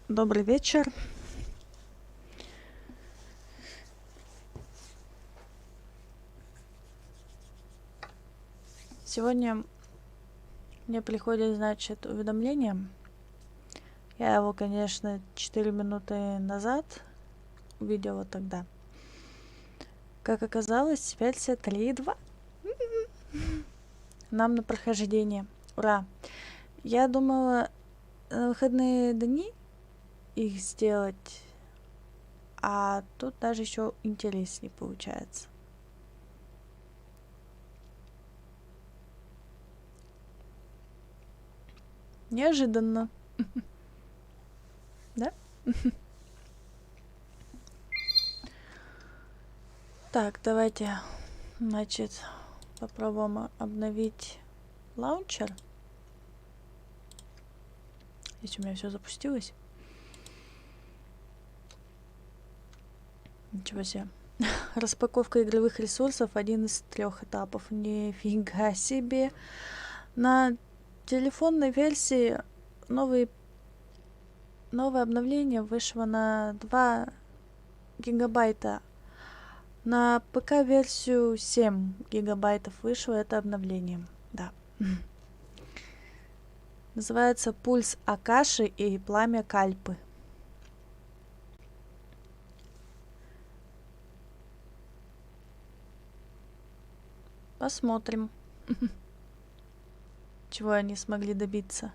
Добрый вечер. Сегодня мне приходит, значит, уведомление. Я его, конечно, 4 минуты назад увидела тогда. Как оказалось, версия 3.2. Нам на прохождение. Ура! Я думала на выходные дни их сделать, а тут даже еще интереснее получается. Неожиданно. Да? Так, давайте, значит, попробуем обновить лаунчер. Здесь у меня все запустилось. Ничего себе. Распаковка игровых ресурсов — один из 3 этапов. Нифига себе. На телефонной версии новое обновление вышло на 2 гигабайта. На ПК-версию 7 гигабайтов вышло это обновление. Да. Называется «Пульс Акаши и пламя Кальпы». Посмотрим, чего они смогли добиться.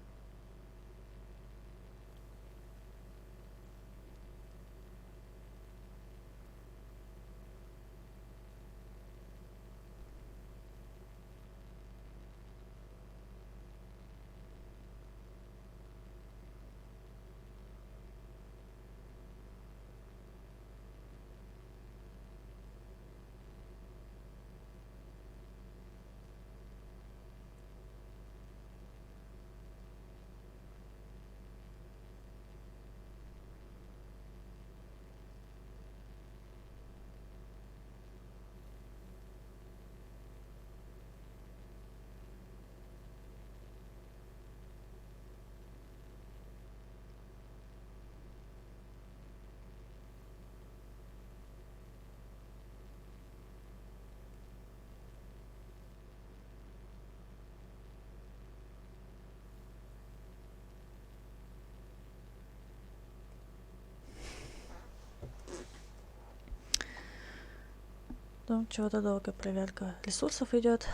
Ну, чего-то долго проверка ресурсов идет.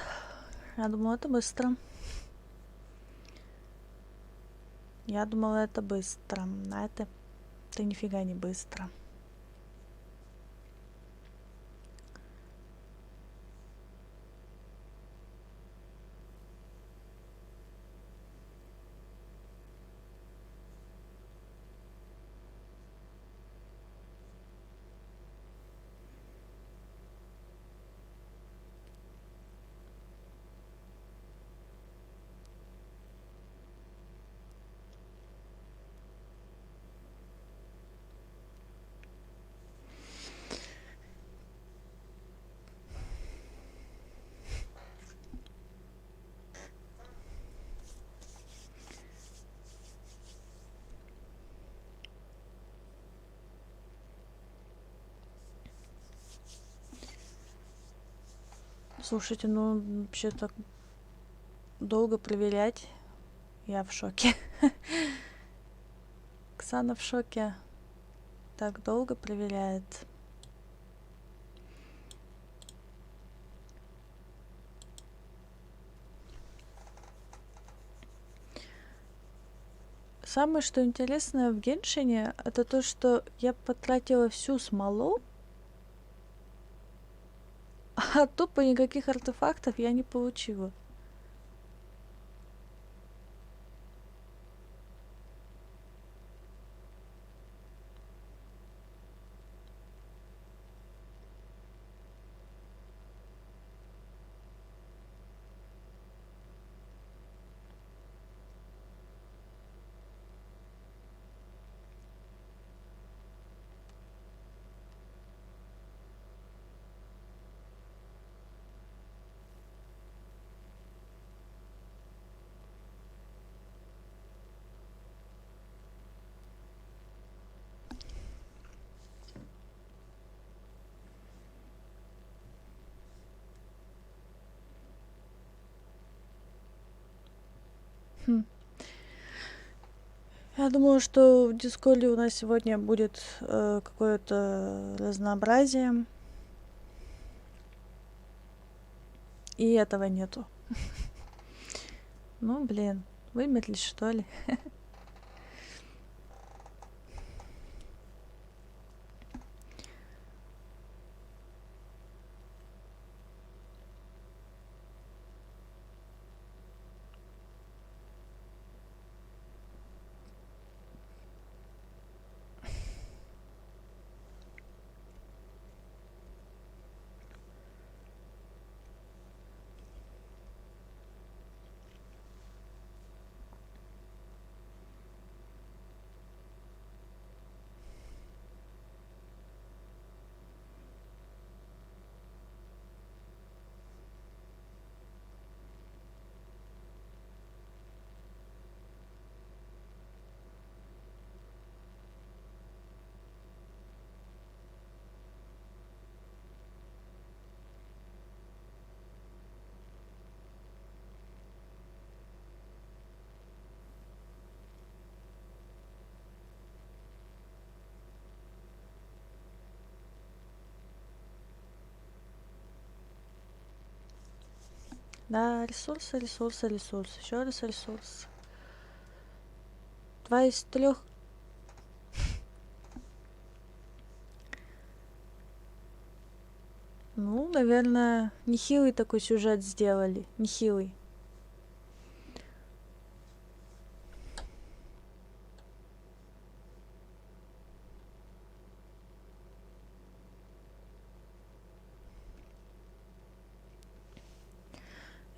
Я думала, это быстро. А это нифига не быстро. Слушайте, ну вообще так долго проверять. Я в шоке. Оксана в шоке. Так долго проверяет. Самое, что интересное в Геншине, это то, что я потратила всю смолу, а тупо никаких артефактов я не получила. Я думаю, что в Дискорде у нас сегодня будет какое-то разнообразие. И этого нету. Ну, блин, вымерлись, что ли? Да, ресурсы, ресурсы, ресурсы. Еще раз ресурсы. 2 из 3. Ну, наверное, нехилый такой сюжет сделали. Нехилый.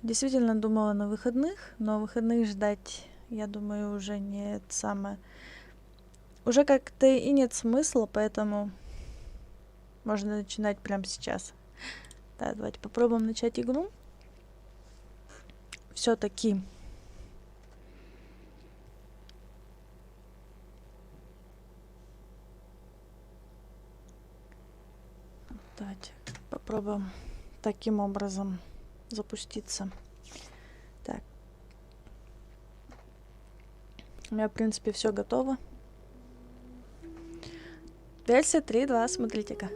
Действительно думала на выходных, но выходных ждать, я думаю, уже не это самое. Уже как-то и нет смысла, поэтому можно начинать прямо сейчас. Да, давайте попробуем начать игру. Все-таки. Давайте попробуем таким образом запуститься. Так. У меня, в принципе, все готово. Версия 3.2, смотрите-ка.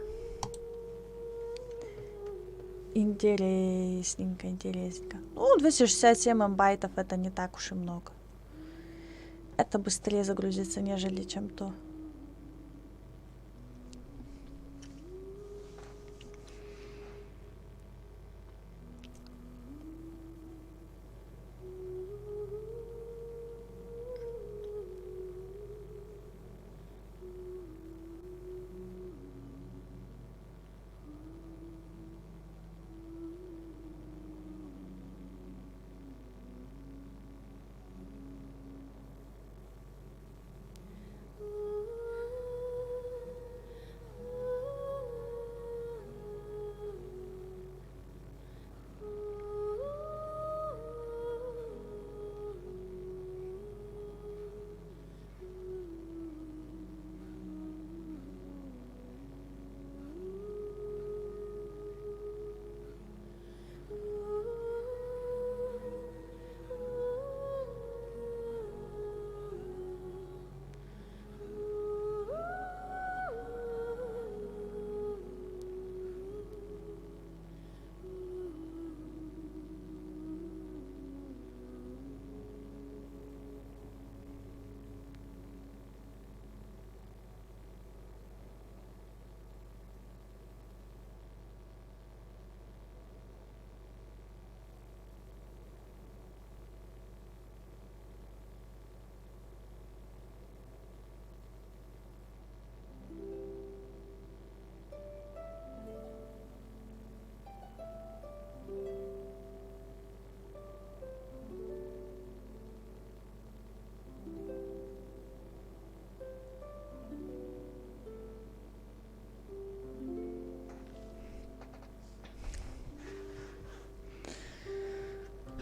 Интересненько, интересненько. Ну, 267 мбайтов это не так уж и много. Это быстрее загрузится, нежели чем то.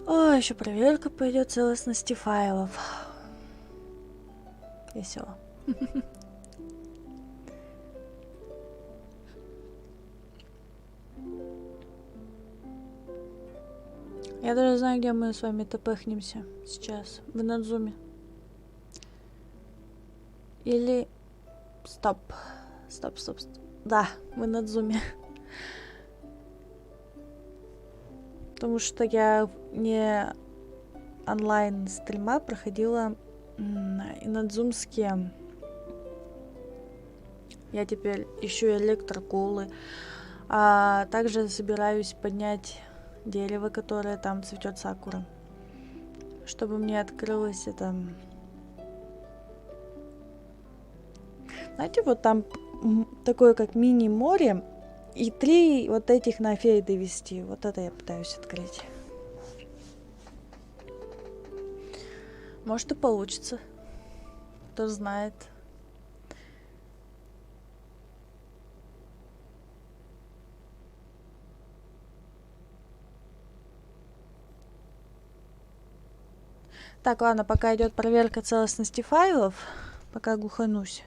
О, еще проверка пойдет целостности файлов. Весело. Я даже знаю, где мы с вами тпхнемся сейчас. В Надзуме. Или... Стоп. Стоп. Да, в Надзуме. Потому что я не онлайн стрима проходила инадзумские. Я теперь ищу электроколы. А также собираюсь поднять дерево, которое там цветет сакура. Чтобы мне открылось это... Знаете, вот там такое как мини-море. И 3 вот этих на фей довести. Вот это я пытаюсь открыть. Может и получится. Кто знает. Так, ладно, пока идет проверка целостности файлов, пока глуханусь.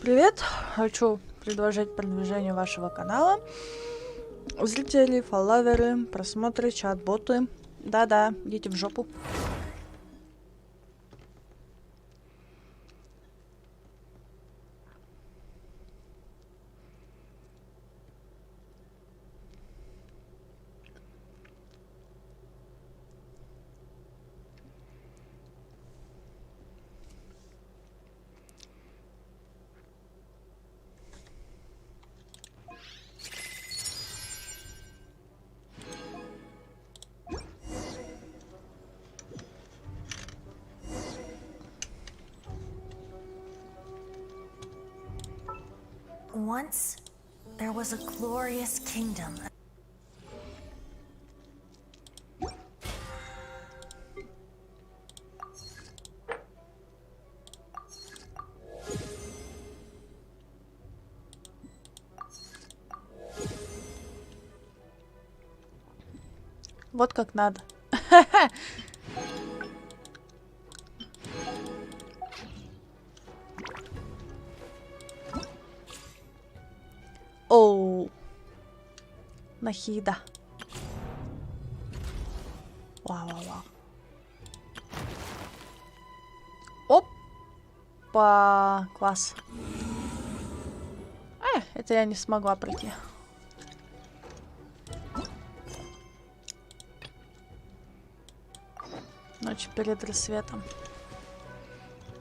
Привет! Хочу предложить продвижение вашего канала. Зрители, фолловеры, просмотры, чат-боты. Да-да, идите в жопу. Once, there was a glorious kingdom. Вот как надо. Оу. Нахида. Вау-вау-вау. Опа. Класс. Это я не смогла пройти. Ночь перед рассветом.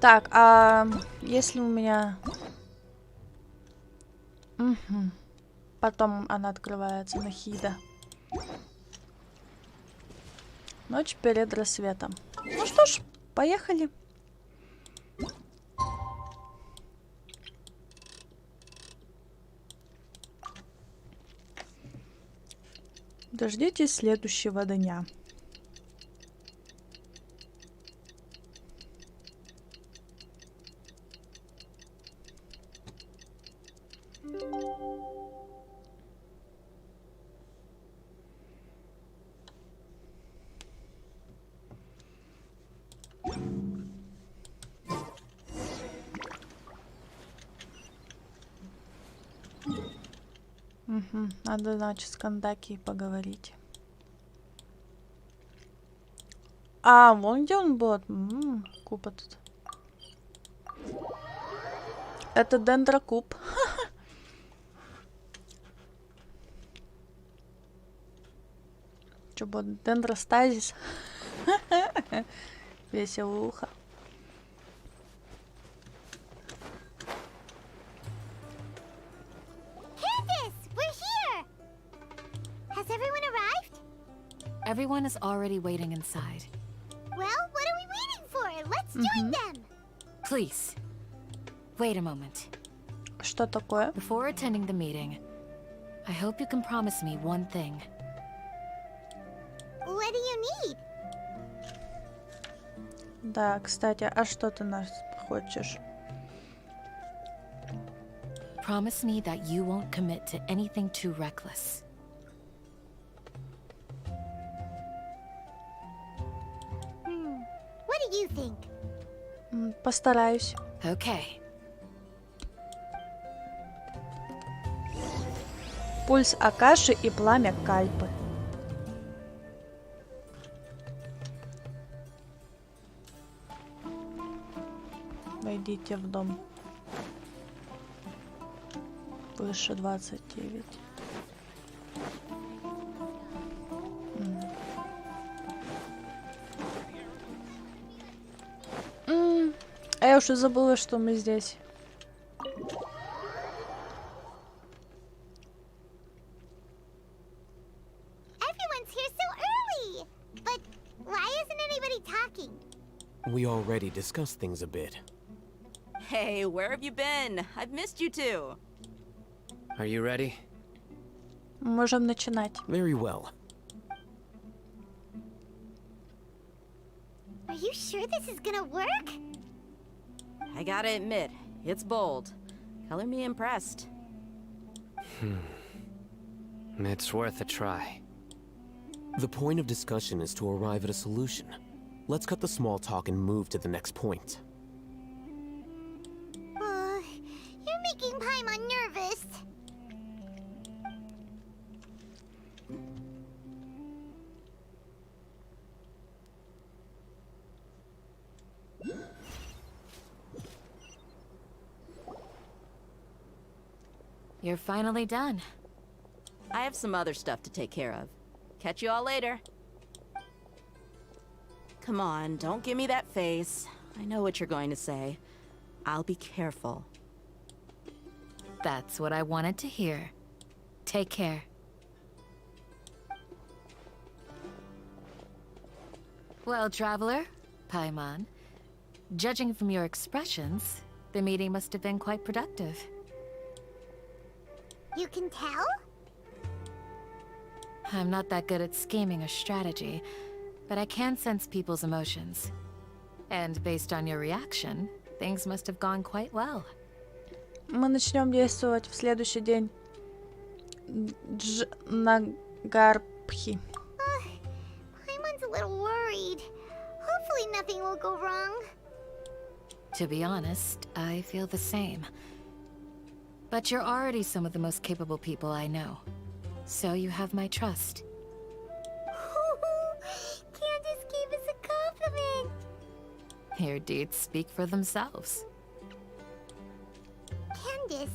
Так, а если у меня... Угу. Потом она открывается, Нахида. Ночь перед рассветом. Ну что ж, поехали. Дождитесь следующего дня. Угу. Надо, значит, с Кандаки поговорить. А, вон где он был. Куб этот. Это дендрокуб. Что будет? Дендростазис. Веселуха. Everyone is already waiting inside. Well, what are we waiting for? Let's join them! Please, wait a moment. Что такое? Before attending the meeting, I hope you can promise me one thing. What do you need? Да, кстати, а что ты нас хочешь? Promise me that you won't commit to anything too reckless. What do you think? Постараюсь. Okay. Пульс Акаши и пламя Кальпы. Войдите в дом. Выше 29. А я уже забыла, что мы здесь. Everyone's here so early! But why isn't anybody talking? We already discussed things a bit. Hey, where have you been? I've missed you too. Are you ready? Можем начинать. Very well. Are you sure this is gonna work? I gotta admit, it's bold. Color me impressed. It's worth a try. The point of discussion is to arrive at a solution. Let's cut the small talk and move to the next point. You're making Paimon nervous. You're finally done. I have some other stuff to take care of. Catch you all later. Come on, don't give me that face. I know what you're going to say. I'll be careful. That's what I wanted to hear. Take care. Well, traveler, Paimon, judging from your expressions, the meeting must have been quite productive. You can tell? I'm not that good at scheming or strategy, but I can sense people's emotions. And based on your reaction, things must have gone quite well. Мы начнем действовать в следующий день. Нагарбхи. Paimon's a little worried. Hopefully nothing will go wrong. To be honest, I feel the same. But you're already some of the most capable people I know. So you have my trust. Candace gave us a compliment. Your deeds speak for themselves. Candace,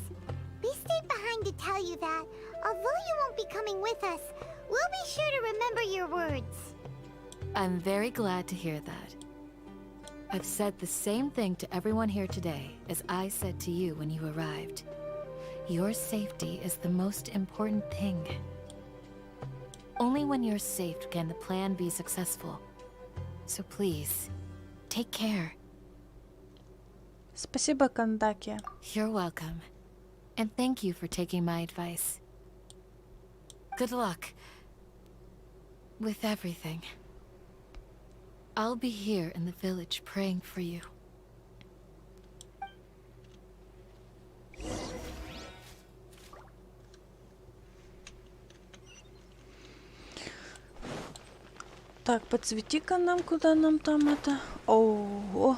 we stayed behind to tell you that, although you won't be coming with us, we'll be sure to remember your words. I'm very glad to hear that. I've said the same thing to everyone here today as I said to you when you arrived. Your safety is the most important thing. Only when you're safe can the plan be successful. So please, take care. Спасибо, Кандаки. You're welcome. And thank you for taking my advice. Good luck with everything. I'll be here in the village praying for you. Так, подсвети-ка нам, куда нам там это. Ого.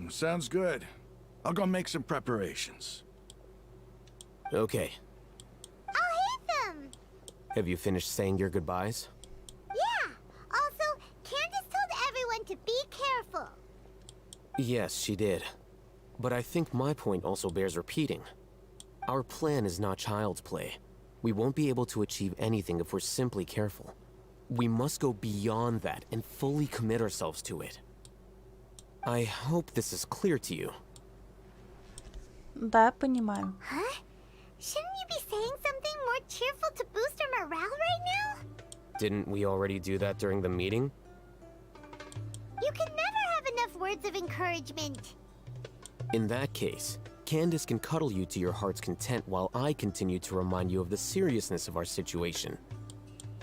Sounds good. I'll go make some preparations. Okay. I'll hit them! Have you finished saying your goodbyes? Yeah! Also, Candace told everyone to be careful. Yes, she did. But I think my point also bears repeating. Our plan is not child's play. We won't be able to achieve anything if we're simply careful. We must go beyond that and fully commit ourselves to it. I hope this is clear to you. Да, понимаю. Huh? Shouldn't you be saying something more cheerful to boost our morale right now? Didn't we already do that during the meeting? You can never have enough words of encouragement. In that case, Candace can cuddle you to your heart's content while I continue to remind you of the seriousness of our situation.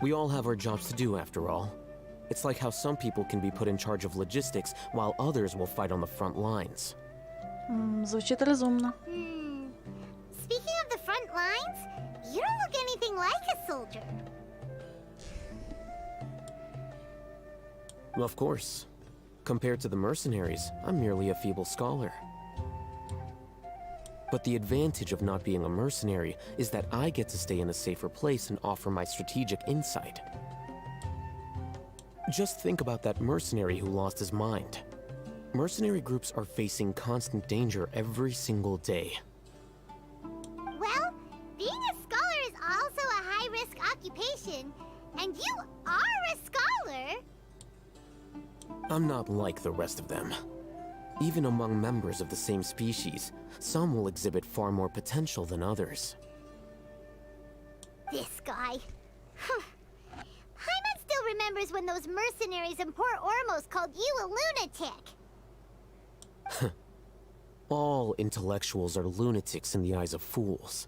We all have our jobs to do, after all. It's like how some people can be put in charge of logistics while others will fight on the front lines. Звучит разумно. Speaking of the front lines, you don't look anything like a soldier. Of course. Compared to the mercenaries, I'm merely a feeble scholar. But the advantage of not being a mercenary is that I get to stay in a safer place and offer my strategic insight. Just think about that mercenary who lost his mind. Mercenary groups are facing constant danger every single day. Well, being a scholar is also a high-risk occupation, and you are a scholar. I'm not like the rest of them. Even among members of the same species, some will exhibit far more potential than others. This guy. Paimon still remembers when those mercenaries in Port Ormos called you a lunatic. All intellectuals are lunatics in the eyes of fools.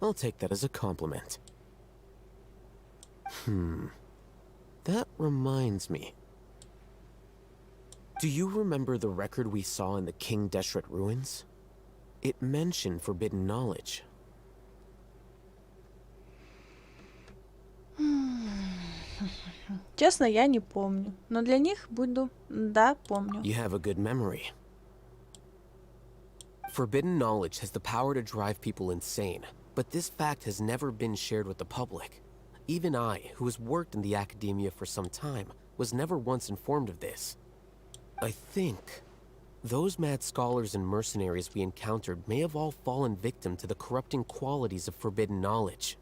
I'll take that as a compliment. That reminds me. Do you remember the record we saw in the King Deshret ruins? It mentioned forbidden knowledge. Честно, я не помню. Но для них буду... Да, помню. You have a good memory. Forbidden knowledge has the power to drive people insane, but this fact has never been shared with the public. Even I, who has worked in the academia for some time, was never once informed of this. I think those mad scholars and mercenaries we encountered may have all fallen victim to the corrupting qualities of forbidden knowledge.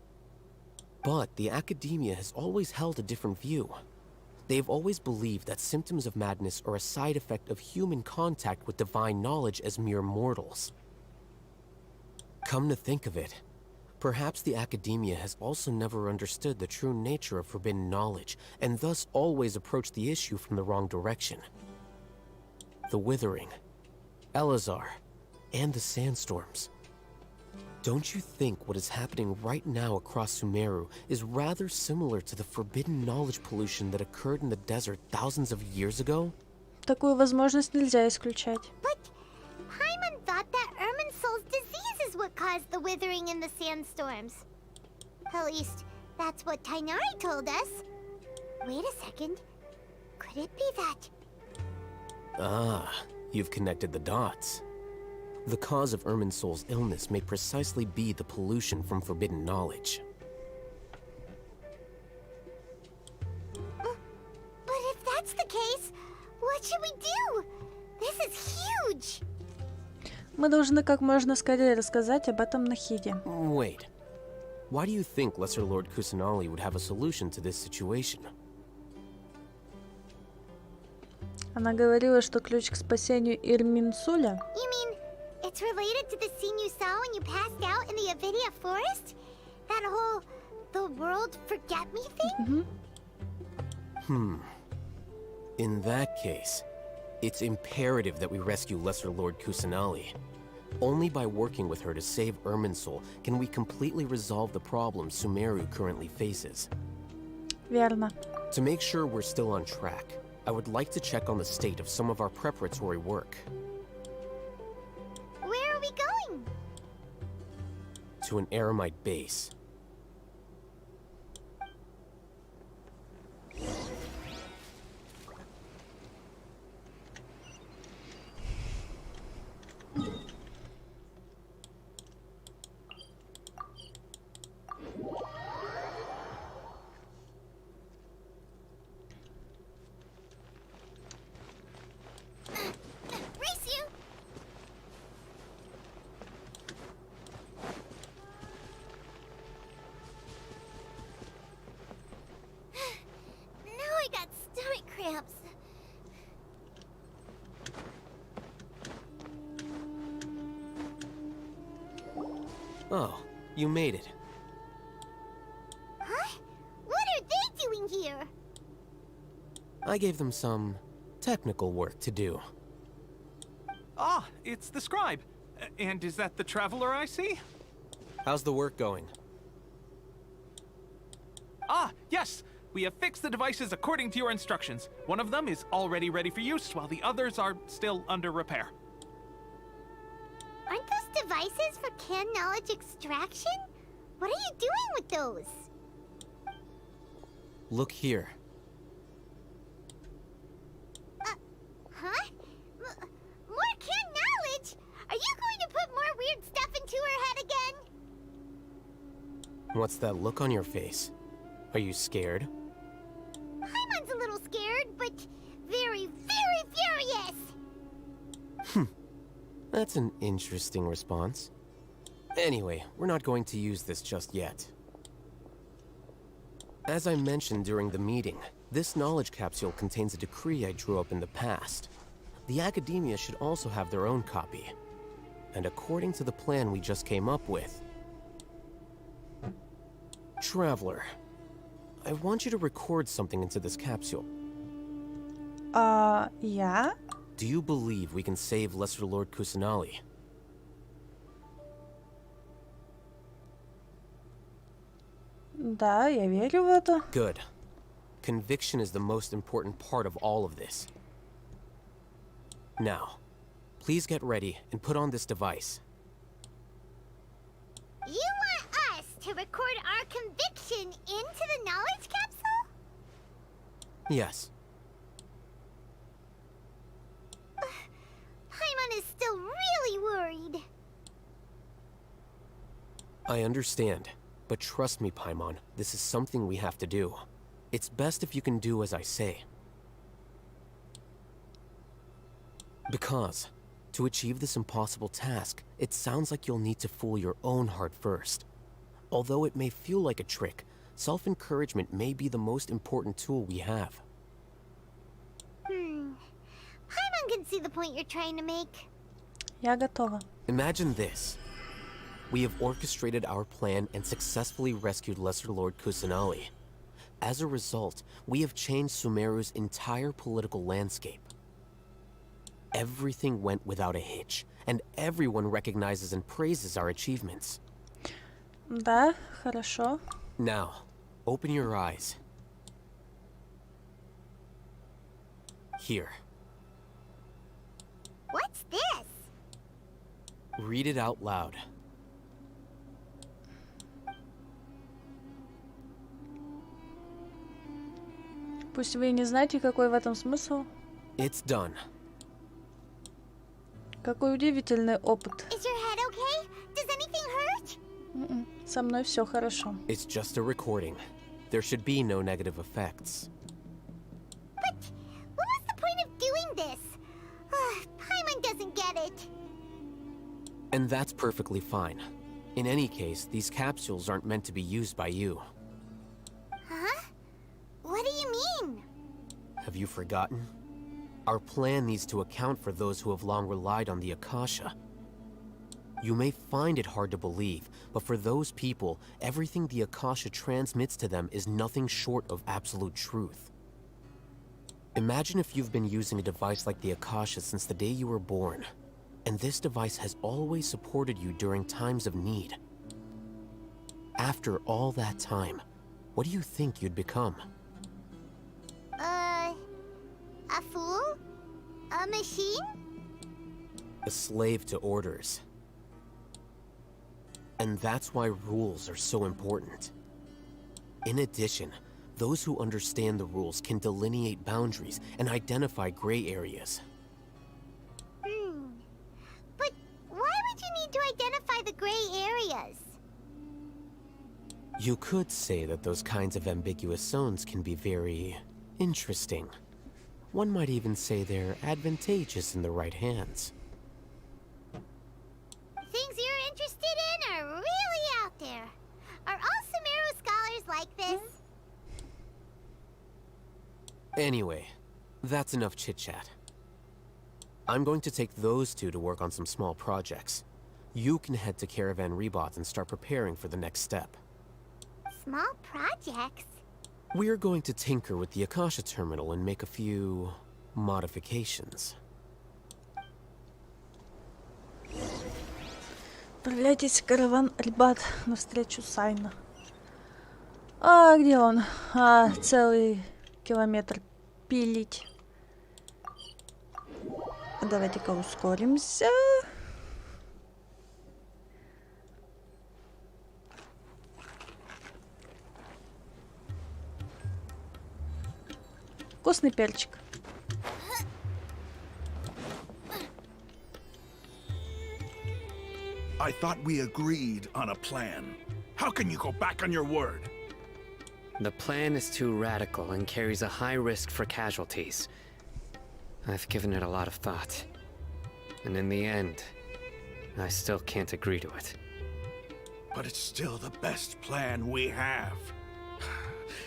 But the academia has always held a different view. They've always believed that symptoms of madness are a side effect of human contact with divine knowledge as mere mortals. Come to think of it, perhaps the academia has also never understood the true nature of forbidden knowledge, and thus always approached the issue from the wrong direction. The Withering, Elazar, and the Sandstorms. Don't you think what is happening right now across Sumeru is rather similar to the forbidden knowledge pollution that occurred in the desert thousands of years ago? Такую возможность нельзя исключать. But Paimon thought that Irminsul's disease is what caused the withering and the sandstorms. At least, that's what Tainari told us. Wait a second. Could it be that... Ah, you've connected the dots. The cause of Irminsul's illness may precisely be the pollution from forbidden knowledge. But if that's the case, what should we do? This is huge! Мы должны как можно скорее рассказать об этом Нахиде. Wait. Why do you think Lesser Lord Kusanali would have a solution to this situation? Она говорила, что ключ к спасению Ирминсуля... You mean, it's related to the scene you saw when you passed out in the Avidia forest? That whole... the world forget me thing? In that case, it's imperative that we rescue Lesser Lord Kusanali. Only by working with her to save Irminsul can we completely resolve the problems Sumeru currently faces. Верно. To make sure we're still on track, I would like to check on the state of some of our preparatory work. Where are we going? To an Eremite base. Race you! Now I got stomach cramps. Oh, you made it. Huh? What are they doing here? I gave them some technical work to do. Ah, it's the scribe. And is that the traveler I see? How's the work going? Ah, yes! We have fixed the devices according to your instructions. One of them is already ready for use, while the others are still under repair. Aren't those devices for canned knowledge extraction? What are you doing with those? Look here. Huh? More canned knowledge? Are you going to put more weird stuff into her head again? What's that look on your face? Are you scared? Paimon's a little scared, but very, very furious! That's an interesting response. Anyway, we're not going to use this just yet. As I mentioned during the meeting, this knowledge capsule contains a decree I drew up in the past. The academia should also have their own copy. And according to the plan we just came up with... Traveler, I want you to record something into this capsule. Я? Do you believe we can save Lesser Lord Kusanali? Да, я верю в это. Good. Conviction is the most important part of all of this. Now, please get ready and put on this device. You want us to record our conviction into the knowledge capsule? Yes. Paimon is still really worried. I understand. But trust me, Paimon, this is something we have to do. It's best if you can do as I say. Because, to achieve this impossible task, it sounds like you'll need to fool your own heart first. Although it may feel like a trick, self-encouragement may be the most important tool we have. Paimon can see the point you're trying to make. Я готова. Imagine this. We have orchestrated our plan and successfully rescued Lesser Lord Kusanali. As a result, we have changed Sumeru's entire political landscape. Everything went without a hitch, and everyone recognizes and praises our achievements. Да, хорошо. Now, open your eyes. Here. What's this? Read it out loud. Пусть вы и не знаете, какой в этом смысл. It's done. Какой удивительный опыт. Is your head okay? Does anything hurt? Со мной все хорошо. It's just a recording. There should be no negative effects. But what was the point of doing this? Paimon doesn't get it. And that's perfectly fine. In any case, these capsules aren't meant to be used by you. Huh? What do you mean? Have you forgotten? Our plan needs to account for those who have long relied on the Akasha. You may find it hard to believe, but for those people, everything the Akasha transmits to them is nothing short of absolute truth. Imagine if you've been using a device like the Akasha since the day you were born, and this device has always supported you during times of need. After all that time, what do you think you'd become? A fool? A machine? A slave to orders. And that's why rules are so important. In addition, those who understand the rules can delineate boundaries and identify gray areas. But why would you need to identify the gray areas? You could say that those kinds of ambiguous zones can be very interesting. One might even say they're advantageous in the right hands. Things you're interested in are really out there. Are all Sumeru scholars like this? Anyway, that's enough chit-chat. I'm going to take those two to work on some small projects. You can head to Caravan Rebot and start preparing for the next step. Small projects? We're going to tinker with the Akasha terminal and make a few modifications. Отправляйтесь в караван Рибат навстречу Сайна. А где он? Целый километр пилить. Давайте-ка ускоримся. Вкусный перчик. I thought we agreed on a plan. How can you go back on your word? The plan is too radical and carries a high risk for casualties. I've given it a lot of thought. And in the end, I still can't agree to it. But it's still the best plan we have.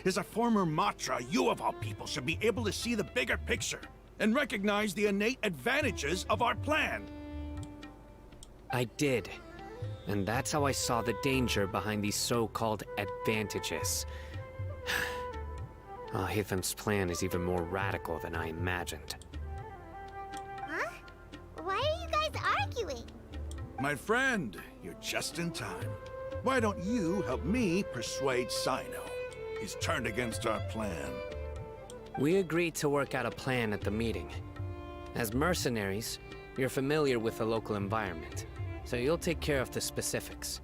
As a former Matra, you of all people should be able to see the bigger picture and recognize the innate advantages of our plan. I did. And that's how I saw the danger behind these so-called advantages. Alhaitham's plan is even more radical than I imagined. Huh? Why are you guys arguing? My friend, you're just in time. Why don't you help me persuade Sino? He's turned against our plan. We agreed to work out a plan at the meeting. As mercenaries, you're familiar with the local environment, so you'll take care of the specifics.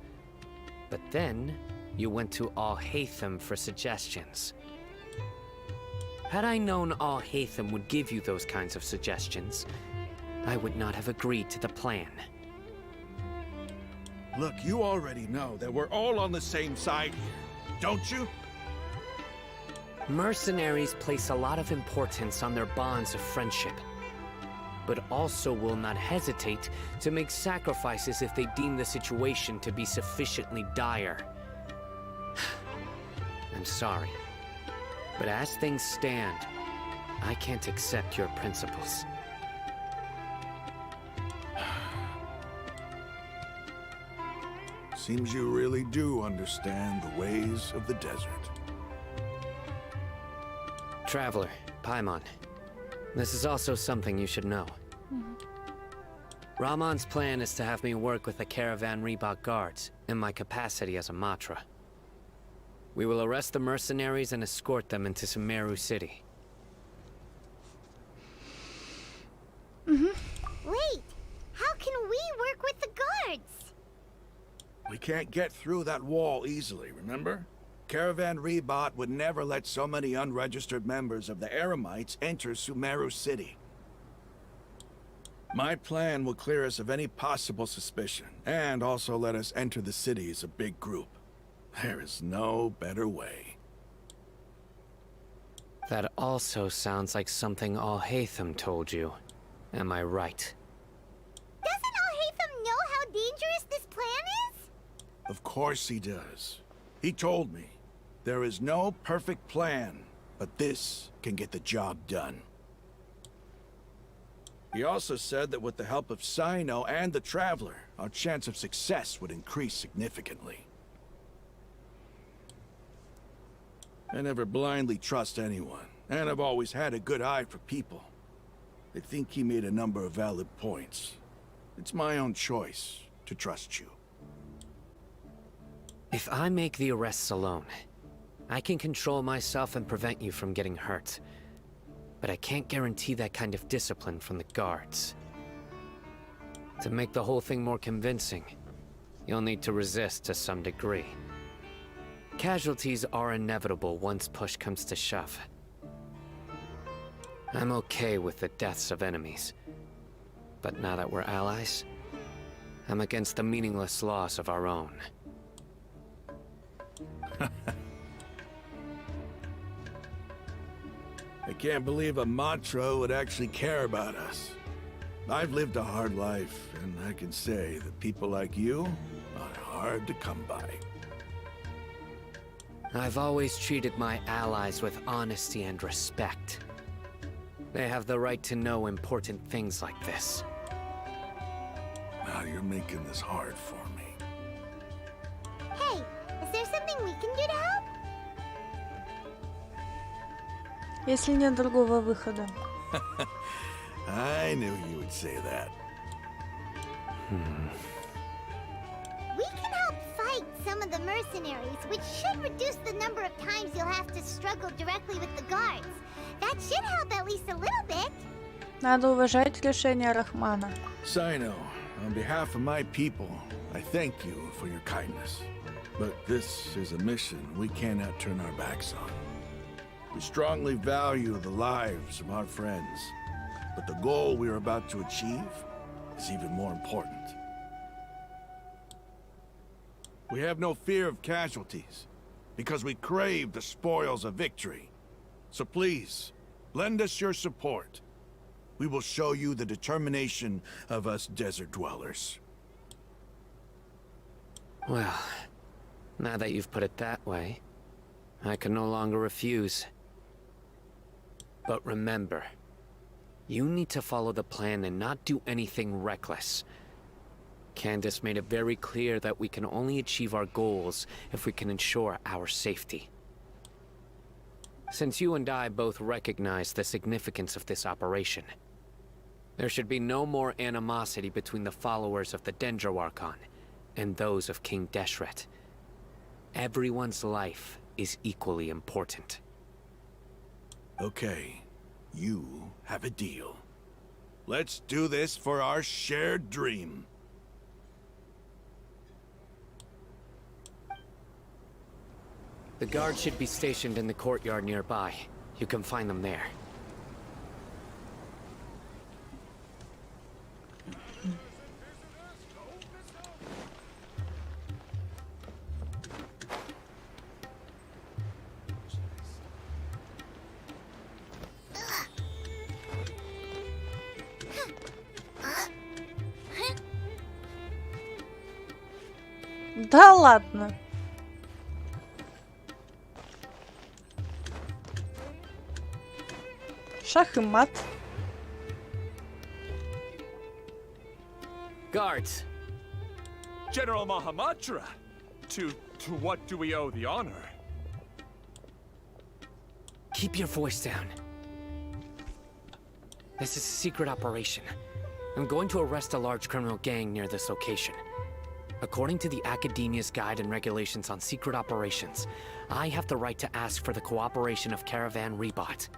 But then, you went to Alhaitham for suggestions. Had I known all Hatham would give you those kinds of suggestions, I would not have agreed to the plan. Look, you already know that we're all on the same side here, don't you? Mercenaries place a lot of importance on their bonds of friendship, but also will not hesitate to make sacrifices if they deem the situation to be sufficiently dire. I'm sorry, but as things stand, I can't accept your principles. Seems you really do understand the ways of the desert. Traveler, Paimon, this is also something you should know. Ramon's plan is to have me work with the Caravan Reebok guards in my capacity as a Matra. We will arrest the mercenaries and escort them into Sumeru City. Wait, how can we work with the guards? We can't get through that wall easily, remember? Caravan Reebok would never let so many unregistered members of the Eremites enter Sumeru City. My plan will clear us of any possible suspicion, and also let us enter the city as a big group. There is no better way. That also sounds like something Al-Hatham told you. Am I right? Doesn't Al-Hatham know how dangerous this plan is? Of course he does. He told me, there is no perfect plan, but this can get the job done. He also said that with the help of Sino and the Traveler, our chance of success would increase significantly. I never blindly trust anyone, and I've always had a good eye for people. I think he made a number of valid points. It's my own choice to trust you. If I make the arrests alone, I can control myself and prevent you from getting hurt. But I can't guarantee that kind of discipline from the guards. To make the whole thing more convincing, you'll need to resist to some degree. Casualties are inevitable once push comes to shove. I'm okay with the deaths of enemies. But now that we're allies, I'm against the meaningless loss of our own. I can't believe a Matra would actually care about us. I've lived a hard life, and I can say that people like you are hard to come by. I've always treated my allies with honesty and respect. They have the right to know important things like this. Now you're making this hard for me. Hey, is there something we can do to help? Если нет другого выхода. I knew you would say that. We can help fight some of the mercenaries, which should reduce the number of times you'll have to struggle directly with the guards. That should help at least a little bit. Надо уважать решение Рахмана. Sino, on behalf of my people, I thank you for your kindness. But this is a mission we cannot turn our backs on. We strongly value the lives of our friends, but the goal we are about to achieve is even more important. We have no fear of casualties, because we crave the spoils of victory. So please, lend us your support. We will show you the determination of us desert dwellers. Well, now that you've put it that way, I can no longer refuse. But remember, you need to follow the plan and not do anything reckless. Candace made it very clear that we can only achieve our goals if we can ensure our safety. Since you and I both recognize the significance of this operation, there should be no more animosity between the followers of the Dendroarchon and those of King Deshret. Everyone's life is equally important. Okay, you have a deal. Let's do this for our shared dream. The guard should be stationed in the courtyard nearby. You can find them there. Да ладно. Шах и мат. Guards! General Mahamatra! To what do we owe the honor? Keep your voice down. This is a secret operation. I'm going to arrest a large criminal gang near this location. According to the Academia's Guide and Regulations on Secret Operations, I have the right to ask for the cooperation of Caravan Rebot.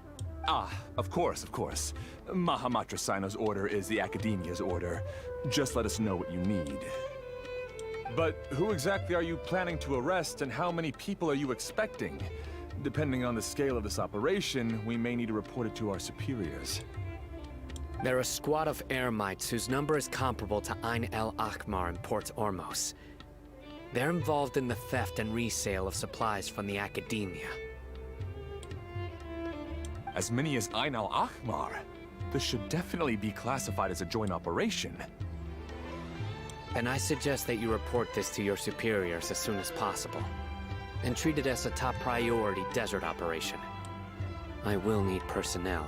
Ah, of course, of course. Mahamatra Sino's order is the Academia's order. Just let us know what you need. But who exactly are you planning to arrest, and how many people are you expecting? Depending on the scale of this operation, we may need to report it to our superiors. They're a squad of Eremites whose number is comparable to Ain el Akmar in Port Ormos. They're involved in the theft and resale of supplies from the Academia. As many as Ain al-Ahmar? This should definitely be classified as a joint operation. And I suggest that you report this to your superiors as soon as possible. And treat it as a top priority desert operation. I will need personnel.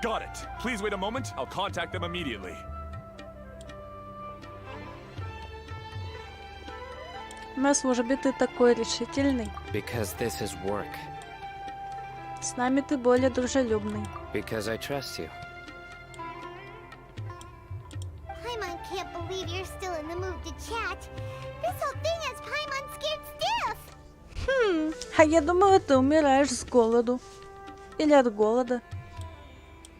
Got it. Please wait a moment. I'll contact them immediately. Мэс, может быть, ты такой решительный. Because this is work. С нами ты более дружелюбный. Because I trust you. Paimon can't believe you're still in the mood to chat. This whole thing has Paimon scared stiff. А я думала, ты умираешь с голоду. Или от голода.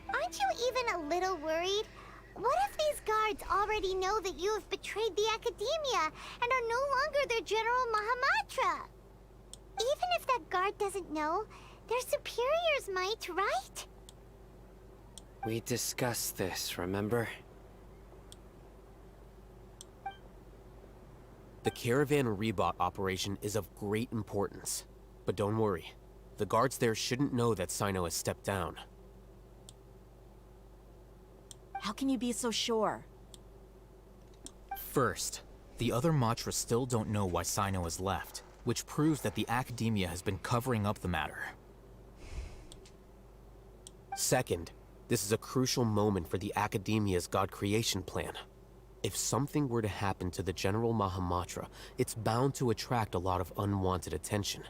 Aren't you even a little worried? What if these guards already know that you have betrayed the Academia and are no longer their General Mahamatra? Even if that guard doesn't know, their superiors might, right? We discussed this, remember? The Caravan Rebot operation is of great importance. But don't worry. The guards there shouldn't know that Sino has stepped down. How can you be so sure? First, the other Matras still don't know why Sino has left, which proves that the Academia has been covering up the matter. Second, this is a crucial moment for the Academia's God creation plan. If something were to happen to the General Mahamatra, it's bound to attract a lot of unwanted attention.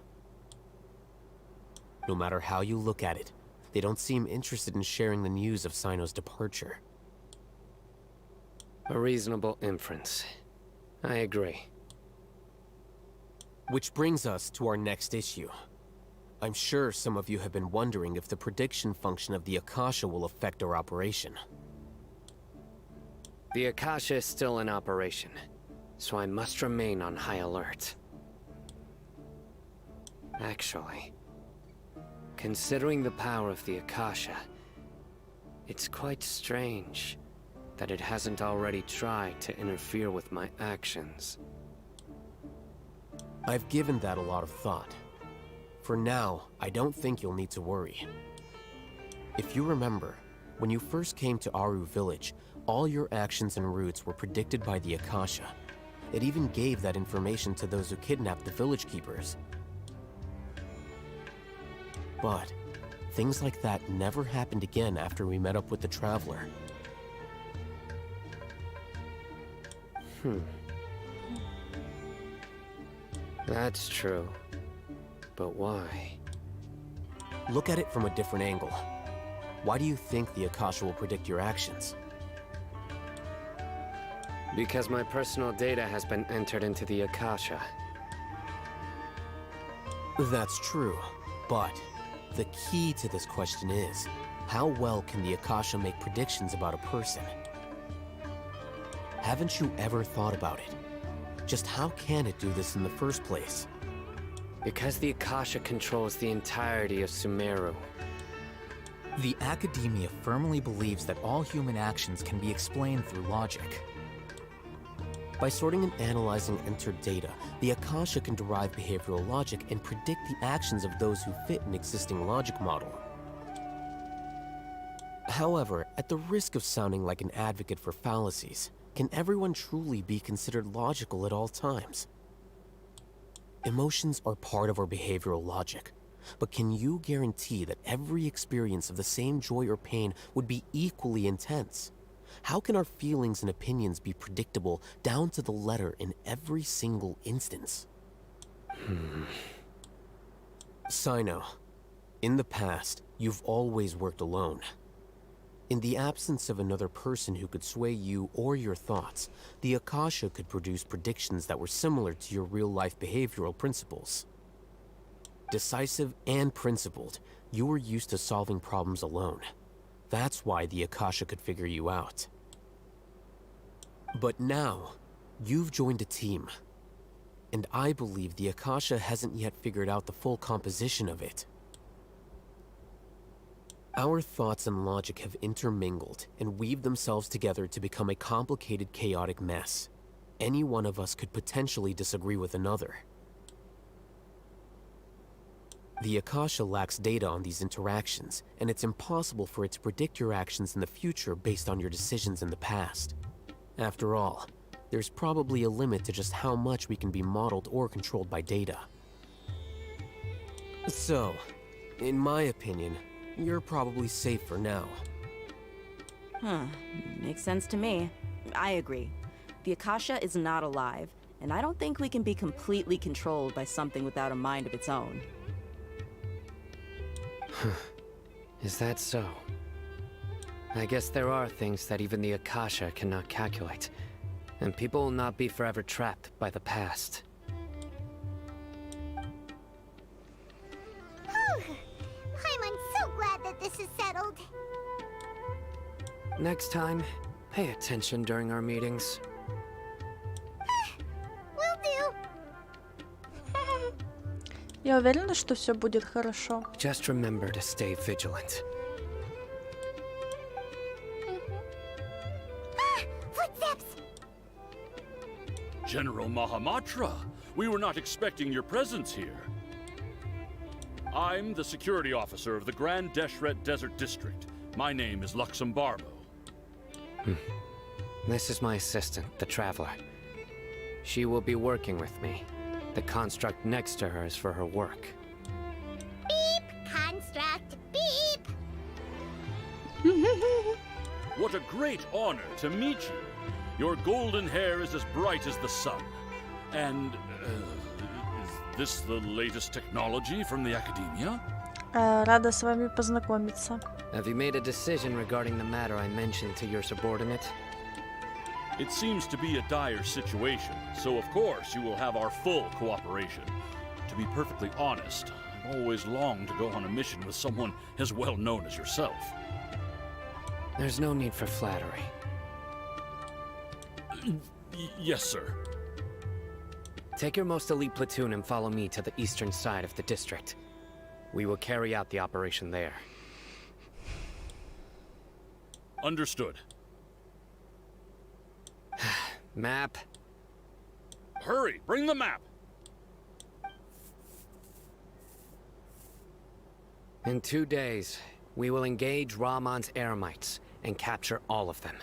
No matter how you look at it, they don't seem interested in sharing the news of Sino's departure. A reasonable inference. I agree. Which brings us to our next issue. I'm sure some of you have been wondering if the prediction function of the Akasha will affect our operation. The Akasha is still in operation, so I must remain on high alert. Actually, considering the power of the Akasha, it's quite strange that it hasn't already tried to interfere with my actions. I've given that a lot of thought. For now, I don't think you'll need to worry. If you remember, when you first came to Aru Village, all your actions and routes were predicted by the Akasha. It even gave that information to those who kidnapped the village keepers. But things like that never happened again after we met up with the Traveler. That's true. But why? Look at it from a different angle. Why do you think the Akasha will predict your actions? Because my personal data has been entered into the Akasha. That's true, but the key to this question is, how well can the Akasha make predictions about a person? Haven't you ever thought about it? Just how can it do this in the first place? Because the Akasha controls the entirety of Sumeru. The academia firmly believes that all human actions can be explained through logic. By sorting and analyzing entered data, the Akasha can derive behavioral logic and predict the actions of those who fit an existing logic model. However, at the risk of sounding like an advocate for fallacies, can everyone truly be considered logical at all times? Emotions are part of our behavioral logic, but can you guarantee that every experience of the same joy or pain would be equally intense? How can our feelings and opinions be predictable down to the letter in every single instance? Sino, in the past, you've always worked alone. In the absence of another person who could sway you or your thoughts, the Akasha could produce predictions that were similar to your real-life behavioral principles. Decisive and principled, you were used to solving problems alone. That's why the Akasha could figure you out. But now, you've joined a team. And I believe the Akasha hasn't yet figured out the full composition of it. Our thoughts and logic have intermingled and weaved themselves together to become a complicated, chaotic mess. Any one of us could potentially disagree with another. The Akasha lacks data on these interactions, and it's impossible for it to predict your actions in the future based on your decisions in the past. After all, there's probably a limit to just how much we can be modeled or controlled by data. So, in my opinion, you're probably safe for now. Makes sense to me. I agree. The Akasha is not alive, and I don't think we can be completely controlled by something without a mind of its own. Is that so? I guess there are things that even the Akasha cannot calculate, and people will not be forever trapped by the past. I'm so glad that this is settled. Next time, pay attention during our meetings. Will do. Я уверена, что все будет хорошо. Just remember to stay vigilant. Footsteps! General Mahamatra, we were not expecting your presence here. I'm the security officer of the Grand Deshret Desert District. My name is Luxembarbo. This is my assistant, the Traveler. She will be working with me. The construct next to her is for her work. Beep! Construct! Beep! What a great honor to meet you. Your golden hair is as bright as the sun. And, is this the latest technology from the Academia? Рада с вами познакомиться. Have you made a decision regarding the matter I mentioned to your subordinate? It seems to be a dire situation, so of course you will have our full cooperation. To be perfectly honest, I've always longed to go on a mission with someone as well known as yourself. There's no need for flattery. Yes, sir. Take your most elite platoon and follow me to the eastern side of the district. We will carry out the operation there. Understood. Map. Hurry, bring the map! In 2 days, we will engage Rahman's Eremites and capture all of them.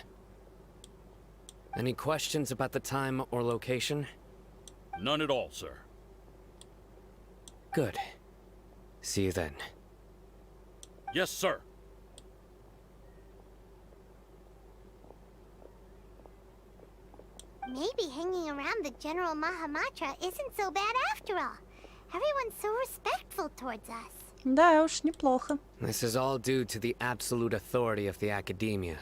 Any questions about the time or location? None at all, sir. Good. See you then. Yes, sir. Maybe hanging around the General Mahamatra isn't so bad after all. Everyone's so respectful towards us. Да уж, неплохо. This is all due to the absolute authority of the Academia.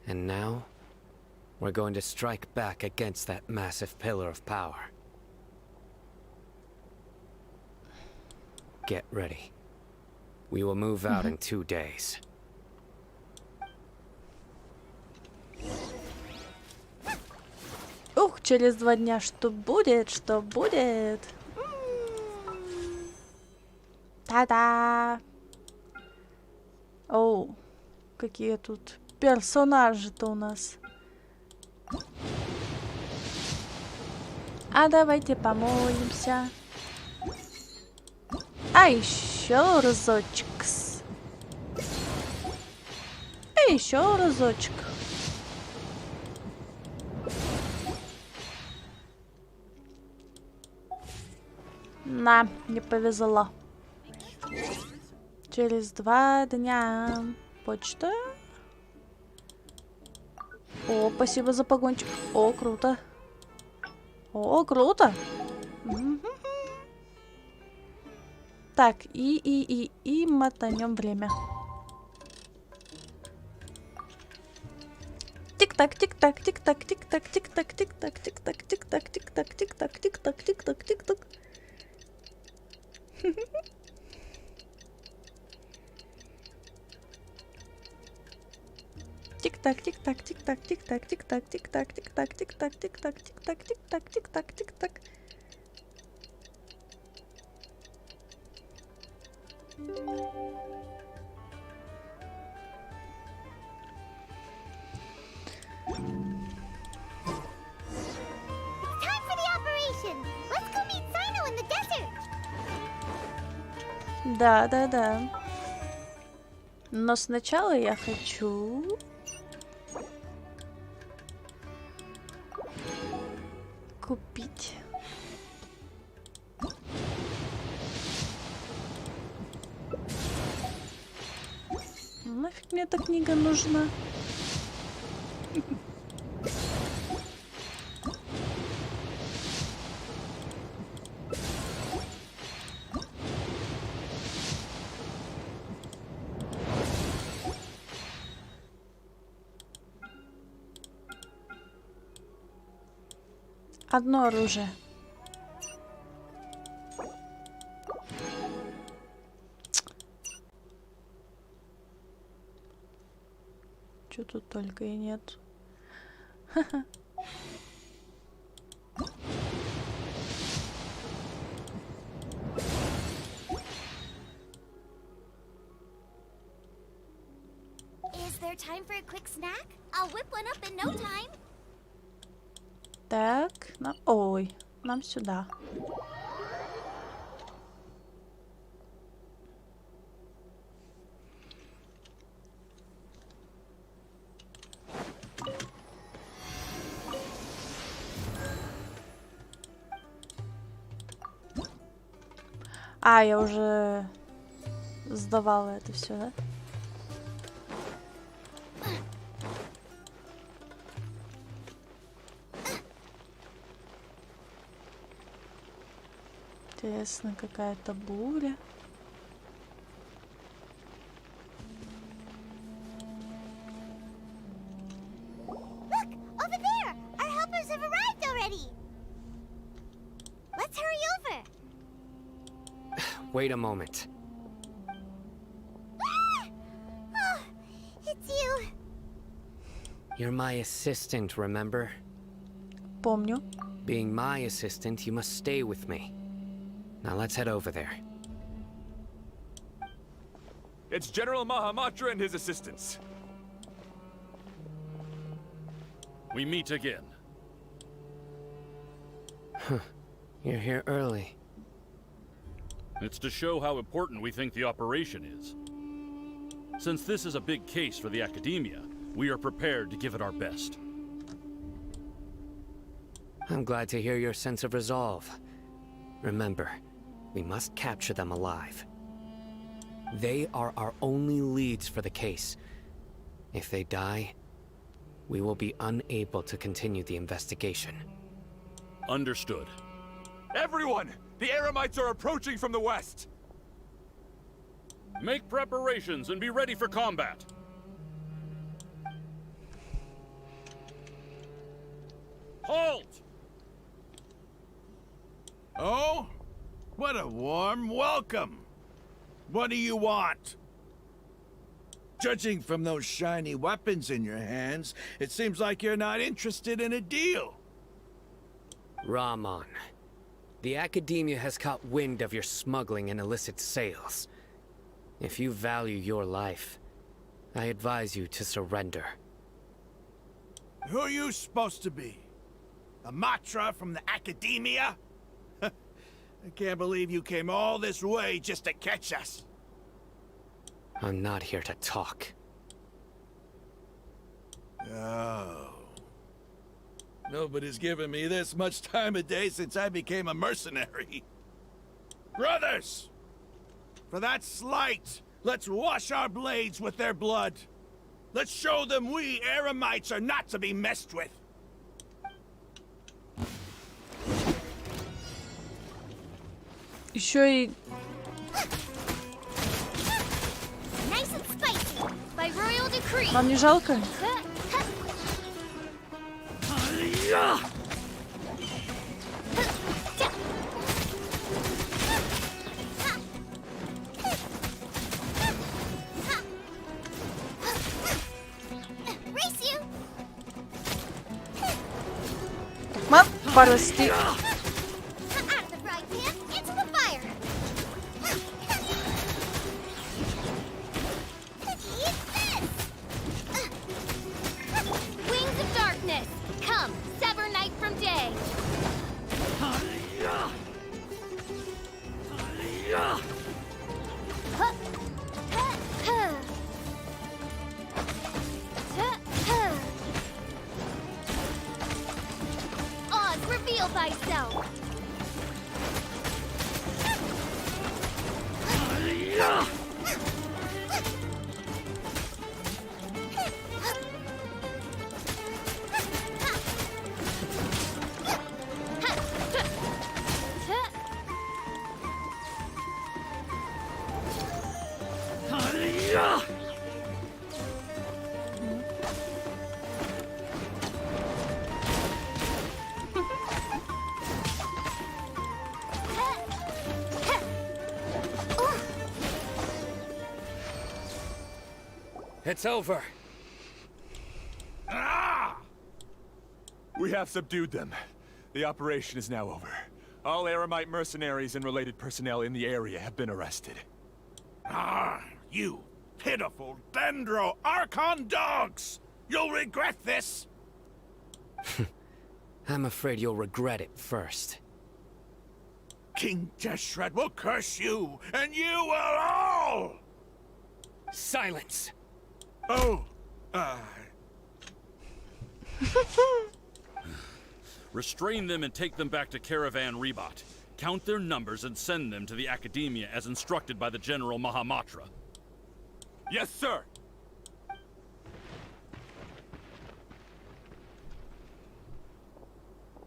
And now, we're going to strike back against that massive pillar of power. Get ready. We will move out in 2 days. Ух, через 2 дня что будет, что будет? Та-да! Оу, какие тут персонажи-то у нас. А давайте помолимся. А еще разочек. И еще разочек. На, не повезло. Через 2 дня. Почта. О, спасибо за погончик. О, круто. О, круто. Так, и мотанем время. Тик-так, тик-так, тик-так, тик-так, тик-так, тик-так, тик-так, тик-так, тик-так, тик-так, тик-так, тик-так, тик-так. Тик-так, тик-так, тик-так, тик-так, тик-так, тик-так, тик-так, тик-так, тик-так, тик-так, тик-так, тик-так, тик-так. Time for the operation. Let's go meet Sino in the desert. Да. Но сначала я хочу... купить. Нафиг мне эта книга нужна? Одно оружие. Чё тут только и нет. Is there time for a quick snack? I'll whip one up in no time. Так, ой, нам сюда. А, я уже сдавала это все, да? Интересно, какая-то буря. Look, over there. Our helpers have arrived already. Let's hurry over. Wait a moment. Oh, it's you. You're my assistant, remember? Помню. Being my assistant, you must stay with me. Now let's head over there. It's General Mahamatra and his assistants. We meet again. You're here early. It's to show how important we think the operation is. Since this is a big case for the Academia, we are prepared to give it our best. I'm glad to hear your sense of resolve. Remember, we must capture them alive. They are our only leads for the case. If they die, we will be unable to continue the investigation. Understood. Everyone! The Eremites are approaching from the west! Make preparations and be ready for combat. Halt! Oh? What a warm welcome! What do you want? Judging from those shiny weapons in your hands, it seems like you're not interested in a deal. Rahman, The Academia has caught wind of your smuggling and illicit sales. If you value your life, I advise you to surrender. Who are you supposed to be? A Matra from the Academia? I can't believe you came all this way just to catch us. I'm not here to talk. Oh. Nobody's given me this much time of day since I became a mercenary. Brothers! For that slight, let's wash our blades with their blood. Let's show them we Eremites are not to be messed with. Еще и Nice and spicy, by royal decree. вам не жалко? Race you. Мам, порости. Out of the frying pan, into the fire. Eat this. Wings of darkness, come, sever night from day. Oz, reveal thyself. It's over. Ah! We have subdued them. The operation is now over. All Eremite mercenaries and related personnel in the area have been arrested. Ah, you pitiful Dendro Archon dogs! You'll regret this! I'm afraid you'll regret it first. King Deshret will curse you, and you will all! Silence! Oh, Restrain them and take them back to Caravan Rebot. Count their numbers and send them to the Academia as instructed by the General Mahamatra. Yes, sir!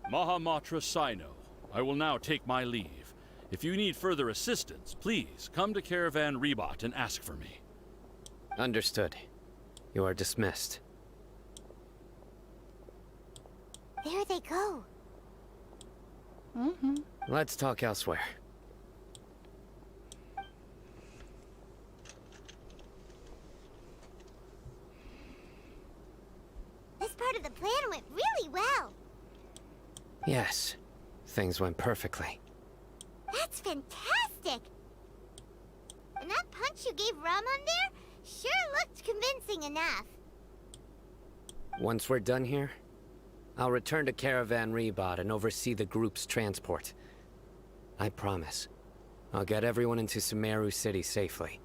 Mahamatra Sino, I will now take my leave. If you need further assistance, please come to Caravan Rebot and ask for me. Understood. You are dismissed. There they go. Let's talk elsewhere. This part of the plan went really well. Yes, things went perfectly. That's fantastic. And that punch you gave Ram on there sure looked convincing enough. Once we're done here, I'll return to Caravan Rebot and oversee the group's transport. I promise. I'll get everyone into Sumeru City safely.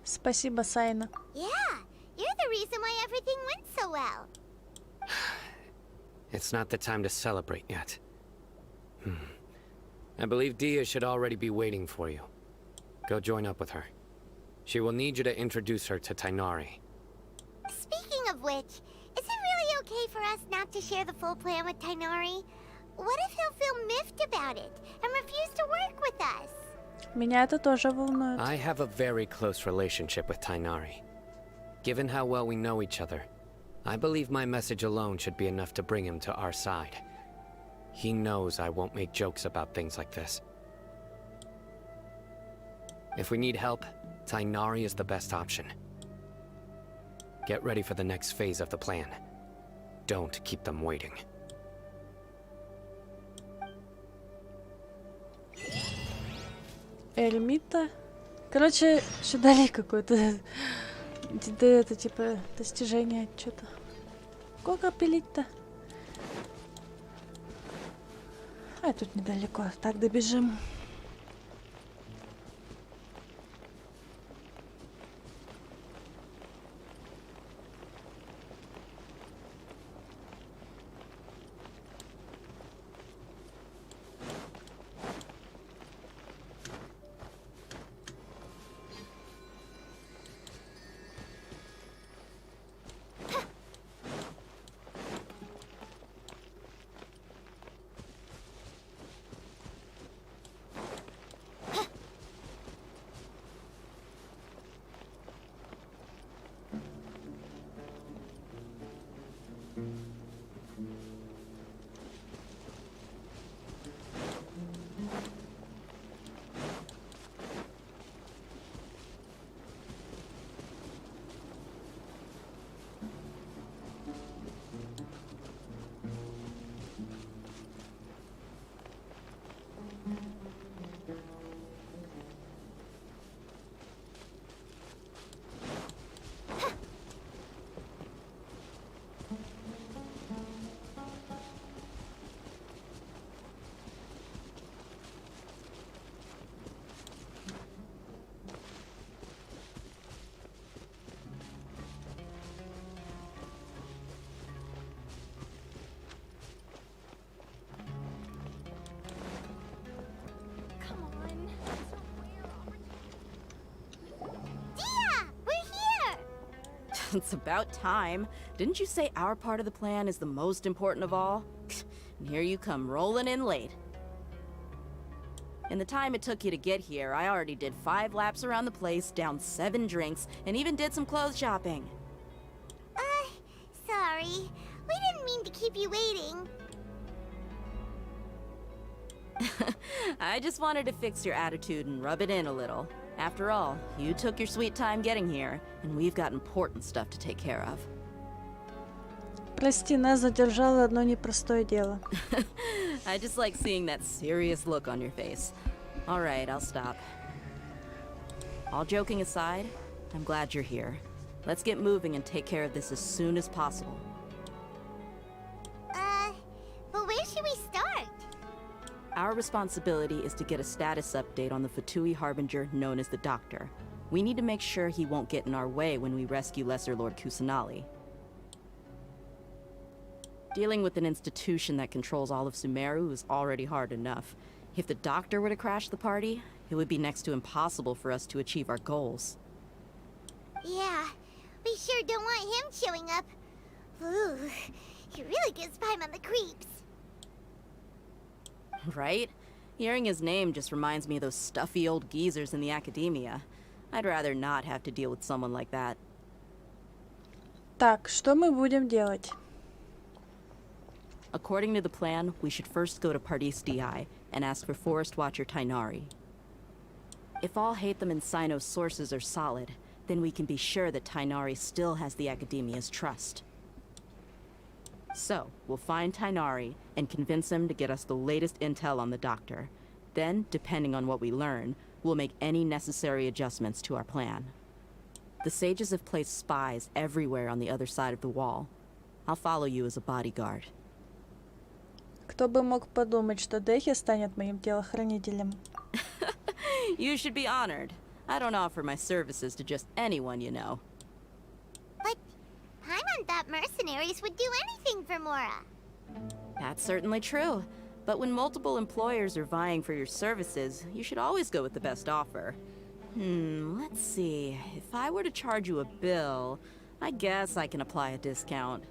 Спасибо, Сайна. Yeah, you're the reason why everything went so well. It's not the time to celebrate yet. I believe Dia should already be waiting for you. Go join up with her. She will need you to introduce her to Tainari. Speaking of which, is it really okay for us not to share the full plan with Tainari? What if he'll feel miffed about it and refuse to work with us? Меня это тоже волнует. I have a very close relationship with Tainari. Given how well we know each other, I believe my message alone should be enough to bring him to our side. He knows I won't make jokes about things like this. If we need help, Tainari is the best option. Get ready for the next phase of the plan. Don't keep them waiting. Эрмита. Короче, еще дали какое-то это типа достижение что-то. Сколько пилить-то? А тут недалеко. Так, добежим. It's about time. Didn't you say our part of the plan is the most important of all? And here you come rolling in late. In the time it took you to get here, I already did 5 laps around the place, downed 7 drinks, and even did some clothes shopping. Sorry. We didn't mean to keep you waiting. I just wanted to fix your attitude and rub it in a little. After all, you took your sweet time getting here, and we've got important stuff to take care of. Прости, нас задержало одно непростое дело. I just like seeing that serious look on your face. All right, I'll stop. All joking aside, I'm glad you're here. Let's get moving and take care of this as soon as possible. But where should we start? Our responsibility is to get a status update on the Fatui Harbinger known as the Doctor. We need to make sure he won't get in our way when we rescue Lesser Lord Kusanali. Dealing with an institution that controls all of Sumeru is already hard enough. If the Doctor were to crash the party, it would be next to impossible for us to achieve our goals. Yeah, we sure don't want him showing up. Ooh, he really gives Paimon the creeps. Right? Hearing his name just reminds me of those stuffy old geezers in the academia. I'd rather not have to deal with someone like that. Так, что мы будем делать? According to the plan, we should first go to Pardis DI and ask for Forest Watcher Tainari. If all Hatham and Sino's sources are solid, then we can be sure that Tainari still has the Academia's trust. So, we'll find Tainari and convince him to get us the latest intel on the Doctor. Then, depending on what we learn, we'll make any necessary adjustments to our plan. The sages have placed spies everywhere on the other side of the wall. I'll follow you as a bodyguard. Кто бы мог подумать, что Дехи станет моим телохранителем? You should be honored. I don't offer my services to just anyone you know. But Paimon thought mercenaries would do anything for Mora. That's certainly true. But when multiple employers are vying for your services, you should always go with the best offer. Let's see. If I were to charge you a bill, I guess I can apply a discount.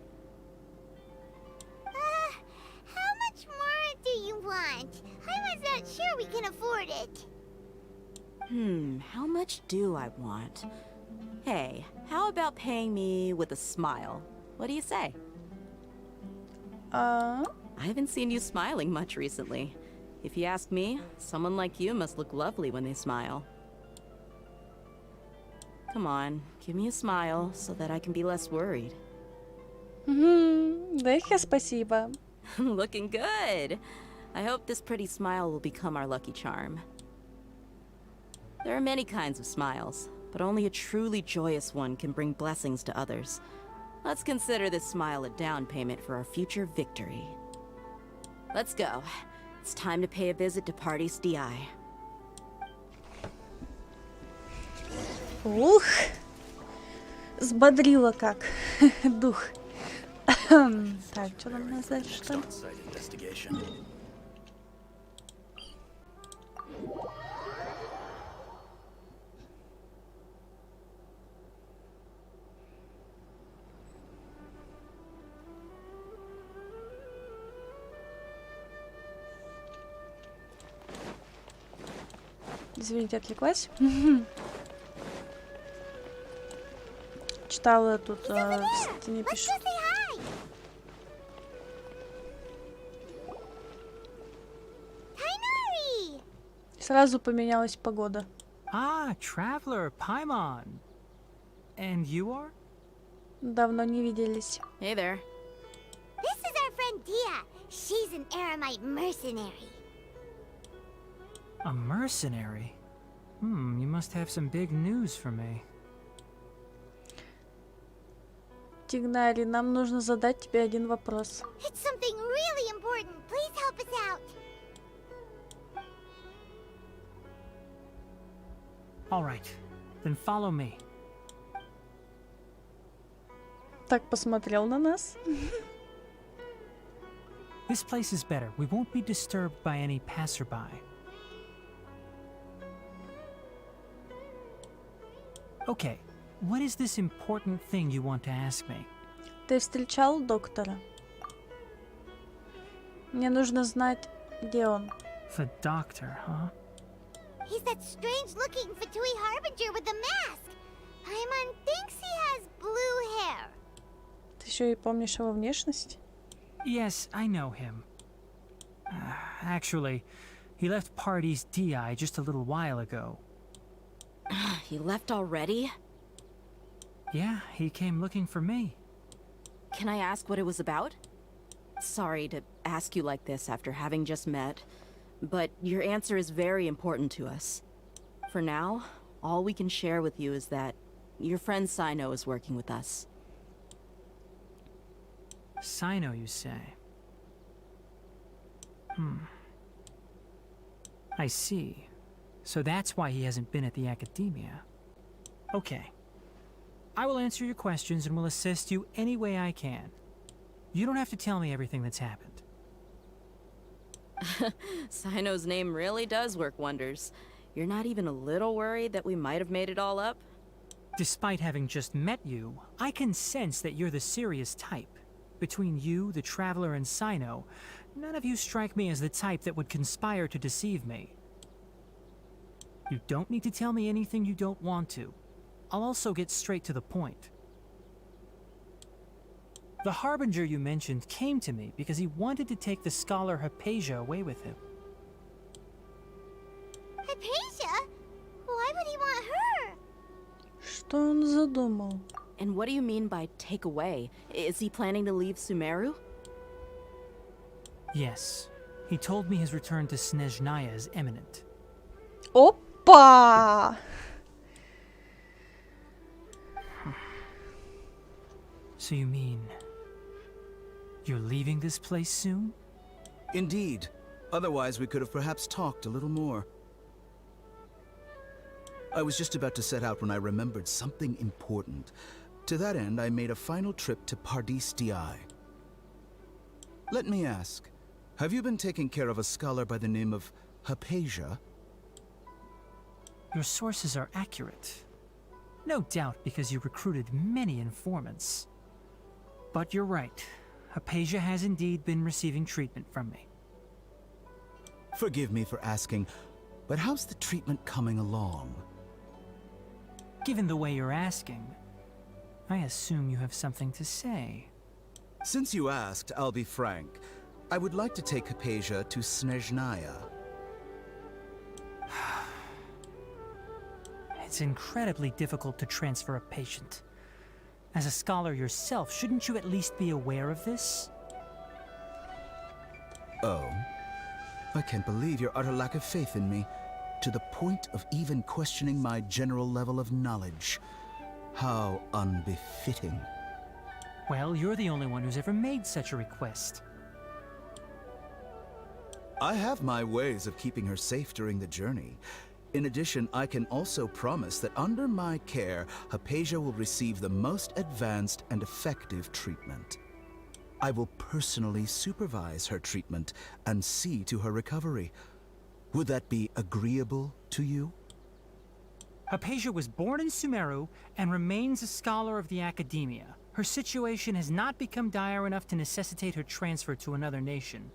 How much more do you want? Paimon's not sure we can afford it. How much do I want? Hey, how about paying me with a smile? What do you say? I haven't seen you smiling much recently. If you ask me, someone like you must look lovely when they smile. Come on, give me a smile so that I can be less worried. Дехи, спасибо. Looking good. I hope this pretty smile will become our lucky charm. There are many kinds of smiles, but only a truly joyous one can bring blessings to others. Let's consider this smile a down payment for our future victory. Let's go. It's time to pay a visit to Party's DI. Ух! Взбодрила как. Дух. Так, что там у нас дальше-то? Извините, отвлеклась. Читала тут в стене пишут. Сразу поменялась погода. Ah, traveler, Paimon. And you are? Давно не виделись. Hey there. This is our friend Dia. She's an Aramite mercenary. A mercenary? You must have some big news for me. Тигнари, нам нужно задать тебе один вопрос. It's something really important. Please help us out. All right, then follow me. Так посмотрел на нас. This place is better. We won't be disturbed by any passerby. Okay, what is this important thing you want to ask me? Ты встречал доктора? Мне нужно знать, где он. The doctor, huh? He's that strange-looking Fatui Harbinger with the mask. Paimon thinks he has blue hair. Ты еще и помнишь его внешность? Yes, I know him. Actually, he left Party's DI just a little while ago. He left already? Yeah, he came looking for me. Can I ask what it was about? Sorry to ask you like this after having just met, but your answer is very important to us. For now, all we can share with you is that your friend Sino is working with us. Sino, you say? I see. So that's why he hasn't been at the academia. Okay. I will answer your questions and will assist you any way I can. You don't have to tell me everything that's happened. Sino's name really does work wonders. You're not even a little worried that we might have made it all up? Despite having just met you, I can sense that you're the serious type. Between you, the Traveler, and Sino, none of you strike me as the type that would conspire to deceive me. You don't need to tell me anything you don't want to. I'll also get straight to the point. The Harbinger you mentioned came to me because he wanted to take the scholar Hypatia away with him. Hypatia? Why would he want her? Что он задумал? And what do you mean by take away? Is he planning to leave Sumeru? Yes. He told me his return to Snezhnaya is imminent. Опа! So you mean... you're leaving this place soon? Indeed. Otherwise, we could have perhaps talked a little more. I was just about to set out when I remembered something important. To that end, I made a final trip to Pardis DI. Let me ask, have you been taking care of a scholar by the name of Hypatia? Your sources are accurate. No doubt because you recruited many informants. But you're right. Hypatia has indeed been receiving treatment from me. Forgive me for asking, but how's the treatment coming along? Given the way you're asking, I assume you have something to say. Since you asked, I'll be frank. I would like to take Hypatia to Snezhnaya. It's incredibly difficult to transfer a patient. As a scholar yourself, shouldn't you at least be aware of this? Oh? I can't believe your utter lack of faith in me. to the point of even questioning my general level of knowledge. How unbefitting. Well, you're the only one who's ever made such a request. I have my ways of keeping her safe during the journey. In addition, I can also promise that under my care, Hypatia will receive the most advanced and effective treatment. I will personally supervise her treatment and see to her recovery. Would that be agreeable to you? Hypatia was born in Sumeru and remains a scholar of the Academia. Her situation has not become dire enough to necessitate her transfer to another nation.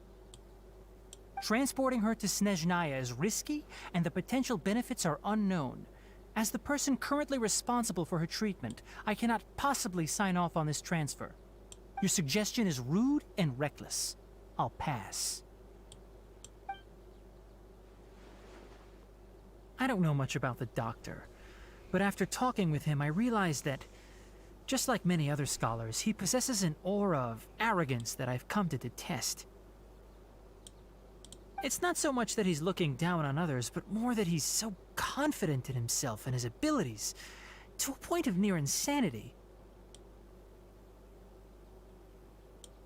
Transporting her to Snezhnaya is risky, and the potential benefits are unknown. As the person currently responsible for her treatment, I cannot possibly sign off on this transfer. Your suggestion is rude and reckless. I'll pass. I don't know much about the doctor, but after talking with him, I realized that, just like many other scholars, he possesses an aura of arrogance that I've come to detest. It's not so much that he's looking down on others, but more that he's so confident in himself and his abilities, to a point of near insanity.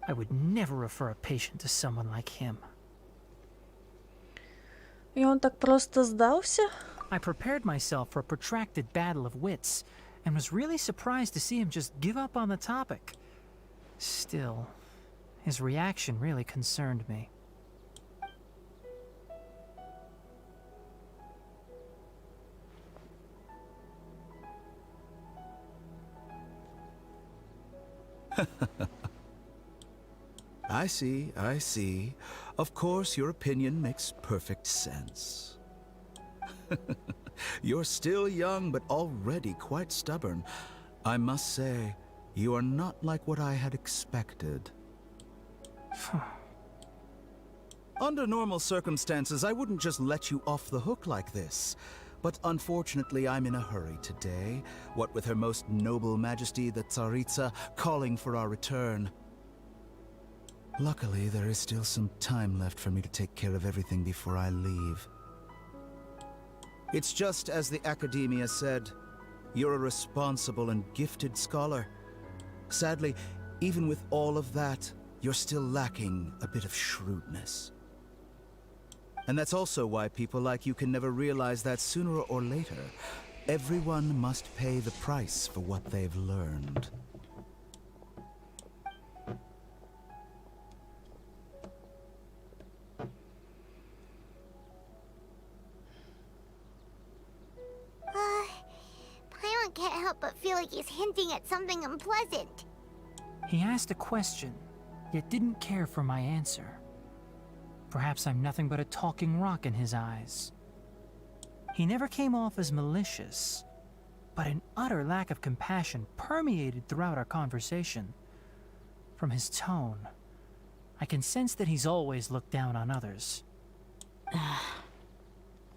I would never refer a patient to someone like him. И он так просто сдался? I prepared myself for a protracted battle of wits, and was really surprised to see him just give up on the topic. Still, his reaction really concerned me. I see, I see. Of course, your opinion makes perfect sense. You're still young, but already quite stubborn. I must say, you are not like what I had expected. Under normal circumstances, I wouldn't just let you off the hook like this. But unfortunately, I'm in a hurry today, what with Her Most Noble Majesty the Tsaritsa calling for our return. Luckily, there is still some time left for me to take care of everything before I leave. It's just as the Academia said, you're a responsible and gifted scholar. Sadly, even with all of that, you're still lacking a bit of shrewdness. And that's also why people like you can never realize that sooner or later, everyone must pay the price for what they've learned. Paimon can't help but feel like he's hinting at something unpleasant. He asked a question, yet didn't care for my answer. Perhaps I'm nothing but a talking rock in his eyes. He never came off as malicious, but an utter lack of compassion permeated throughout our conversation. From his tone, I can sense that he's always looked down on others.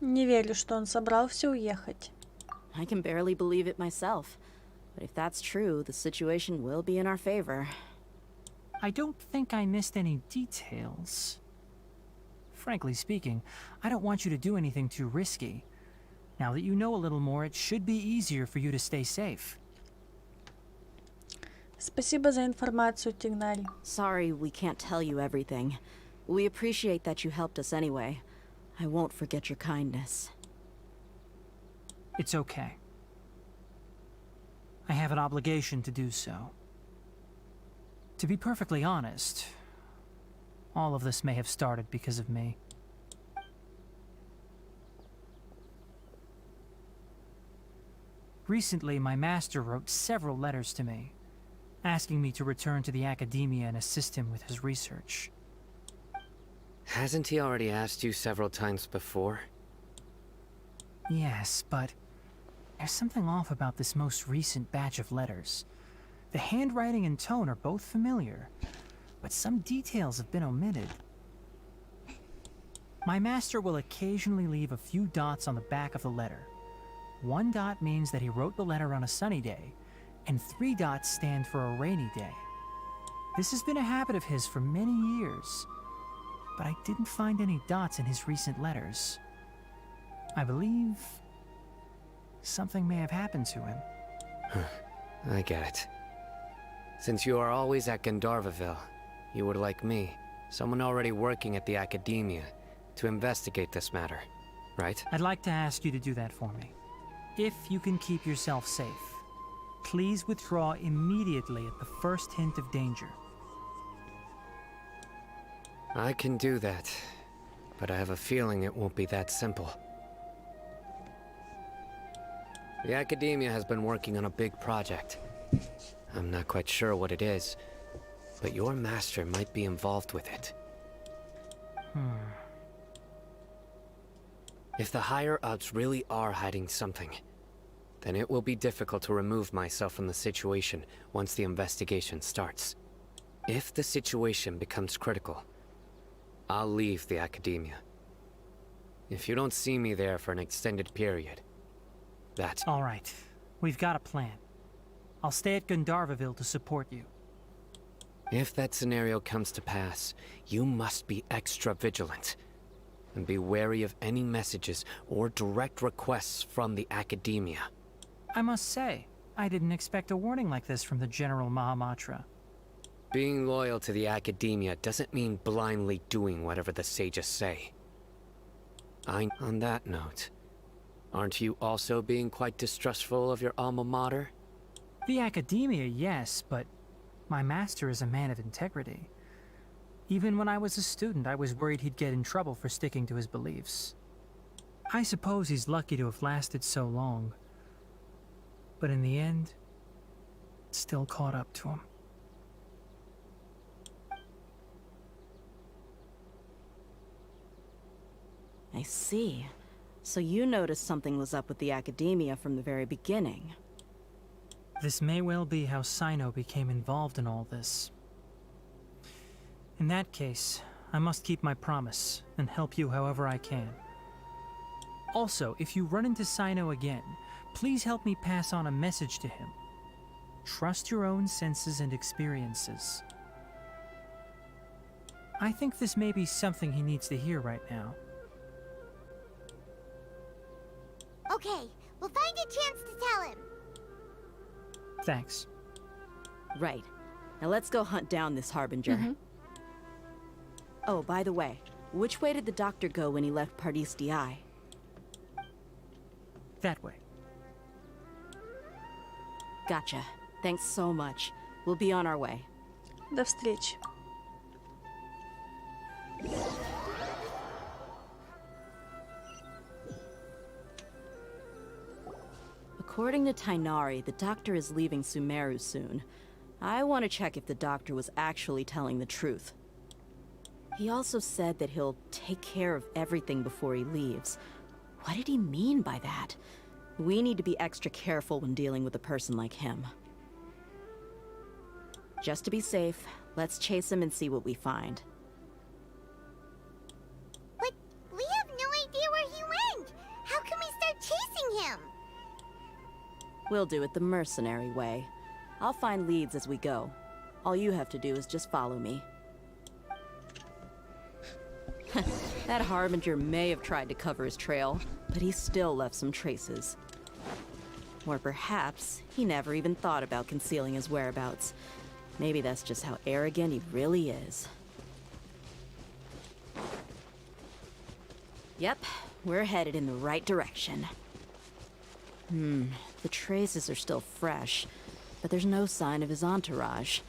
Не верю, что он собрался уехать. I can barely believe it myself. But if that's true, the situation will be in our favor. I don't think I missed any details. Frankly speaking, I don't want you to do anything too risky. Now that you know a little more, it should be easier for you to stay safe. Спасибо за информацию, Тигнарь. Sorry we can't tell you everything. We appreciate that you helped us anyway. I won't forget your kindness. It's okay. I have an obligation to do so. To be perfectly honest, all of this may have started because of me. Recently, my master wrote several letters to me, asking me to return to the Academia and assist him with his research. Hasn't he already asked you several times before? Yes, but there's something off about this most recent batch of letters. The handwriting and tone are both familiar, but some details have been omitted. My master will occasionally leave a few dots on the back of the letter. 1 dot means that he wrote the letter on a sunny day, and 3 dots stand for a rainy day. This has been a habit of his for many years, but I didn't find any dots in his recent letters. I believe something may have happened to him. I get it. Since you are always at Gandharvaville, you would like me, someone already working at the Academia, to investigate this matter, right? I'd like to ask you to do that for me. If you can keep yourself safe, please withdraw immediately at the first hint of danger. I can do that, but I have a feeling it won't be that simple. The Academia has been working on a big project. I'm not quite sure what it is, but your master might be involved with it. If the higher-ups really are hiding something, then it will be difficult to remove myself from the situation once the investigation starts. If the situation becomes critical, I'll leave the Academia. If you don't see me there for an extended period, that's... All right. We've got a plan. I'll stay at Gandharvaville to support you. If that scenario comes to pass, you must be extra vigilant. And be wary of any messages or direct requests from the Academia. I must say, I didn't expect a warning like this from the General Mahamatra. Being loyal to the Academia doesn't mean blindly doing whatever the sages say. On that note, aren't you also being quite distrustful of your alma mater? The Academia, yes, but my master is a man of integrity. Even when I was a student, I was worried he'd get in trouble for sticking to his beliefs. I suppose he's lucky to have lasted so long. But in the end, it still caught up to him. I see. So you noticed something was up with the Academia from the very beginning. This may well be how Sino became involved in all this. In that case, I must keep my promise and help you however I can. Also, if you run into Sino again, please help me pass on a message to him. Trust your own senses and experiences. I think this may be something he needs to hear right now. Okay, we'll find a chance to tell him. Thanks. Right. Now let's go hunt down this Harbinger. Oh, by the way, which way did the doctor go when he left Pardis Di? That way. Gotcha. Thanks so much. We'll be on our way. До встречи. According to Tainari, the doctor is leaving Sumeru soon. I want to check if the doctor was actually telling the truth. He also said that he'll take care of everything before he leaves. What did he mean by that? We need to be extra careful when dealing with a person like him. Just to be safe, let's chase him and see what we find. But we have no idea where he went. How can we start chasing him? We'll do it the mercenary way. I'll find leads as we go. All you have to do is just follow me. That Harbinger may have tried to cover his trail, but he still left some traces. Or perhaps he never even thought about concealing his whereabouts. Maybe that's just how arrogant he really is. Yep, we're headed in the right direction. The traces are still fresh, but there's no sign of his entourage.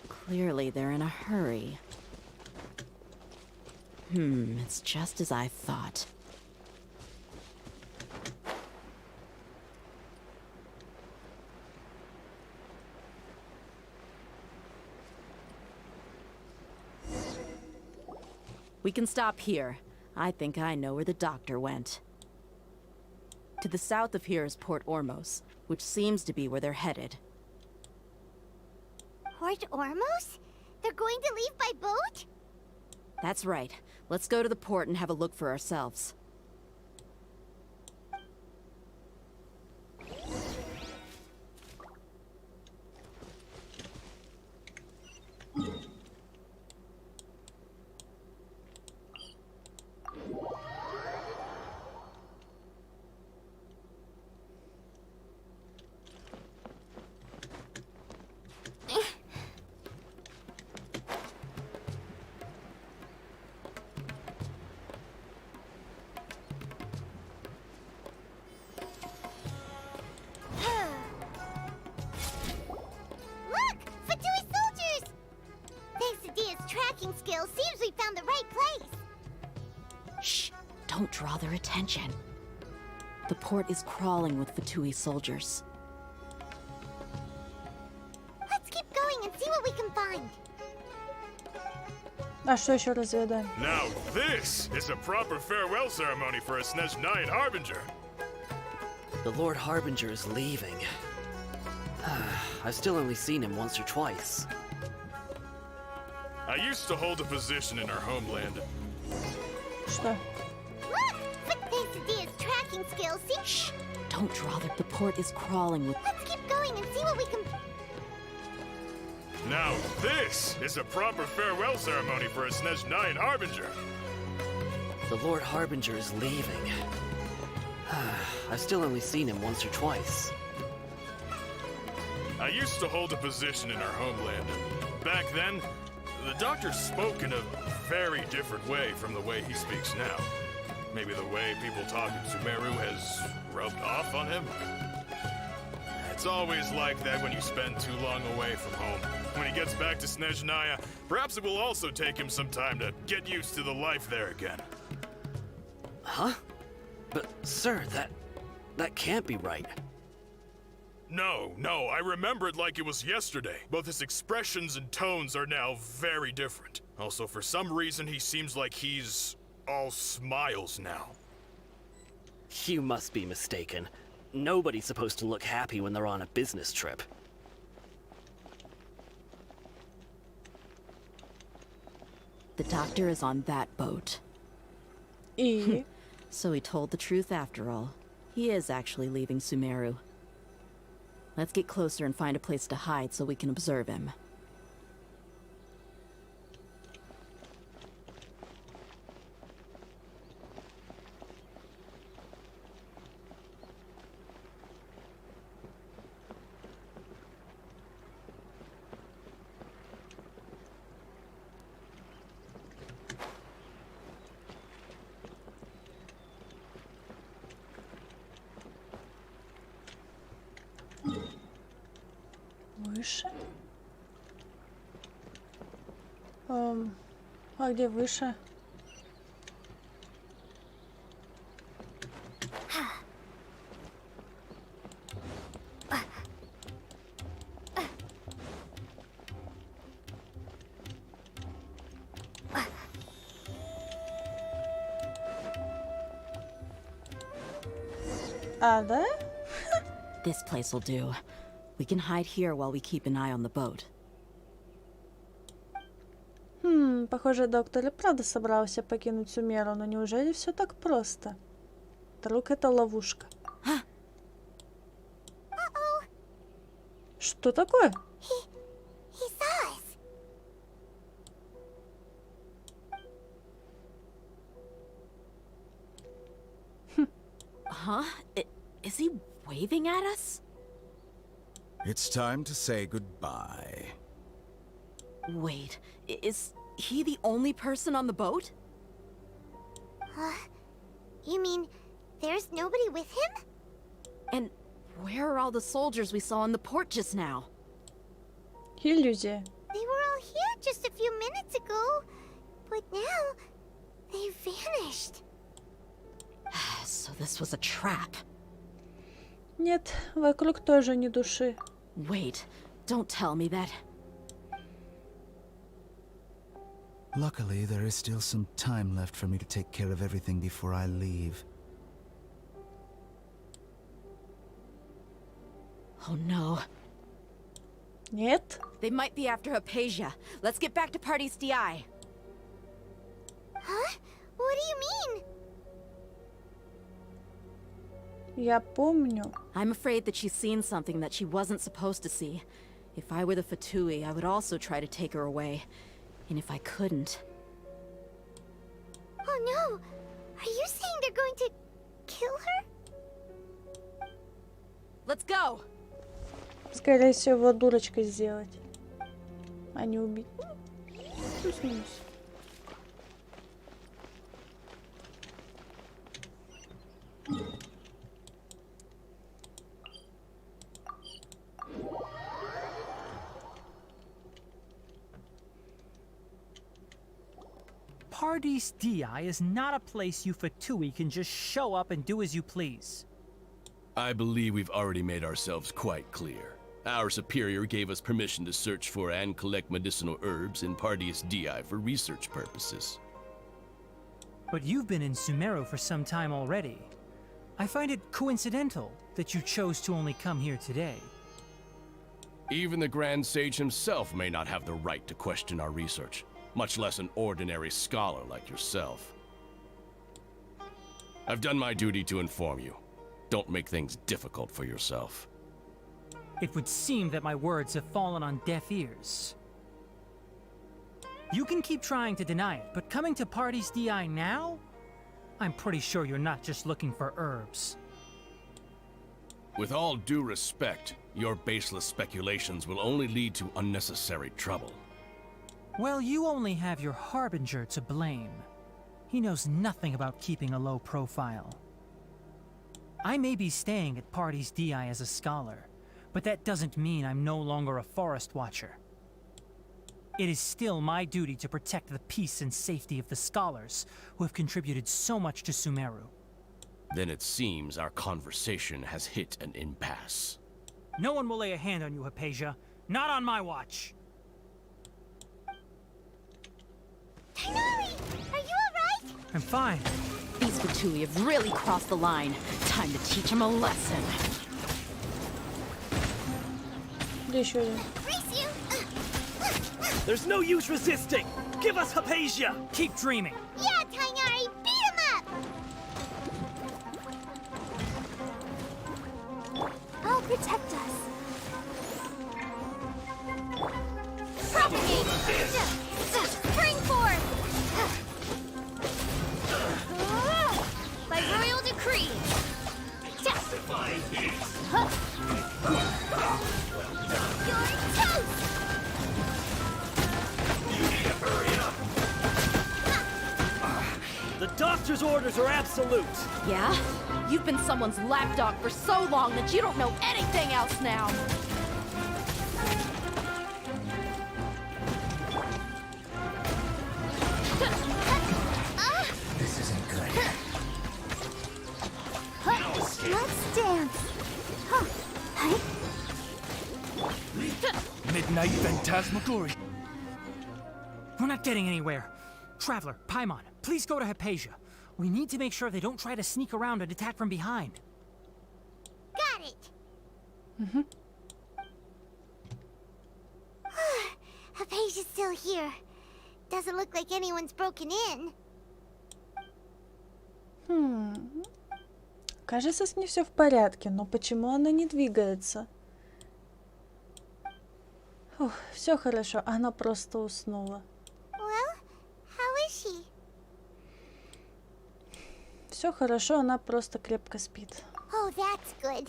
Clearly they're in a hurry. It's just as I thought. We can stop here. I think I know where the doctor went. To the south of here is Port Ormos, which seems to be where they're headed. Port Ormos? They're going to leave by boat? That's right. Let's go to the port and have a look for ourselves. draw their attention. The port is crawling with Fatui soldiers. Let's keep going and see what we can find. А что еще разведаем? Now this is a proper farewell ceremony for a Snezhnayan Harbinger. The Lord Harbinger is leaving. I've still only seen him once or twice. I used to hold a position in our homeland. Что? Look! Thanks to Dia's tracking skills, see? Shh! Don't draw the port is crawling with... Let's keep going and see what we can... Now this is a proper farewell ceremony for a Snezhnayan Harbinger. The Lord Harbinger is leaving. I've still only seen him once or twice. I used to hold a position in our homeland. Back then, the doctor spoke in a very different way from the way he speaks now. Maybe the way people talk in Sumeru has rubbed off on him? It's always like that when you spend too long away from home. When he gets back to Snezhnaya, perhaps it will also take him some time to get used to the life there again. Huh? But, sir, that can't be right. No, I remember it like it was yesterday. Both his expressions and tones are now very different. Also, for some reason, he seems like he's all smiles now. You must be mistaken. Nobody's supposed to look happy when they're on a business trip. The doctor is on that boat. И? So he told the truth after all. He is actually leaving Sumeru. Let's get closer and find a place to hide so we can observe him. Выше? А где выше? А, да? This place will do. We can hide here while we keep an eye on the boat. Похоже, доктор и правда собрался покинуть Сумеру, но неужели все так просто? Вдруг это ловушка? Что такое? He saw us. Huh? Is he waving at us? It's time to say goodbye. Wait, is he the only person on the boat? You mean there's nobody with him? And where are all the soldiers we saw in the port just now? Иллюзия. They were all here just a few minutes ago, but now they've vanished. So this was a trap. Нет, вокруг тоже ни души. Wait, don't tell me that. Luckily, there is still some time left for me to take care of everything before I leave. Oh no. Нет? They might be after Hypatia. Let's get back to Party's DI. Huh? What do you mean? Я помню. I'm afraid that she's seen something that she wasn't supposed to see. If I were the Fatui, I would also try to take her away. And if I couldn't... Oh no! Are you saying they're going to kill her? Let's go! Скорее всего, дурочкой сделать. А не убить. Плюс-минус. Paradis Di is not a place you Fatui can just show up and do as you please. I believe we've already made ourselves quite clear. Our superior gave us permission to search for and collect medicinal herbs in Paradis Di for research purposes. But you've been in Sumeru for some time already. I find it coincidental that you chose to only come here today. Even the Grand Sage himself may not have the right to question our research, much less an ordinary scholar like yourself. I've done my duty to inform you. Don't make things difficult for yourself. It would seem that my words have fallen on deaf ears. You can keep trying to deny it, but coming to Paradis Di now? I'm pretty sure you're not just looking for herbs. With all due respect, your baseless speculations will only lead to unnecessary trouble. Well, you only have your Harbinger to blame. He knows nothing about keeping a low profile. I may be staying at Paradis Di as a scholar, but that doesn't mean I'm no longer a forest watcher. It is still my duty to protect the peace and safety of the scholars who have contributed so much to Sumeru. Then it seems our conversation has hit an impasse. No one will lay a hand on you, Hypatia. Not on my watch. Tighnari, are you alright? I'm fine. These Fatui have really crossed the line. Time to teach them a lesson. Brace you! There's no use resisting! Give us Hypatia! Keep dreaming! Yeah, Tighnari, beat him up! I'll protect us. Propagate! Spring forth! By royal decree! You're toast! The doctor's orders are absolute! Yeah? You've been someone's lapdog for so long that you don't know anything else now! This isn't good. Let's dance. Midnight Phantasmagoria. We're not getting anywhere. Traveler, Paimon, please go to Hypatia. We need to make sure they don't try to sneak around and attack from behind. Got it. Hypatia's still here. Doesn't look like anyone's broken in. Кажется, с ней все в порядке, но почему она не двигается? Все хорошо, она просто уснула. Well, how is she? Все хорошо, она просто крепко спит. Oh, that's good.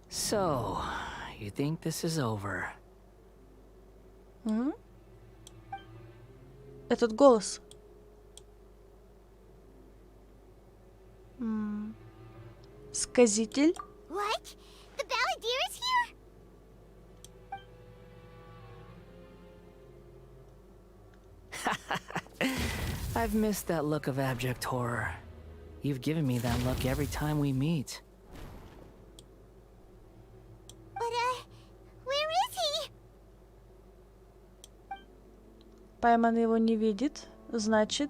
So, you think this is over? Этот голос. Сказитель? What? The Balladeer is here? I've missed that look of abject horror. You've given me that look every time we meet. But, where is he? Пайман его не видит. Значит,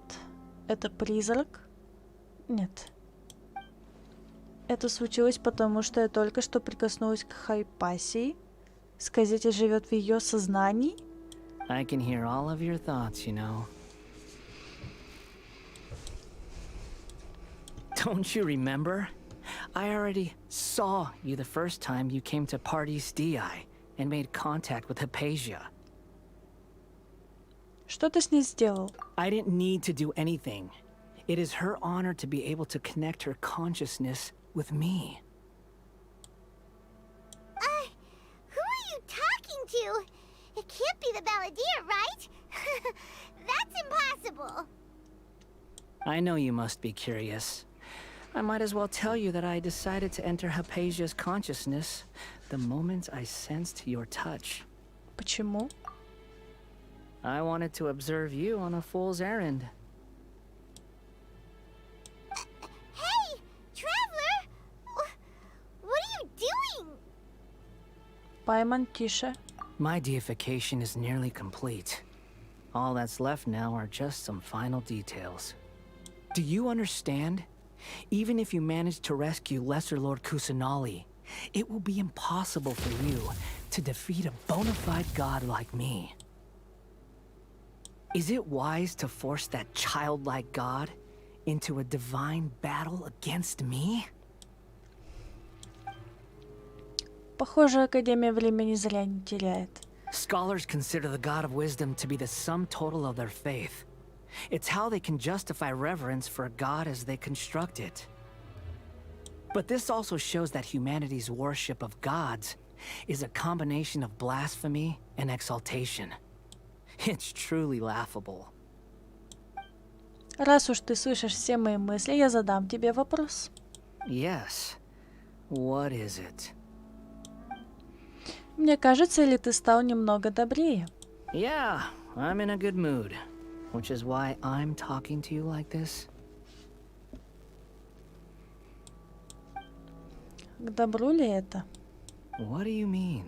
это призрак? Нет. Это случилось потому, что я только что прикоснулась к Хайпасии. Сказитель живет в ее сознании? I can hear all of your thoughts, you know. Don't you remember? I already saw you the first time you came to Paradis Di and made contact with Hypatia. Что ты с ней сделал? I didn't need to do anything. It is her honor to be able to connect her consciousness with me. Who are you talking to? It can't be the Balladeer, right? That's impossible. I know you must be curious. I might as well tell you that I decided to enter Hypatia's consciousness the moment I sensed your touch. Почему? I wanted to observe you on a fool's errand. Hey, Traveler! What are you doing? Пайман, тише. My deification is nearly complete. All that's left now are just some final details. Do you understand? Even if you manage to rescue Lesser Lord Kusanali, it will be impossible for you to defeat a bona fide god like me. Is it wise to force that childlike god into a divine battle against me? Похоже, Академия времени зря не теряет. Scholars consider the God of Wisdom to be the sum total of their faith. It's how they can justify reverence for a god as they construct it. But this also shows that humanity's worship of gods is a combination of blasphemy and exaltation. It's truly laughable. Раз уж ты слышишь все мои мысли, я задам тебе вопрос. Yes. What is it? Мне кажется, или ты стал немного добрее? Yeah, I'm in a good mood. Which is why I'm talking to you like this. К добру ли это? What do you mean?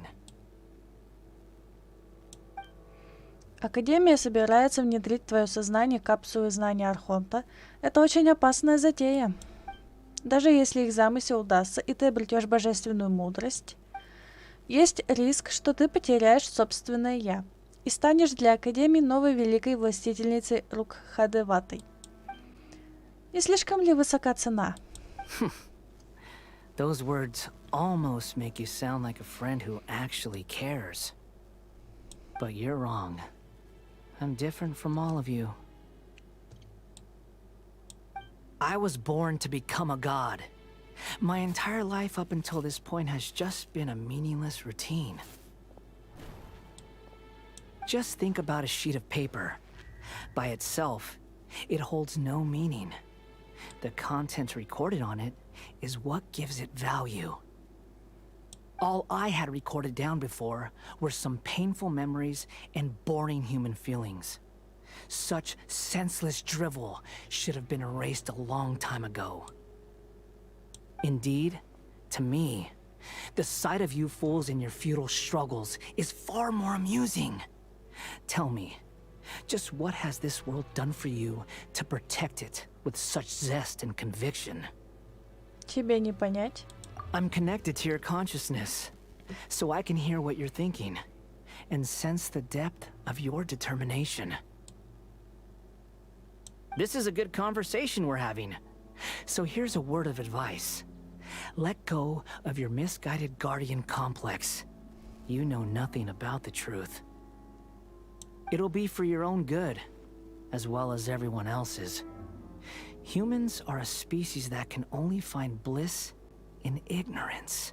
Академия собирается внедрить в твое сознание капсулы знания Архонта. Это очень опасная затея. Даже если их замысел удастся, и ты обретешь божественную мудрость, есть риск, что ты потеряешь собственное «я» и станешь для Академии новой великой властительницей Рукхадеватой. Не слишком ли высока цена? Those words almost make you sound like a friend who actually cares. But you're wrong. I'm different from all of you. I was born to become a god. My entire life up until this point has just been a meaningless routine. Just think about a sheet of paper. By itself, it holds no meaning. The content recorded on it is what gives it value. All I had recorded down before were some painful memories and boring human feelings. Such senseless drivel should have been erased a long time ago. Indeed, to me, the sight of you fools in your futile struggles is far more amusing. Tell me, just what has this world done for you to protect it with such zest and conviction? Тебе не понять. I'm connected to your consciousness, so I can hear what you're thinking, and sense the depth of your determination. This is a good conversation we're having. So here's a word of advice. Let go of your misguided guardian complex. You know nothing about the truth. It'll be for your own good, as well as everyone else's. Humans are a species that can only find bliss in ignorance.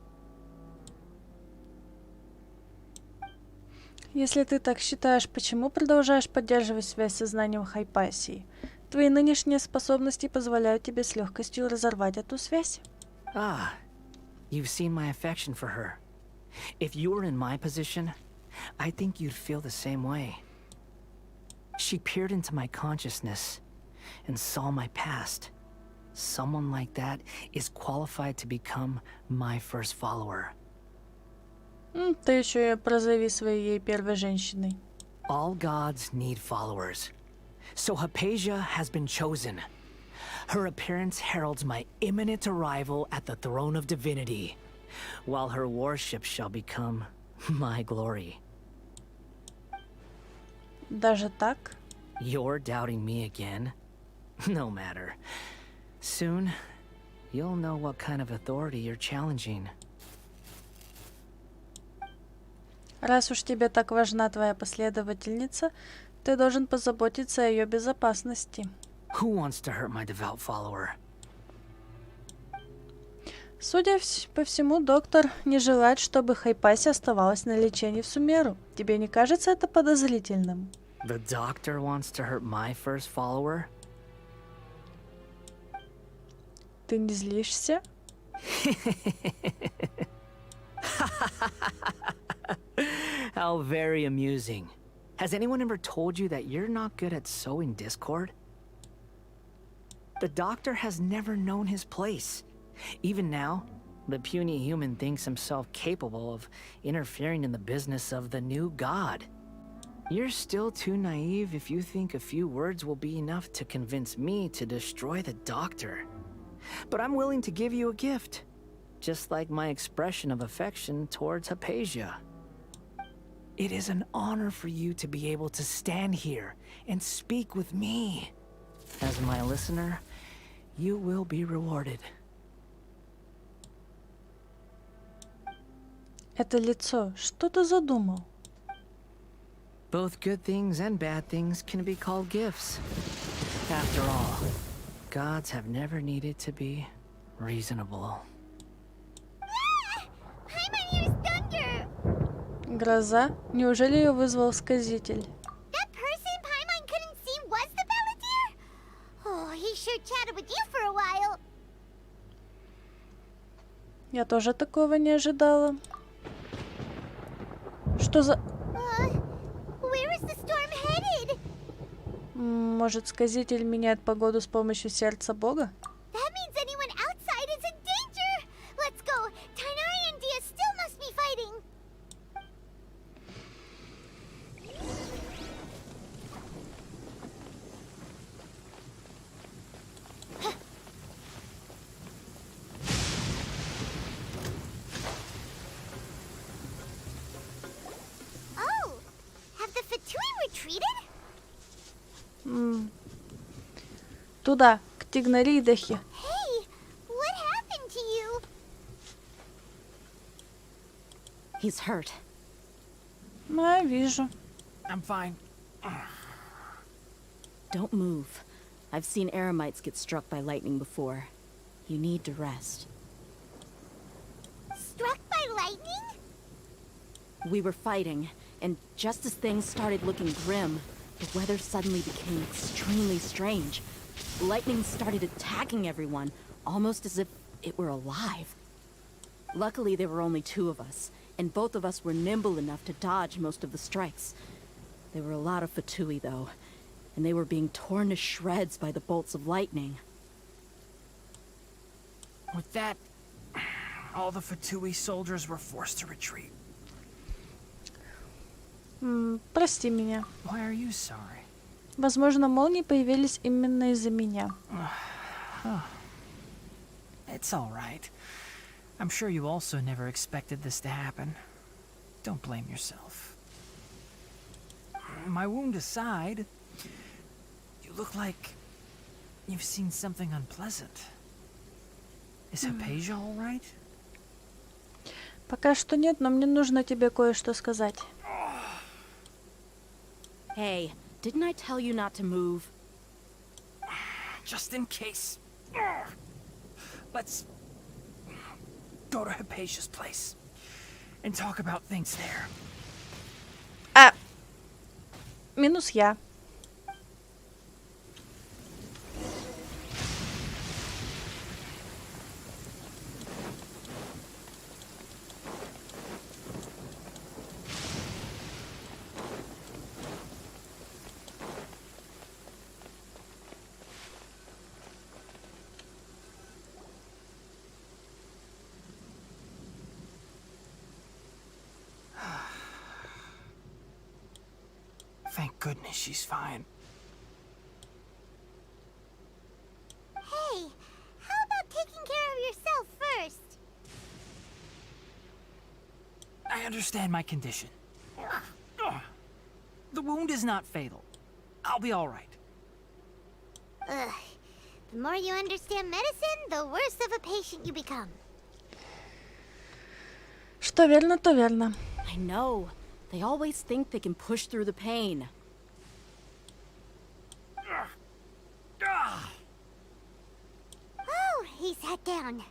Если ты так считаешь, почему продолжаешь поддерживать связь с сознанием Хайпасии? Твои нынешние способности позволяют тебе с легкостью разорвать эту связь. Ah, you've seen my affection for her. If you were in my position, I think you'd feel the same way. She peered into my consciousness and saw my past. Someone like that is qualified to become my first follower. Ты еще и прозови своей ей первой женщиной. All gods need followers. So Hypatia has been chosen. Her appearance heralds my imminent arrival at the throne of divinity, while her worship shall become my glory. Даже так? You're doubting me again? No matter. Soon, you'll know what kind of authority you're challenging. Раз уж тебе так важна твоя последовательница, ты должен позаботиться о ее безопасности. Who wants to hurt my devout follower? Судя по всему, доктор не желает, чтобы Хайпаси оставалась на лечении в Сумеру. Тебе не кажется это подозрительным? The doctor wants to hurt my first follower? Ты не злишься? How very amusing. Has anyone ever told you that you're not good at sowing discord? The Doctor has never known his place. Even now, the puny human thinks himself capable of interfering in the business of the new god. You're still too naive if you think a few words will be enough to convince me to destroy the Doctor. But I'm willing to give you a gift, just like my expression of affection towards Hypatia. It is an honor for you to be able to stand here and speak with me. As my listener, you will be rewarded. Это лицо. Что ты задумал? Both good things and bad things can be called gifts. After all, gods have never needed to be reasonable. Гроза? Неужели ее вызвал сказитель? That person Paimon couldn't see was the Palantir? Oh, he sure chatted with you for a while. Я тоже такого не ожидала. Что за... Where is the storm headed? Может, сказитель меняет погоду с помощью сердца Бога? That means anyone outside is in danger. Let's go. Tainari and Dia still must be fighting. Oh, have the Fatui retreated? Туда, к Тигнаридахе. Hey, what happened to you? He's hurt. Я вижу. I'm fine. Don't move. I've seen Eremites get struck by lightning before. You need to rest. Struck by lightning? We were fighting, and just as things started looking grim, the weather suddenly became extremely strange. Lightning started attacking everyone, almost as if it were alive. Luckily, there were only two of us, and both of us were nimble enough to dodge most of the strikes. There were a lot of Fatui, though, and they were being torn to shreds by the bolts of lightning. With that, all the Fatui soldiers were forced to retreat. Прости меня. Why are you sorry? Возможно, молнии появились именно из-за меня. It's all right. I'm sure you also never expected this to happen. Don't blame yourself. My wound aside, you look like you've seen something unpleasant. Is Hypatia all right? Пока что нет, но мне нужно тебе кое-что сказать. Hey, didn't I tell you not to move? Just in case. Let's go to Hypatia's place and talk about things there. Минус я. Thank goodness she's fine. Hey, how about taking care of yourself first? I understand my condition. The wound is not fatal. I'll be all right. Ugh. The more you understand medicine, the worse of a patient you become. Что верно, то верно. I know. They always think they can push through the pain. Oh, he sat down.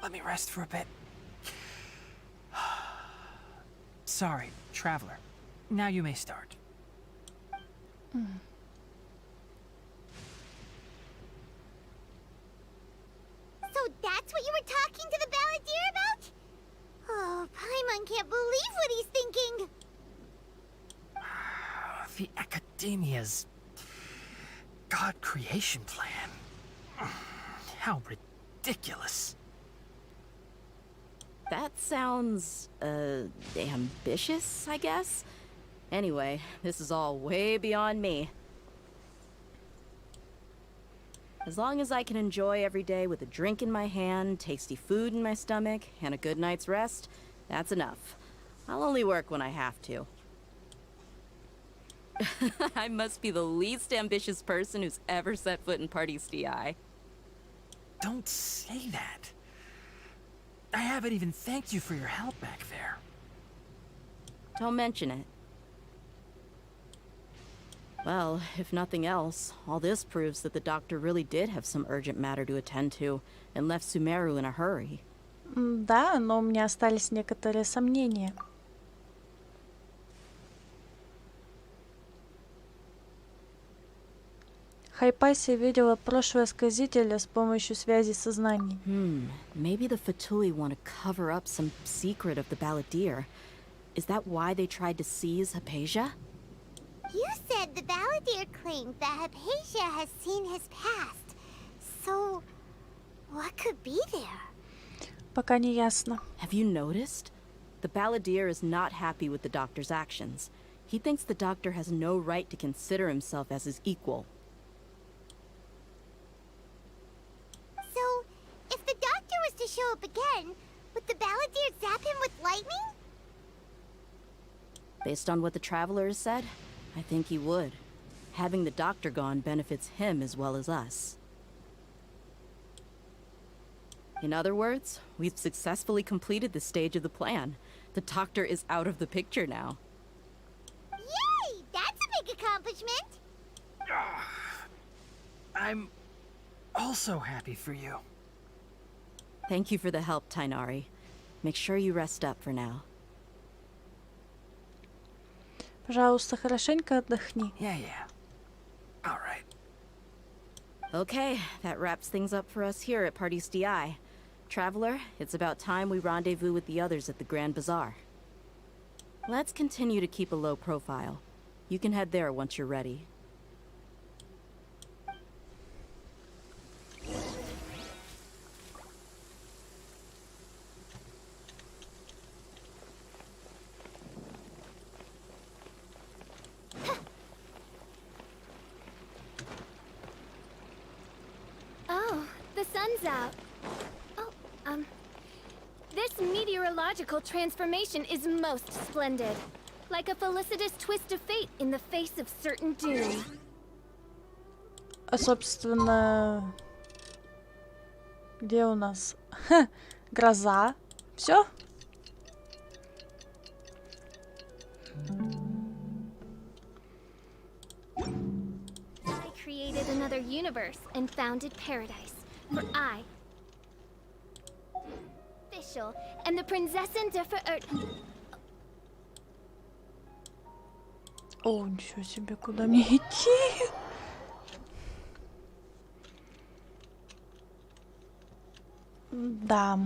Let me rest for a bit. Sorry, traveler. Now you may start. That's what you were talking to the balladeer about? Oh, Paimon can't believe what he's thinking. The Academia's God creation plan. How ridiculous. That sounds, ambitious, I guess? Anyway, this is all way beyond me. As long as I can enjoy every day with a drink in my hand, tasty food in my stomach, and a good night's rest, that's enough. I'll only work when I have to. I must be the least ambitious person who's ever set foot in Party's DI. Don't say that. I haven't even thanked you for your help back there. Don't mention it. Well, if nothing else, all this proves that the doctor really did have some urgent matter to attend to and left Sumeru in a hurry. Да, но у меня остались некоторые сомнения. Хайпаси видела прошлое сказителя с помощью связи сознаний. Maybe the Fatui want to cover up some secret of the balladeer. Is that why they tried to seize Hypatia? You said the balladeer claimed that Hypatia has seen his past. So, what could be there? Пока не ясно. Have you noticed? The balladeer is not happy with the doctor's actions. He thinks the doctor has no right to consider himself as his equal. So, if the doctor was to show up again, would the balladeer zap him with lightning? Based on what the Traveler has said, I think he would. Having the doctor gone benefits him as well as us. In other words, we've successfully completed this stage of the plan. The doctor is out of the picture now. Yay! That's a big accomplishment! I'm also happy for you. Thank you for the help, Tainari. Make sure you rest up for now. Пожалуйста, хорошенько отдохни. Yeah. All right. Okay, that wraps things up for us here at Party's DI. Traveler, it's about time we rendezvous with the others at the Grand Bazaar. Let's continue to keep a low profile. You can head there once you're ready. Oh, the sun's out. This meteorological transformation is most splendid. Like a felicitous twist of fate in the face of certain doom. А, собственно, где у нас? Гроза. Все? I created another universe and founded paradise. For I, official, and the Prinzessin de О, ничего себе, куда мне идти? Да.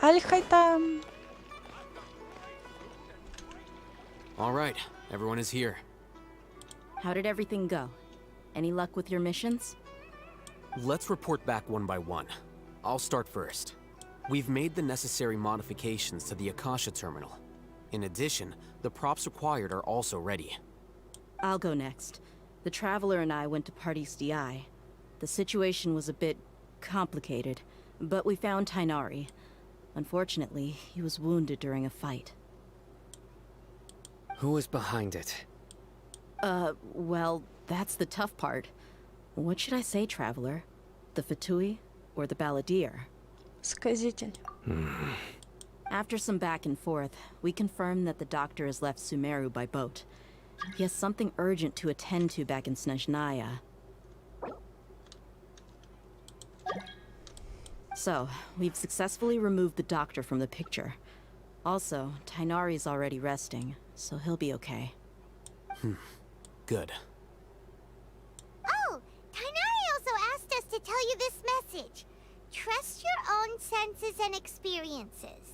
Аль-Хайтам. All right, everyone is here. How did everything go? Any luck with your missions? Let's report back one by one. I'll start first. We've made the necessary modifications to the Akasha terminal. In addition, the props required are also ready. I'll go next. The Traveler and I went to Party's DI. The situation was a bit complicated, but we found Tainari. Unfortunately, he was wounded during a fight. Who was behind it? Well, that's the tough part. What should I say, Traveler? The Fatui or the Balladeer? Сказитель. After some back and forth, we confirmed that the doctor has left Sumeru by boat. He has something urgent to attend to back in Snezhnaya. So, we've successfully removed the doctor from the picture. Also, Tainari's already resting, so he'll be okay. Good. Oh, Tainari also asked us to tell you this message. Trust your own senses and experiences.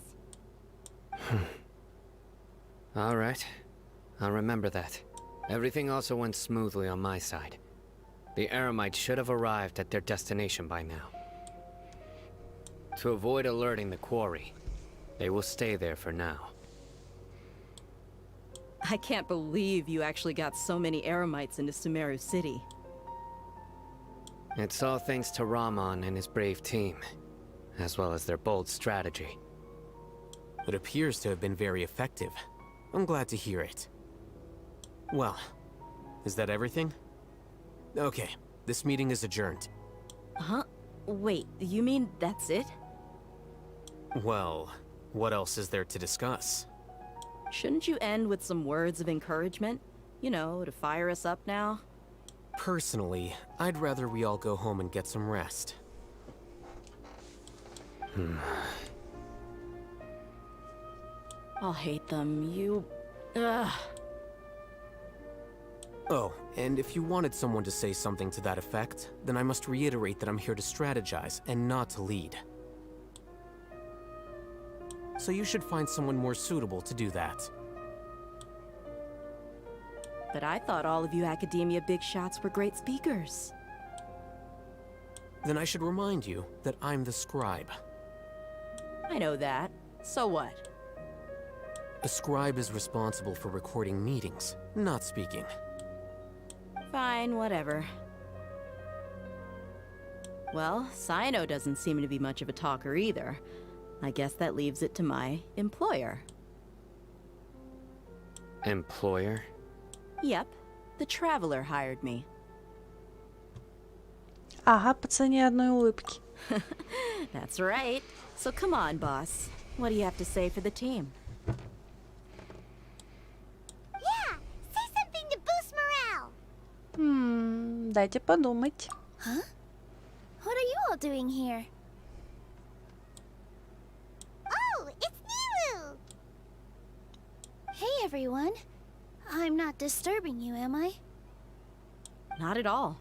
All right. I'll remember that. Everything also went smoothly on my side. The Eremites should have arrived at their destination by now. To avoid alerting the quarry, they will stay there for now. I can't believe you actually got so many Eremites into Sumeru City. It's all thanks to Rahman and his brave team, as well as their bold strategy. It appears to have been very effective. I'm glad to hear it. Well, is that everything? Okay, this meeting is adjourned. Huh? Wait, you mean that's it? Well, what else is there to discuss? Shouldn't you end with some words of encouragement? You know, to fire us up now? Personally, I'd rather we all go home and get some rest. I'll hate them, you... Ugh. Oh, and if you wanted someone to say something to that effect, then I must reiterate that I'm here to strategize and not to lead. So you should find someone more suitable to do that. But I thought all of you Academia big shots were great speakers. Then I should remind you that I'm the scribe. I know that. So what? A scribe is responsible for recording meetings, not speaking. Fine, whatever. Well, Sino doesn't seem to be much of a talker either. I guess that leaves it to my employer. Employer? Yep, the Traveler hired me. Ага, по цене одной улыбки. That's right. So come on, boss. What do you have to say for the team? Yeah, say something to boost morale. Дайте подумать. Huh? What are you all doing here? Oh, it's Nilu! Hey, everyone. I'm not disturbing you, am I? Not at all.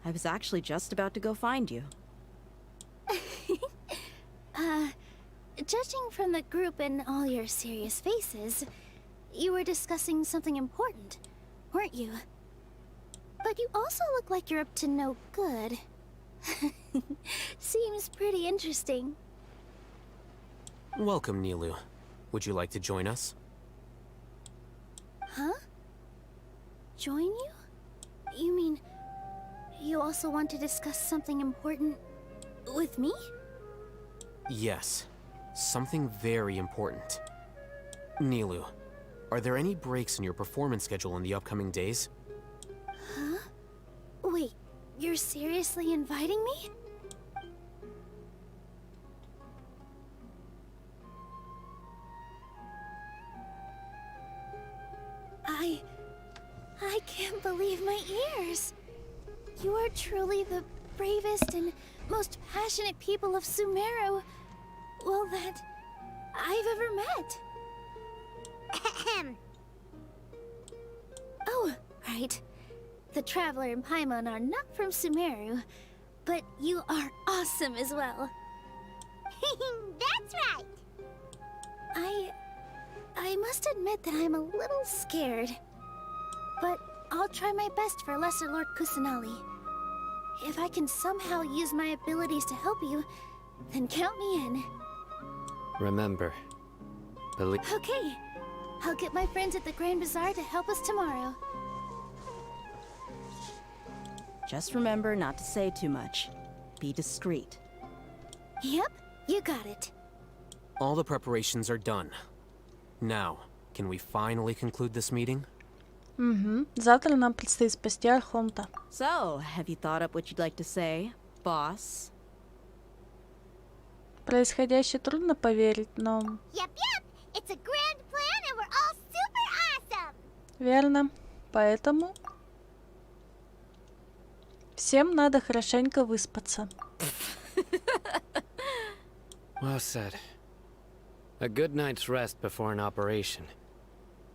I was actually just about to go find you. Judging from the group and all your serious faces, you were discussing something important, weren't you? But you also look like you're up to no good. Seems pretty interesting. Welcome, Nilu. Would you like to join us? Huh? Join you? You mean, you also want to discuss something important with me? Yes. Something very important. Nilu, are there any breaks in your performance schedule in the upcoming days? Huh? Wait, you're seriously inviting me? I can't believe my ears. You are truly the bravest and most passionate people of Sumeru, well, that I've ever met. Ahem. Oh, right. The Traveler and Paimon are not from Sumeru, but you are awesome as well. That's right. I must admit that I'm a little scared. But I'll try my best for Lesser Lord Kusanali. If I can somehow use my abilities to help you, then count me in. Remember, believe... Okay. I'll get my friends at the Grand Bazaar to help us tomorrow. Just remember not to say too much. Be discreet. Yep, you got it. All the preparations are done. Now, can we finally conclude this meeting? Завтра нам предстоит спасти Архонта. So, have you thought up what you'd like to say, boss? Происходящее трудно поверить, но... Yep, yep! It's a grand plan and we're all super awesome! Верно. Поэтому... Всем надо хорошенько выспаться. Well said. A good night's rest before an operation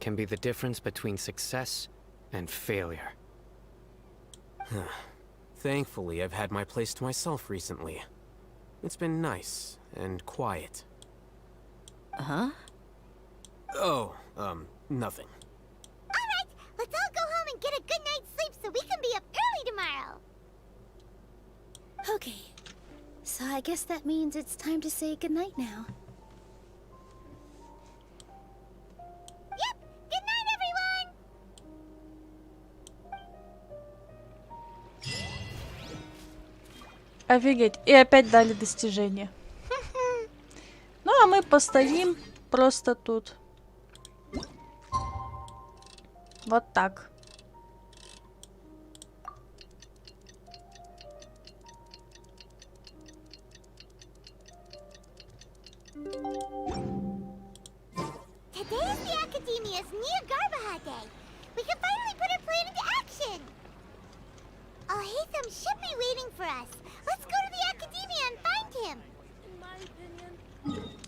can be the difference between success and failure. Thankfully, I've had my place to myself recently. It's been nice and quiet. Huh? Oh, nothing. Alright, let's all go home and get a good night's sleep so we can be up early tomorrow! Okay. So I guess that means it's time to say goodnight now. Yep! Good night, everyone! Офигеть. И опять дали достижение. Ну, а мы постоим просто тут. Вот так. Today is the Academia's Niagarbaha Day. We can finally put our plan into action. Alhaitham should be waiting for us. Let's go to the Academia and find him. In my opinion.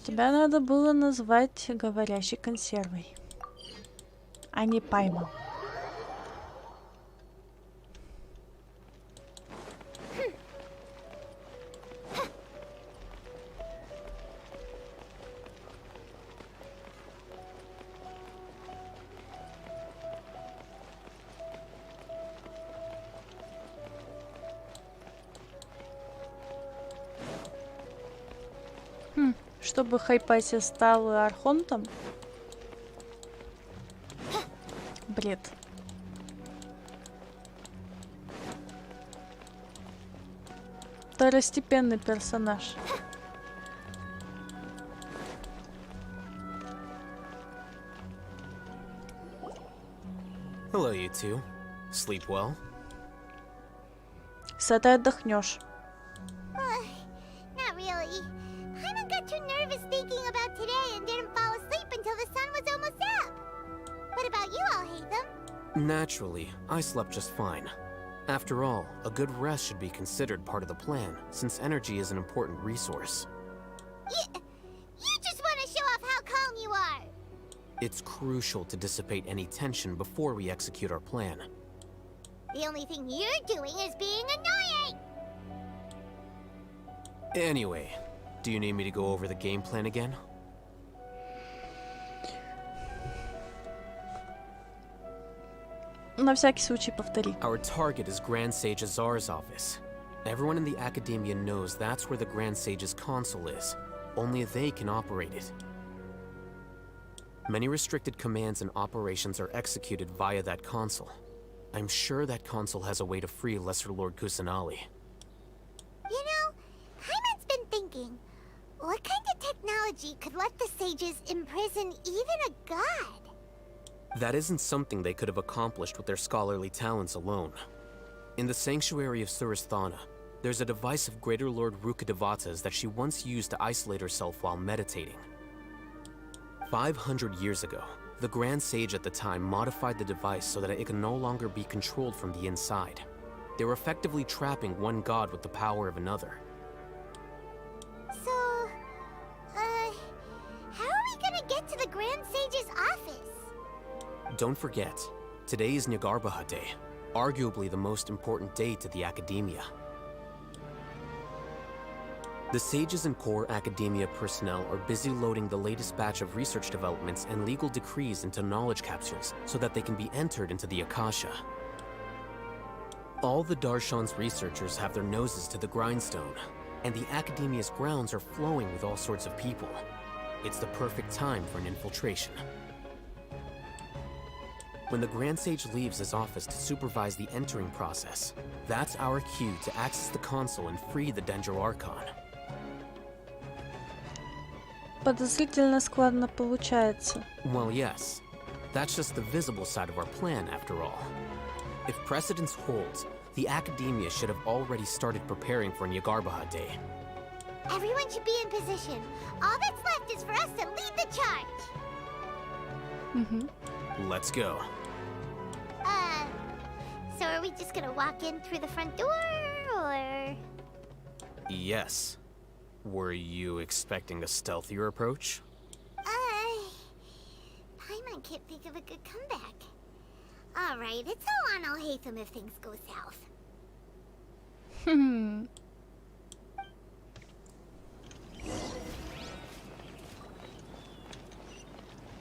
Тебя надо было назвать говорящей консервой, а не Паймом. Чтобы Хайпаси стал Архонтом? Бред. Второстепенный персонаж. Hello, you two. Sleep well? С этой отдохнешь. Not really. Hyman got too nervous thinking about today and didn't fall asleep until the sun was almost up. What about you, Alhaitham? Naturally, I slept just fine. After all, a good rest should be considered part of the plan, since energy is an important resource. You just want to show off how calm you are. It's crucial to dissipate any tension before we execute our plan. The only thing you're doing is being annoying. Anyway, do you need me to go over the game plan again? На всякий случай повтори. Our target is Grand Sage Azar's office. Everyone in the Academia knows that's where the Grand Sage's console is. Only they can operate it. Many restricted commands and operations are executed via that console. I'm sure that console has a way to free Lesser Lord Kusanali. You know, Hyman's been thinking, what kind of technology could let the sages imprison even a god? That isn't something they could have accomplished with their scholarly talents alone. In the sanctuary of Suristhana, there's a device of Greater Lord Rukadevata's that she once used to isolate herself while meditating. 500 years ago, the Grand Sage at the time modified the device so that it could no longer be controlled from the inside. They were effectively trapping one god with the power of another. So, how are we gonna get to the Grand Sage's office? Don't forget, today is Nyargarbaha Day, arguably the most important day to the Academia. The sages and core Academia personnel are busy loading the latest batch of research developments and legal decrees into knowledge capsules so that they can be entered into the Akasha. All the Darshan's researchers have their noses to the grindstone, and the Academia's grounds are flowing with all sorts of people. It's the perfect time for an infiltration. When the Grand Sage leaves his office to supervise the entering process, that's our cue to access the console and free the Dendro Archon. Подозрительно складно получается. Well, yes. That's just the visible side of our plan, after all. If precedence holds, the Academia should have already started preparing for Nyagarbahad Day. Everyone should be in position. All that's left is for us to lead the charge. Let's go. So are we just gonna walk in through the front door, or...? Yes. Were you expecting a stealthier approach? Paimon can't think of a good comeback. Alright, it's all on Alhaitham if things go south.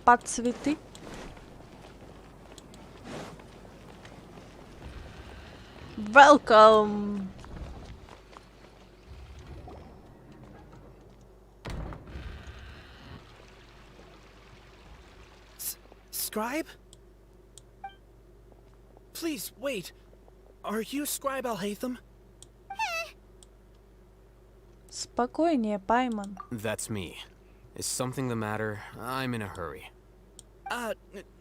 Под цветы. Welcome. Scribe? Please, wait. Are you Scribe Alhaitham? Спокойнее, Паймон. That's me. Is something the matter? I'm in a hurry.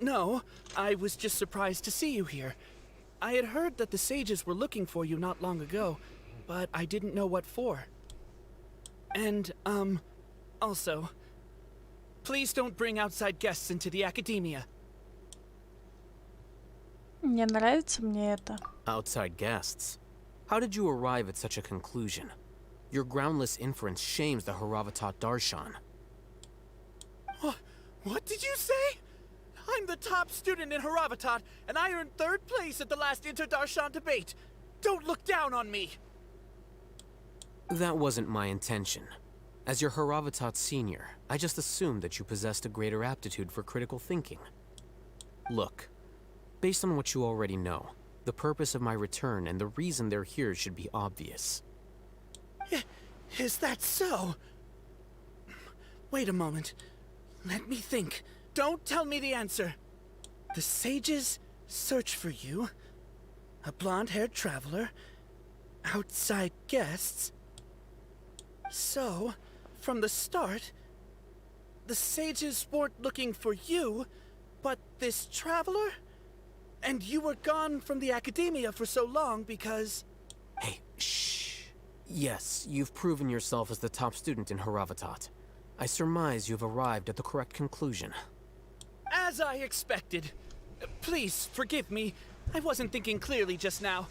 No. I was just surprised to see you here. I had heard that the sages were looking for you not long ago, but I didn't know what for. And, also, please don't bring outside guests into the Academia. Не нравится мне это. Outside guests? How did you arrive at such a conclusion? Your groundless inference shames the Haravatat Darshan. What did you say? I'm the top student in Haravatat, and I earned 3rd place at the last Inter-Darshan debate. Don't look down on me! That wasn't my intention. As your Haravatat senior, I just assumed that you possessed a greater aptitude for critical thinking. Look, based on what you already know, the purpose of my return and the reason they're here should be obvious. Is that so? Wait a moment. Let me think. Don't tell me the answer. The sages search for you. A blonde-haired traveler. Outside guests. So, from the start, the sages weren't looking for you, but this traveler? And you were gone from the Academia for so long because... Hey, shh. Yes, you've proven yourself as the top student in Haravatat. I surmise you've arrived at the correct conclusion. As I expected. Please, forgive me. I wasn't thinking clearly just now.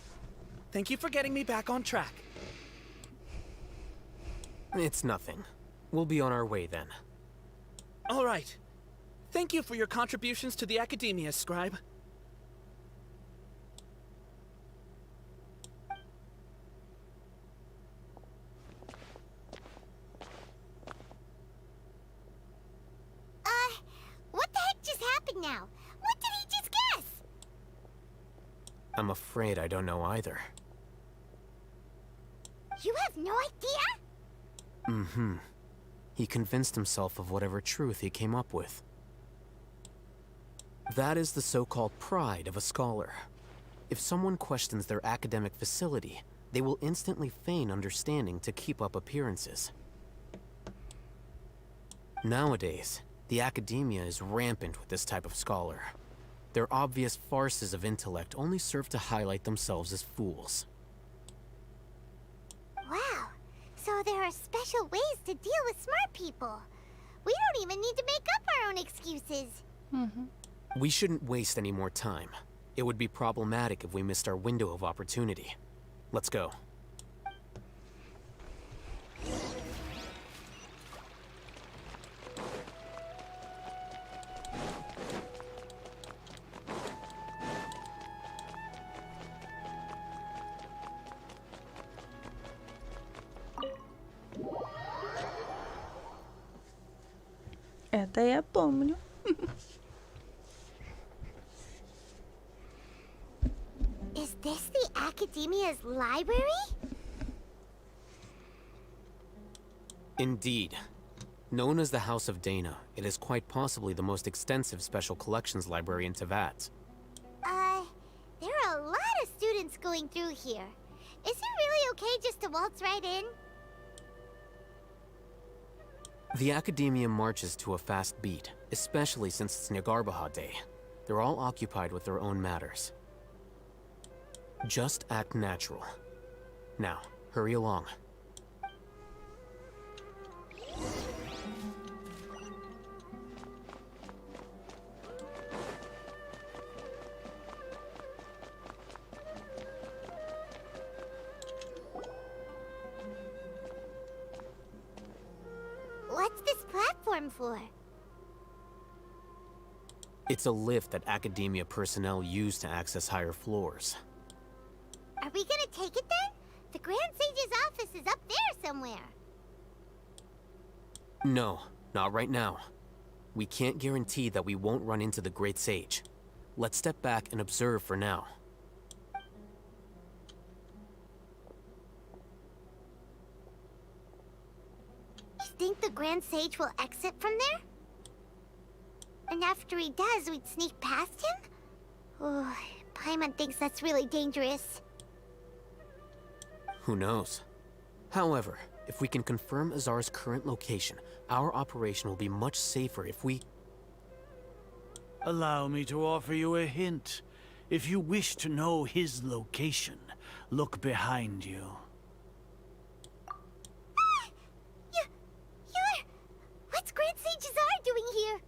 Thank you for getting me back on track. It's nothing. We'll be on our way then. All right. Thank you for your contributions to the Academia, Scribe. What the heck just happened now? What did he just guess? I'm afraid I don't know either. You have no idea? He convinced himself of whatever truth he came up with. That is the so-called pride of a scholar. If someone questions their academic facility, they will instantly feign understanding to keep up appearances. Nowadays, the Academia is rampant with this type of scholar. Their obvious farces of intellect only serve to highlight themselves as fools. Wow, so there are special ways to deal with smart people. We don't even need to make up our own excuses. We shouldn't waste any more time. It would be problematic if we missed our window of opportunity. Let's go. Это я помню. Is this the Academia's library? Indeed. Known as the House of Dana, it is quite possibly the most extensive special collections library in Teyvat. going through here. Is it really okay just to waltz right in? The Academia marches to a fast beat, especially since it's Nagarbaha Day. They're all occupied with their own matters. Just act natural. Now, hurry along. What's this platform for? It's a lift that Academia personnel use to access higher floors. Are we gonna take it then? The Grand Sage's office is up there somewhere. No, not right now. We can't guarantee that we won't run into the Great Sage. Let's step back and observe for now. You think the Grand Sage will exit from there? And after he does, we'd sneak past him? Oh, Paimon thinks that's really dangerous. Who knows? However, if we can confirm Azar's current location, our operation will be much safer if we... Allow me to offer you a hint. If you wish to know his location, look behind you. What's Grand Sage Azar doing here?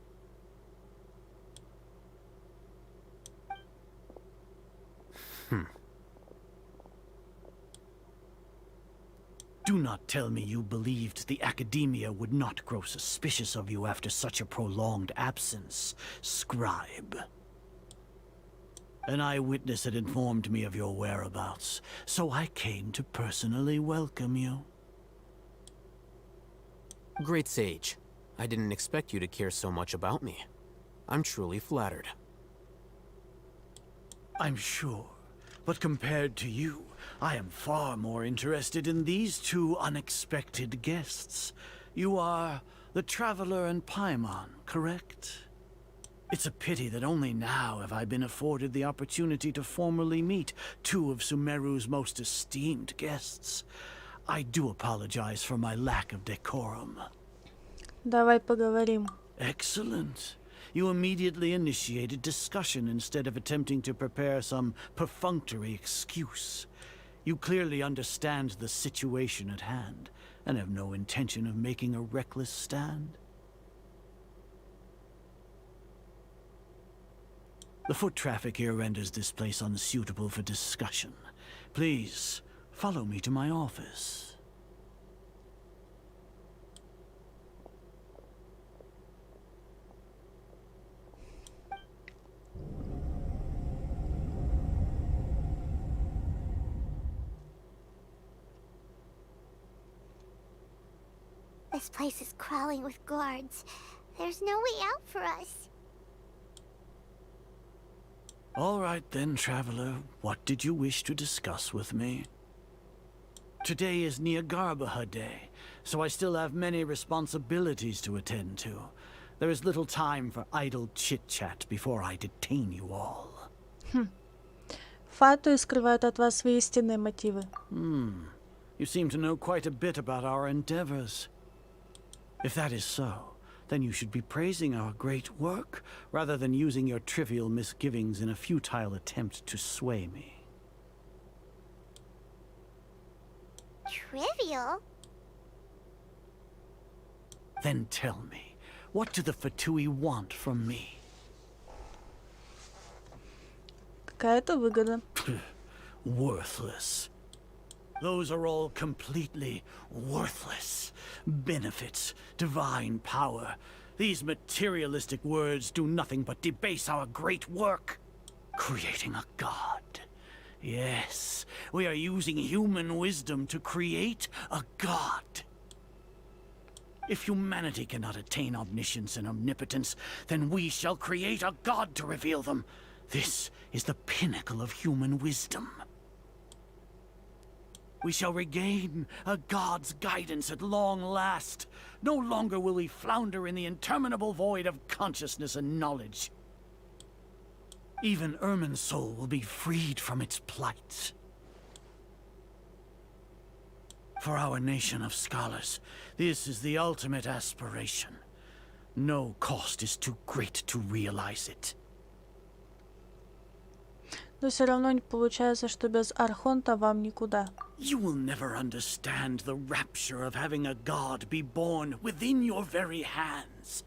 Do not tell me you believed the Academia would not grow suspicious of you after such a prolonged absence, scribe. An eyewitness had informed me of your whereabouts, so I came to personally welcome you. Great Sage, I didn't expect you to care so much about me. I'm truly flattered. I'm sure, but compared to you, I am far more interested in these two unexpected guests. You are the Traveler and Paimon, correct? It's a pity that only now have I been afforded the opportunity to formally meet two of Sumeru's most esteemed guests. I do apologize for my lack of decorum. Давай поговорим. Excellent. You immediately initiated discussion instead of attempting to prepare some perfunctory excuse. You clearly understand the situation at hand, and have no intention of making a reckless stand. The foot traffic here renders this place unsuitable for discussion. Please, follow me to my office. This place is crawling with guards. There's no way out for us. All right then, Traveler. What did you wish to discuss with me? Today is Nagarbaha Day, so I still have many responsibilities to attend to. There is little time for idle chit-chat before I detain you all. Фатуи скрывают от вас свои истинные мотивы. You seem to know quite a bit about our endeavors. If that is so, then you should be praising our great work, rather than using your trivial misgivings in a futile attempt to sway me. Trivial? Then tell me, what do the Fatui want from me? Какая-то выгода. Worthless. Those are all completely worthless. Benefits, divine power. These materialistic words do nothing but debase our great work. Creating a god. Yes, we are using human wisdom to create a god. If humanity cannot attain omniscience and omnipotence, then we shall create a god to reveal them. This is the pinnacle of human wisdom. We shall regain a god's guidance at long last. No longer will we flounder in the interminable void of consciousness and knowledge. Even Irmin's soul will be freed from its plight. For our nation of scholars, this is the ultimate aspiration. No cost is too great to realize it. Но все равно не получается, что без Архонта вам никуда. You will never understand the rapture of having a god be born within your very hands.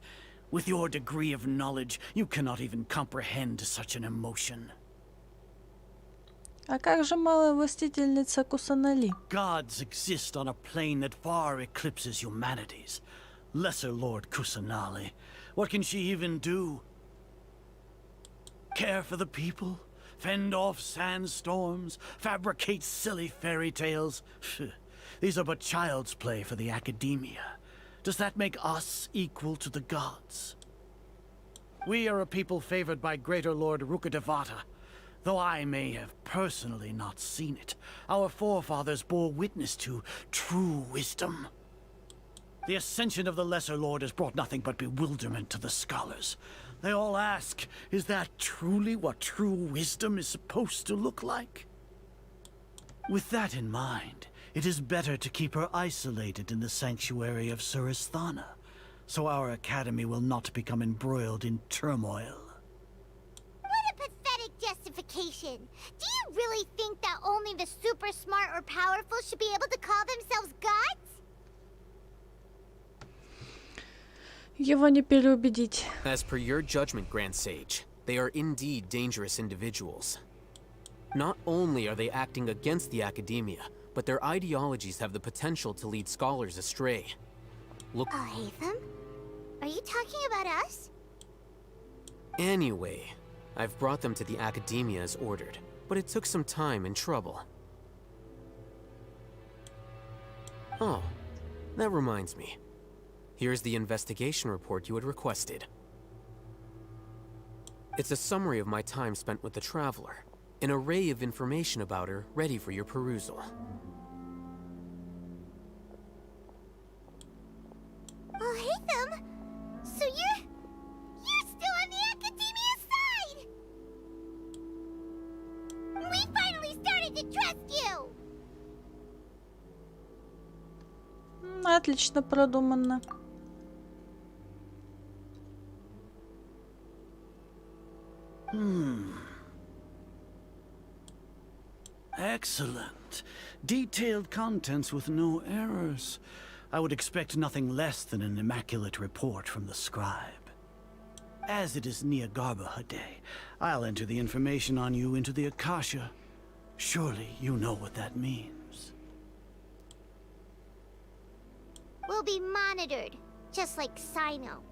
With your degree of knowledge, you cannot even comprehend such an emotion. А как же малая властительница Кусанали? Gods exist on a plane that far eclipses humanity's. Lesser Lord Kusanali, what can she even do? Care for the people? Fend off sandstorms? Fabricate silly fairy tales? These are but child's play for the academia. Does that make us equal to the gods? We are a people favored by Greater Lord Rukadevata. Though I may have personally not seen it, our forefathers bore witness to true wisdom. The ascension of the Lesser Lord has brought nothing but bewilderment to the scholars. They all ask, is that truly what true wisdom is supposed to look like? With that in mind, it is better to keep her isolated in the sanctuary of Suristhana, so our academy will not become embroiled in turmoil. What a pathetic justification. Do you really think that only the super smart or powerful should be able to call themselves gods? Его не переубедить. As per your judgment, Grand Sage, they are indeed dangerous individuals. Not only are they acting against the academia, but their ideologies have the potential to lead scholars astray. Look. Hatham? Are you talking about us? Anyway, I've brought them to the academia as ordered, but it took some time and trouble. Oh, that reminds me. Here's the investigation report you had requested. It's a summary of my time spent with the Traveler, an array of information about her ready for your perusal. Oh, Hatham! So you're still on the Academia side! We finally started to trust you! Отлично продуманно. Excellent. Detailed contents with no errors. I would expect nothing less than an immaculate report from the scribe. As it is Niagarbaha Day, I'll enter the information on you into the Akasha. Surely you know what that means. We'll be monitored, just like Sino.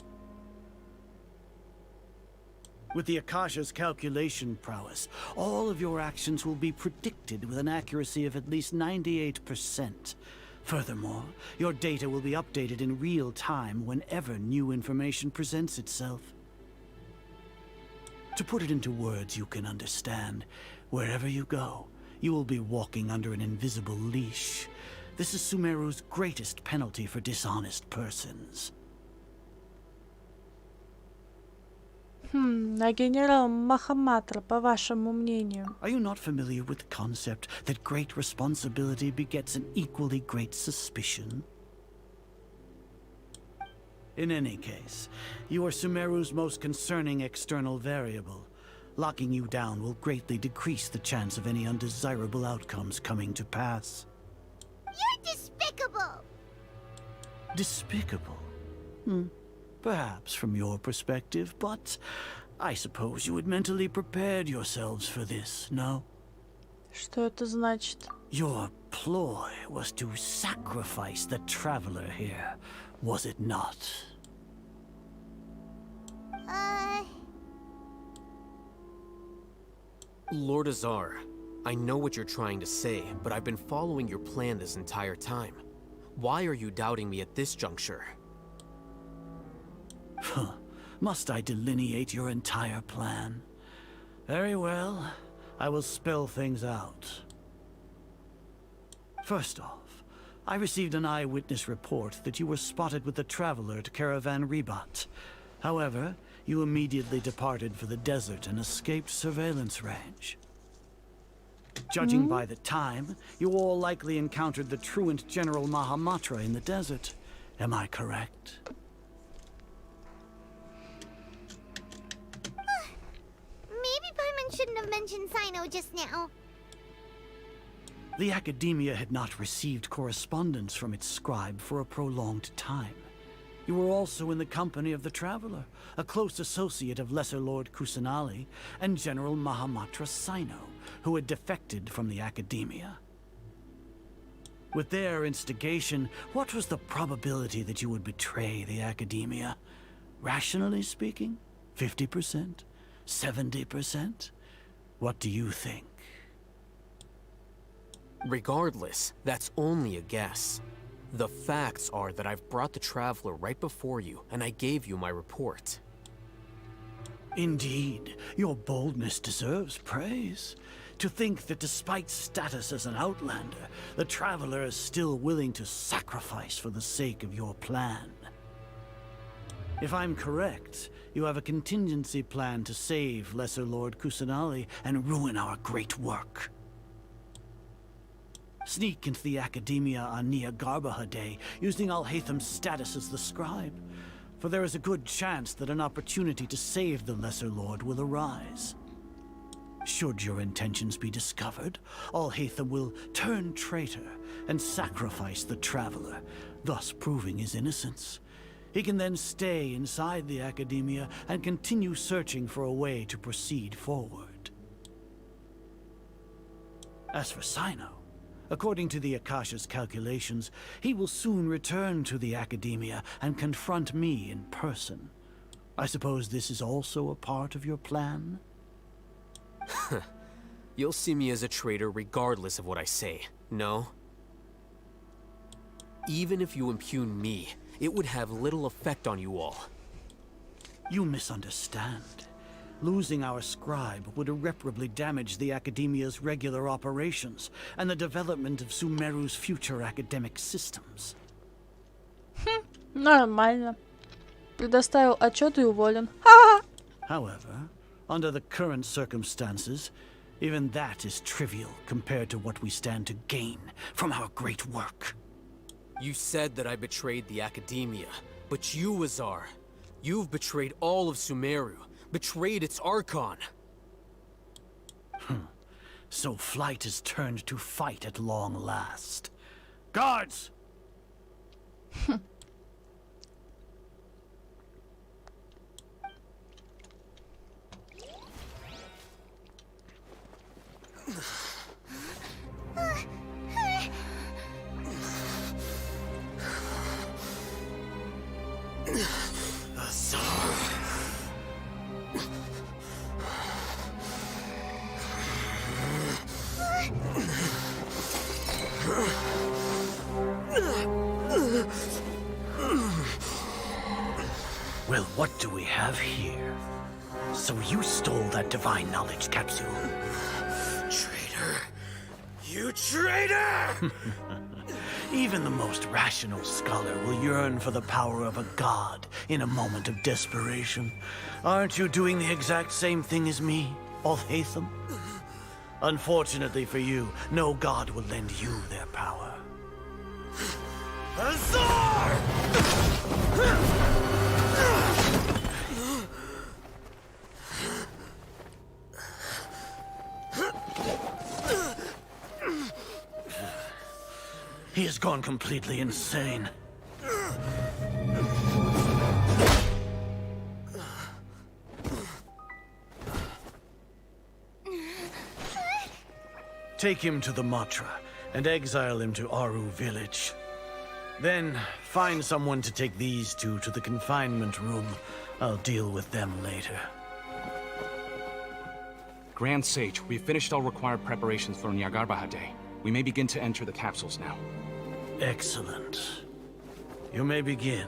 With the Akasha's calculation prowess, all of your actions will be predicted with an accuracy of at least 98%. Furthermore, your data will be updated in real time whenever new information presents itself. To put it into words you can understand, wherever you go, you will be walking under an invisible leash. This is Sumeru's greatest penalty for dishonest persons. А генерал Махаматра, по вашему мнению? Are you not familiar with the concept that great responsibility begets an equally great suspicion? In any case, you are Sumeru's most concerning external variable. Locking you down will greatly decrease the chance of any undesirable outcomes coming to pass. You're despicable! Despicable? Perhaps from your perspective, but I suppose you had mentally prepared yourselves for this, no? Что это значит? Your ploy was to sacrifice the Traveler here, was it not? Lord Azar, I know what you're trying to say, but I've been following your plan this entire time. Why are you doubting me at this juncture? Must I delineate your entire plan? Very well. I will spell things out. First off, I received an eyewitness report that you were spotted with the Traveler at Caravan Ribat. However, you immediately departed for the desert and escaped surveillance range. Judging by the time, you all likely encountered the truant General Mahamatra in the desert. Am I correct? Maybe Paimon shouldn't have mentioned Sino just now. The Academia had not received correspondence from its scribe for a prolonged time. You were also in the company of the Traveler, a close associate of Lesser Lord Kusanali and General Mahamatra Sino, who had defected from the Academia. With their instigation, what was the probability that you would betray the Academia? Rationally speaking, 50%? 70%? What do you think? Regardless, that's only a guess. The facts are that I've brought the Traveler right before you, and I gave you my report. Indeed, your boldness deserves praise. To think that despite status as an outlander, the Traveler is still willing to sacrifice for the sake of your plan. If I'm correct, you have a contingency plan to save Lesser Lord Kusanali and ruin our great work. Sneak into the Academia on Nia Garbaha Day, using Alhaitham's status as the scribe, for there is a good chance that an opportunity to save the Lesser Lord will arise. Should your intentions be discovered, Alhaitham will turn traitor and sacrifice the Traveler, thus proving his innocence. He can then stay inside the Academia and continue searching for a way to proceed forward. As for Sino, according to the Akasha's calculations, he will soon return to the Academia and confront me in person. I suppose this is also a part of your plan? You'll see me as a traitor regardless of what I say, no? Even if you impugn me, it would have little effect on you all. You misunderstand. Losing our scribe would irreparably damage the Academia's regular operations and the development of Sumeru's future academic systems. Нормально. Предоставил отчет и уволен. Ха-ха! However, under the current circumstances, even that is trivial compared to what we stand to gain from our great work. You said that I betrayed the Academia, but you, Azar, you've betrayed all of Sumeru, betrayed its Archon. So flight is turned to fight at long last. Guards! Well, what do we have here? So you stole that divine knowledge capsule? Traitor! You traitor! Even the most rational scholar will yearn for the power of a god in a moment of desperation. Aren't you doing the exact same thing as me, Alhaitham? Unfortunately for you, no god will lend you their power. Azar! He has gone completely insane. Take him to the Matra and exile him to Aru village. Then find someone to take these two to the confinement room. I'll deal with them later. Grand Sage, we've finished all required preparations for Nyagarbha Day. We may begin to enter the capsules now. Excellent. You may begin.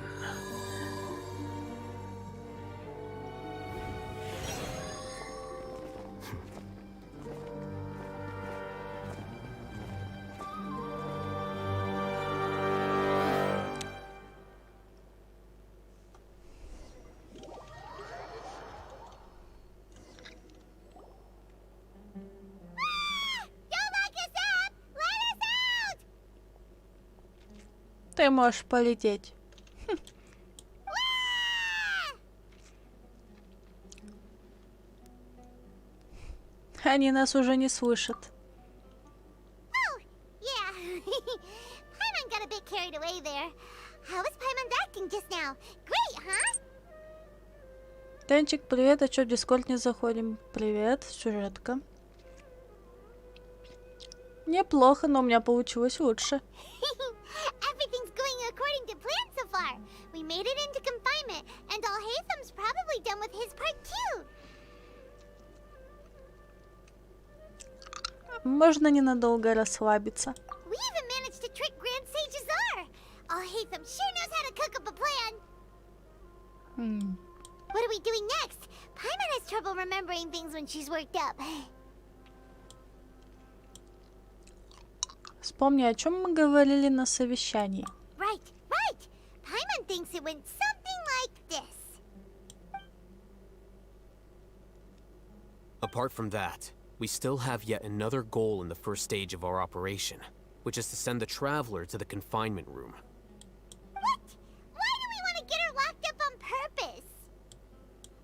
Ты можешь полететь. Они нас уже не слышат. Yeah. Paimon got a bit carried away there. How was Paimon acting just now? Great, huh? Тенчик, привет. А чё, в Дискорд не заходим? Привет, сюжетка. Неплохо, но у меня получилось лучше. Everything's going according to plan so far. We made it into confinement, and Alhaitham's probably done with his part too. Можно ненадолго расслабиться. We even managed to trick Grand Sage Azar. Alhaitham sure knows how to cook up a plan. What are we doing next? Paimon has trouble remembering things when she's worked up. Вспомни, о чем мы говорили на совещании. Right. Paimon thinks it went something like this. Apart from that, we still have yet another goal in the first stage of our operation, which is to send the Traveler to the confinement room. What? Why do we want to get her locked up on purpose?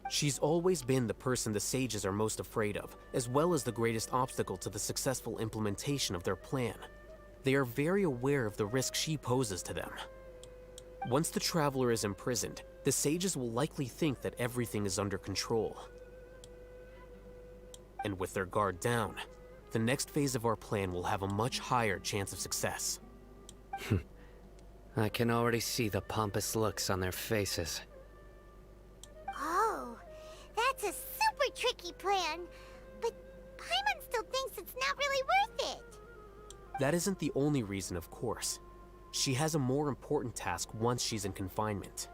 She's always been the person the sages are most afraid of, as well as the greatest obstacle to the successful implementation of their plan. They are very aware of the risk she poses to them. Once the Traveler is imprisoned, the sages will likely think that everything is under control. And with their guard down, the next phase of our plan will have a much higher chance of success. I can already see the pompous looks on their faces. Oh, that's a super tricky plan. But Paimon still thinks it's not really worth it. That isn't the only reason, of course. She has a more important task once she's in confinement.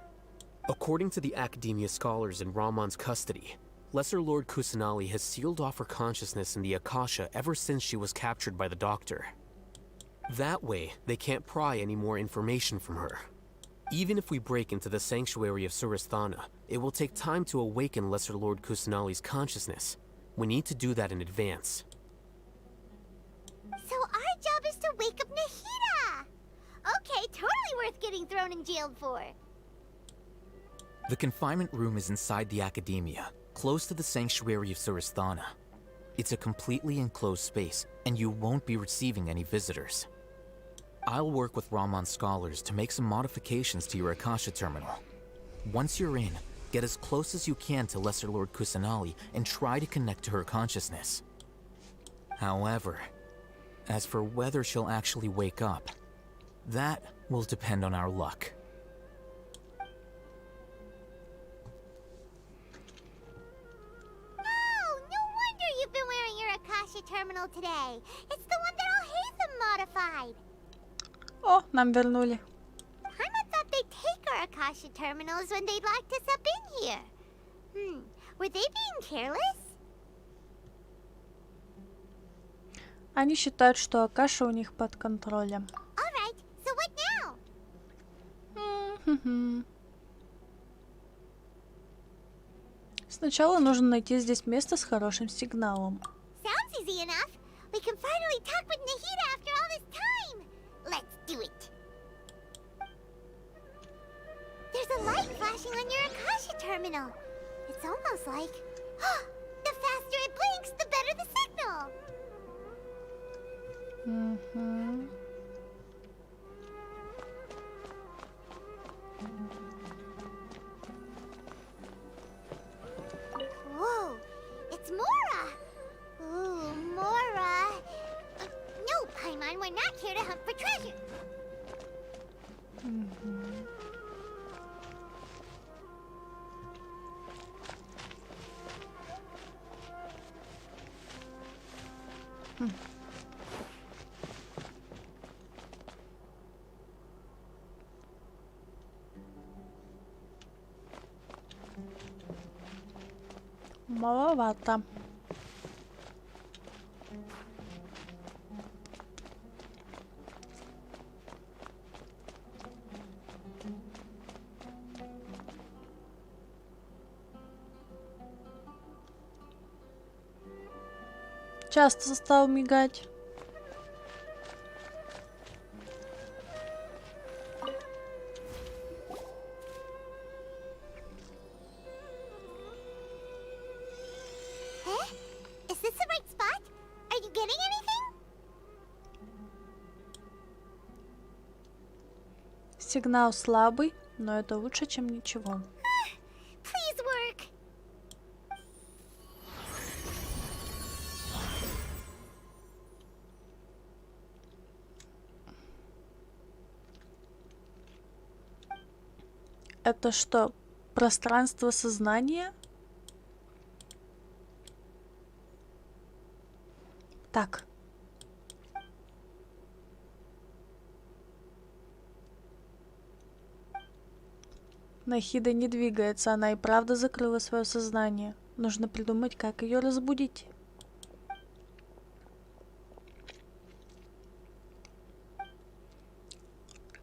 According to the Academia scholars in Ramon's custody, Lesser Lord Kusanali has sealed off her consciousness in the Akasha ever since she was captured by the Doctor. That way, they can't pry any more information from her. Even if we break into the sanctuary of Suristhana, it will take time to awaken Lesser Lord Kusanali's consciousness. We need to do that in advance. So our job is to wake up Nahida! Okay, totally worth getting thrown in jail for. The confinement room is inside the Academia, close to the sanctuary of Suristhana. It's a completely enclosed space, and you won't be receiving any visitors. I'll work with Ramon's scholars to make some modifications to your Akasha terminal. Once you're in, get as close as you can to Lesser Lord Kusanali and try to connect to her consciousness. However, as for whether she'll actually wake up, that will depend on our luck. Oh, no wonder you've been wearing your Akasha terminal today. It's the one that Alhaitham modified. О, нам вернули. Paimon thought they'd take our Akasha terminals when they locked us up in here. Were they being careless? Они считают, что Акаша у них под контролем. Alright, so what now? Сначала нужно найти здесь место с хорошим сигналом. Sounds easy enough. We can finally talk with Nahida after all this time. Let's do it. There's a light flashing on your Akasha terminal. It's almost like... the faster it blinks, the better the signal. Whoa, it's Mora! Ooh, Mora! No, Paimon, we're not here to hunt for treasure. Маловато. Часто стал мигать. Сигнал слабый, но это лучше, чем ничего. Please work. Это что, пространство сознания? Так. Нахида не двигается, она и правда закрыла свое сознание. Нужно придумать, как ее разбудить.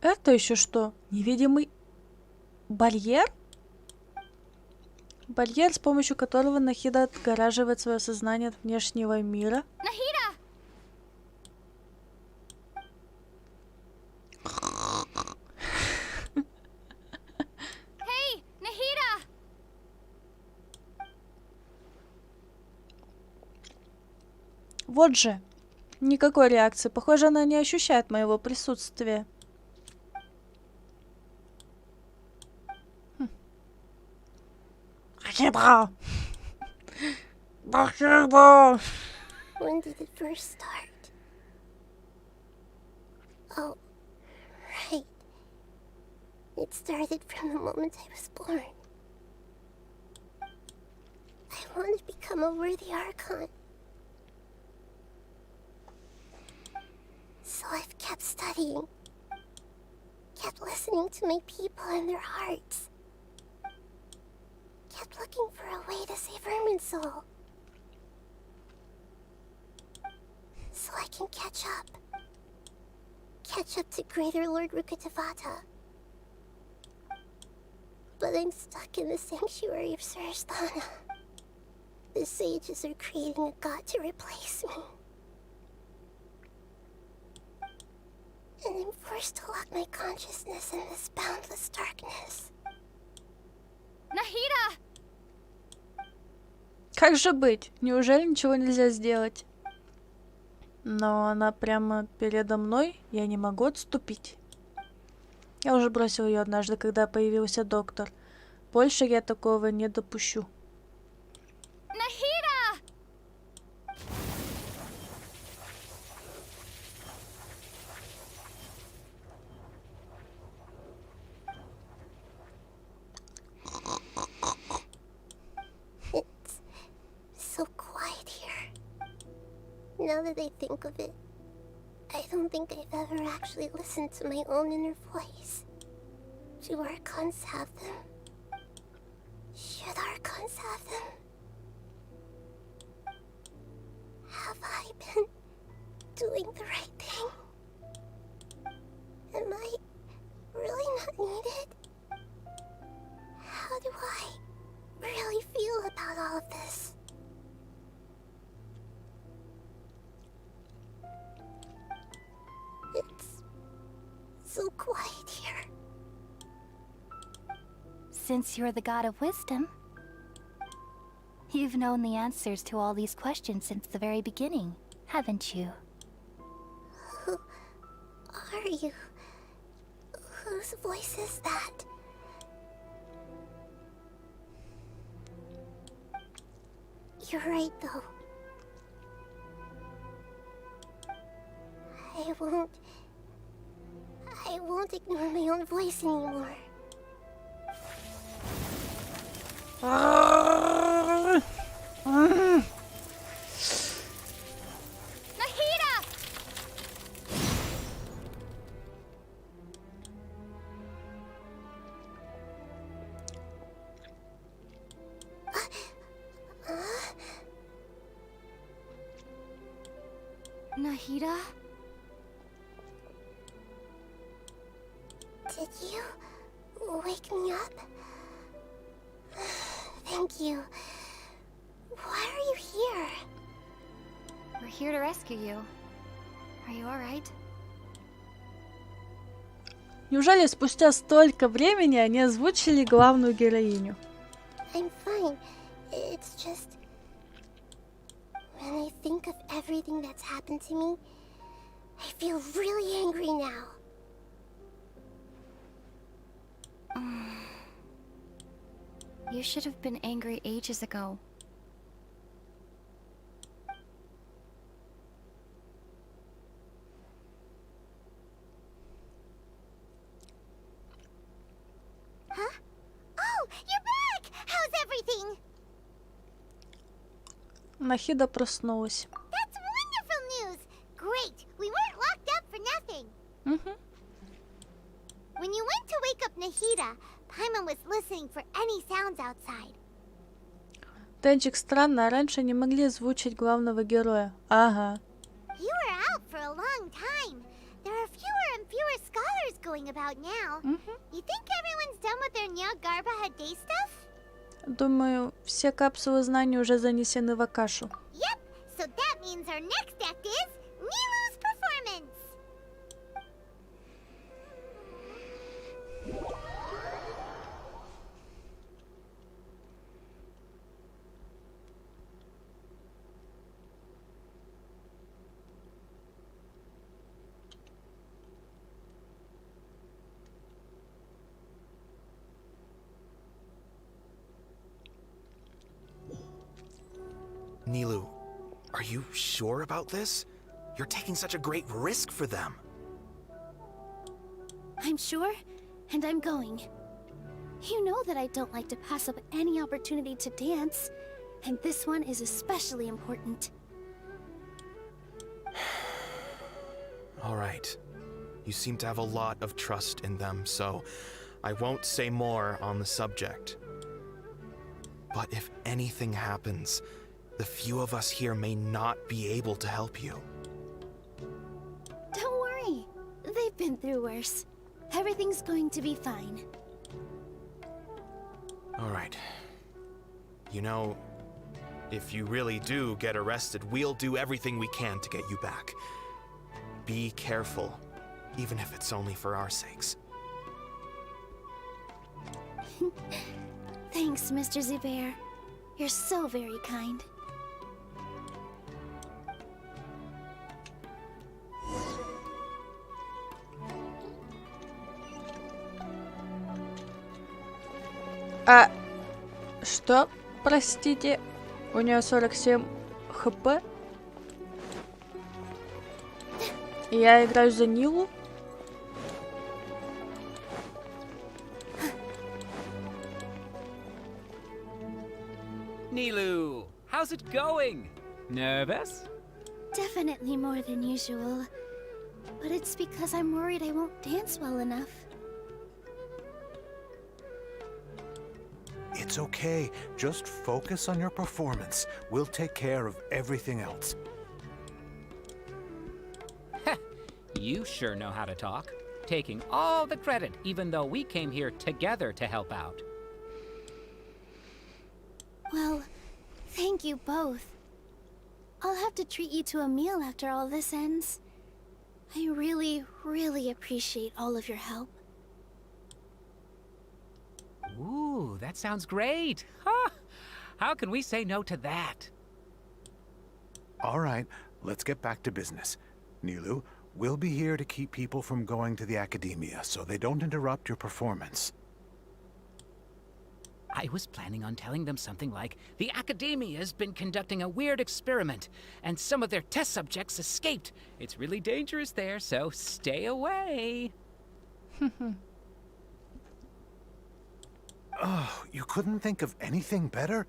Это еще что? Невидимый барьер? Барьер, с помощью которого Нахида отгораживает свое сознание от внешнего мира. Nahida! Hey, Nahida! Вот же. Никакой реакции. Похоже, она не ощущает моего присутствия. Нахида! Нахида! When did it first start? Oh, right. It started from the moment I was born. I want to become a worthy Archon. So I've kept studying. Kept listening to my people and their hearts. Kept looking for a way to save Irminsul. So I can catch up. Catch up to Greater Lord Rukkhadevata. But I'm stuck in the sanctuary of Surasthana. The sages are creating a god to replace me. And I'm forced to lock my consciousness in this boundless darkness. Nahida! Как же быть? Неужели ничего нельзя сделать? Но она прямо передо мной, я не могу отступить. Я уже бросил ее однажды, когда появился доктор. Больше я такого не допущу. Nahida! It's so quiet here. Now that I think of it, I don't think I've ever actually listened to my own inner voice. Do Archons have them? Should Archons have them? Have I been doing the right thing? Am I really not needed? How do I really feel about all of this? It's so quiet here. Since you're the god of wisdom, you've known the answers to all these questions since the very beginning, haven't you? Who are you? Whose voice is that? You're right, though. I won't ignore my own voice anymore. Nahida! Nahida? Did you wake me up? Thank you. Why are you here? We're here to rescue you. Are you alright? Неужели спустя столько времени они озвучили главную героиню? I'm fine. It's just... When I think of everything that's happened to me, I feel really angry now. You should have been angry ages ago. Huh? Oh, you're back! How's everything? Нахида проснулась. That's wonderful news! Great! We weren't locked up for nothing. When you went to wake up Nahida, Paimon was listening for any sounds outside. Денчик, странно, а раньше не могли озвучить главного героя. Ага. You were out for a long time. There are fewer and fewer scholars going about now. You think everyone's done with their Nyagarba Day stuff? Думаю, все капсулы знаний уже занесены в Акашу. Yep, so that means our next act is Nilu's performance. Nilu, are you sure about this? You're taking such a great risk for them. I'm sure, and I'm going. You know that I don't like to pass up any opportunity to dance, and this one is especially important. All right. You seem to have a lot of trust in them, so I won't say more on the subject. But if anything happens, the few of us here may not be able to help you. Don't worry. They've been through worse. Everything's going to be fine. All right. You know, if you really do get arrested, we'll do everything we can to get you back. Be careful, even if it's only for our sakes. Thanks, Mr. Zubair. You're so very kind. Что? Простите, у нее 47 хп. И я играю за Нилу. Nilu, how's it going? Nervous? Definitely more than usual. But it's because I'm worried I won't dance well enough. It's okay. Just focus on your performance. We'll take care of everything else. You sure know how to talk. Taking all the credit, even though we came here together to help out. Well, thank you both. I'll have to treat you to a meal after all this ends. I really, really appreciate all of your help. Ooh, that sounds great. Huh? How can we say no to that? All right, let's get back to business. Nilu, we'll be here to keep people from going to the academia so they don't interrupt your performance. I was planning on telling them something like, the Academia's been conducting a weird experiment, and some of their test subjects escaped. It's really dangerous there, so stay away. Oh, you couldn't think of anything better?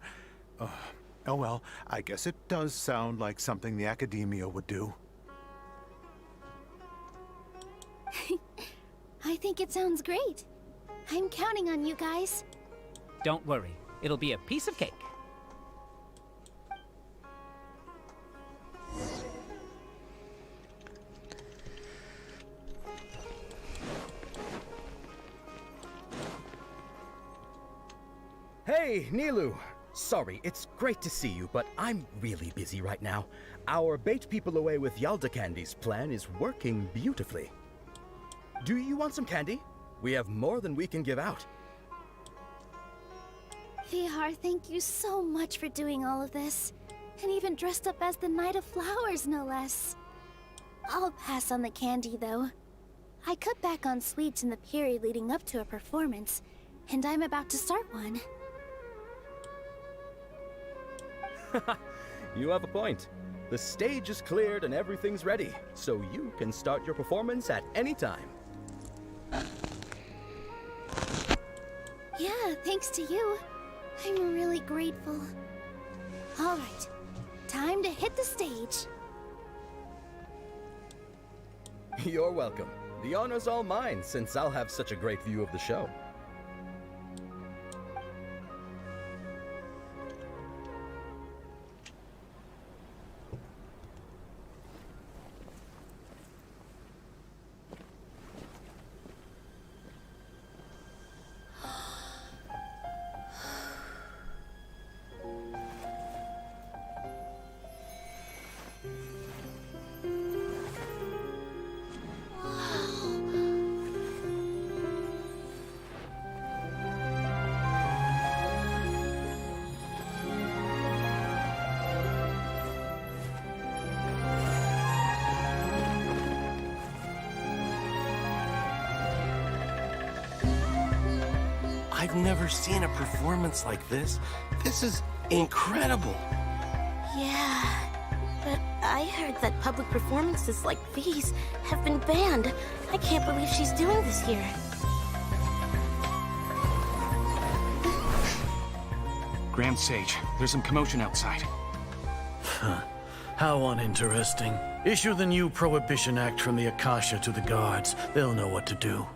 Oh well, I guess it does sound like something the Academia would do. I think it sounds great. I'm counting on you guys. Don't worry, it'll be a piece of cake. Hey, Nilu! Sorry, it's great to see you, but I'm really busy right now. Our Bait People Away with Yalda Candies plan is working beautifully. Do you want some candy? We have more than we can give out. Vihar, thank you so much for doing all of this. And even dressed up as the Knight of Flowers, no less. I'll pass on the candy, though. I cut back on sweets in the period leading up to a performance, and I'm about to start one. You have a point. The stage is cleared and everything's ready, so you can start your performance at any time. Yeah, thanks to you. I'm really grateful. All right, time to hit the stage. You're welcome. The honor's all mine, since I'll have such a great view of the show. I've never seen a performance like this. This is incredible. Yeah, but I heard that public performances like these have been banned. I can't believe she's doing this here. Grand Sage, there's some commotion outside. How uninteresting. Issue the new Prohibition Act from the Akasha to the guards. They'll know what to do.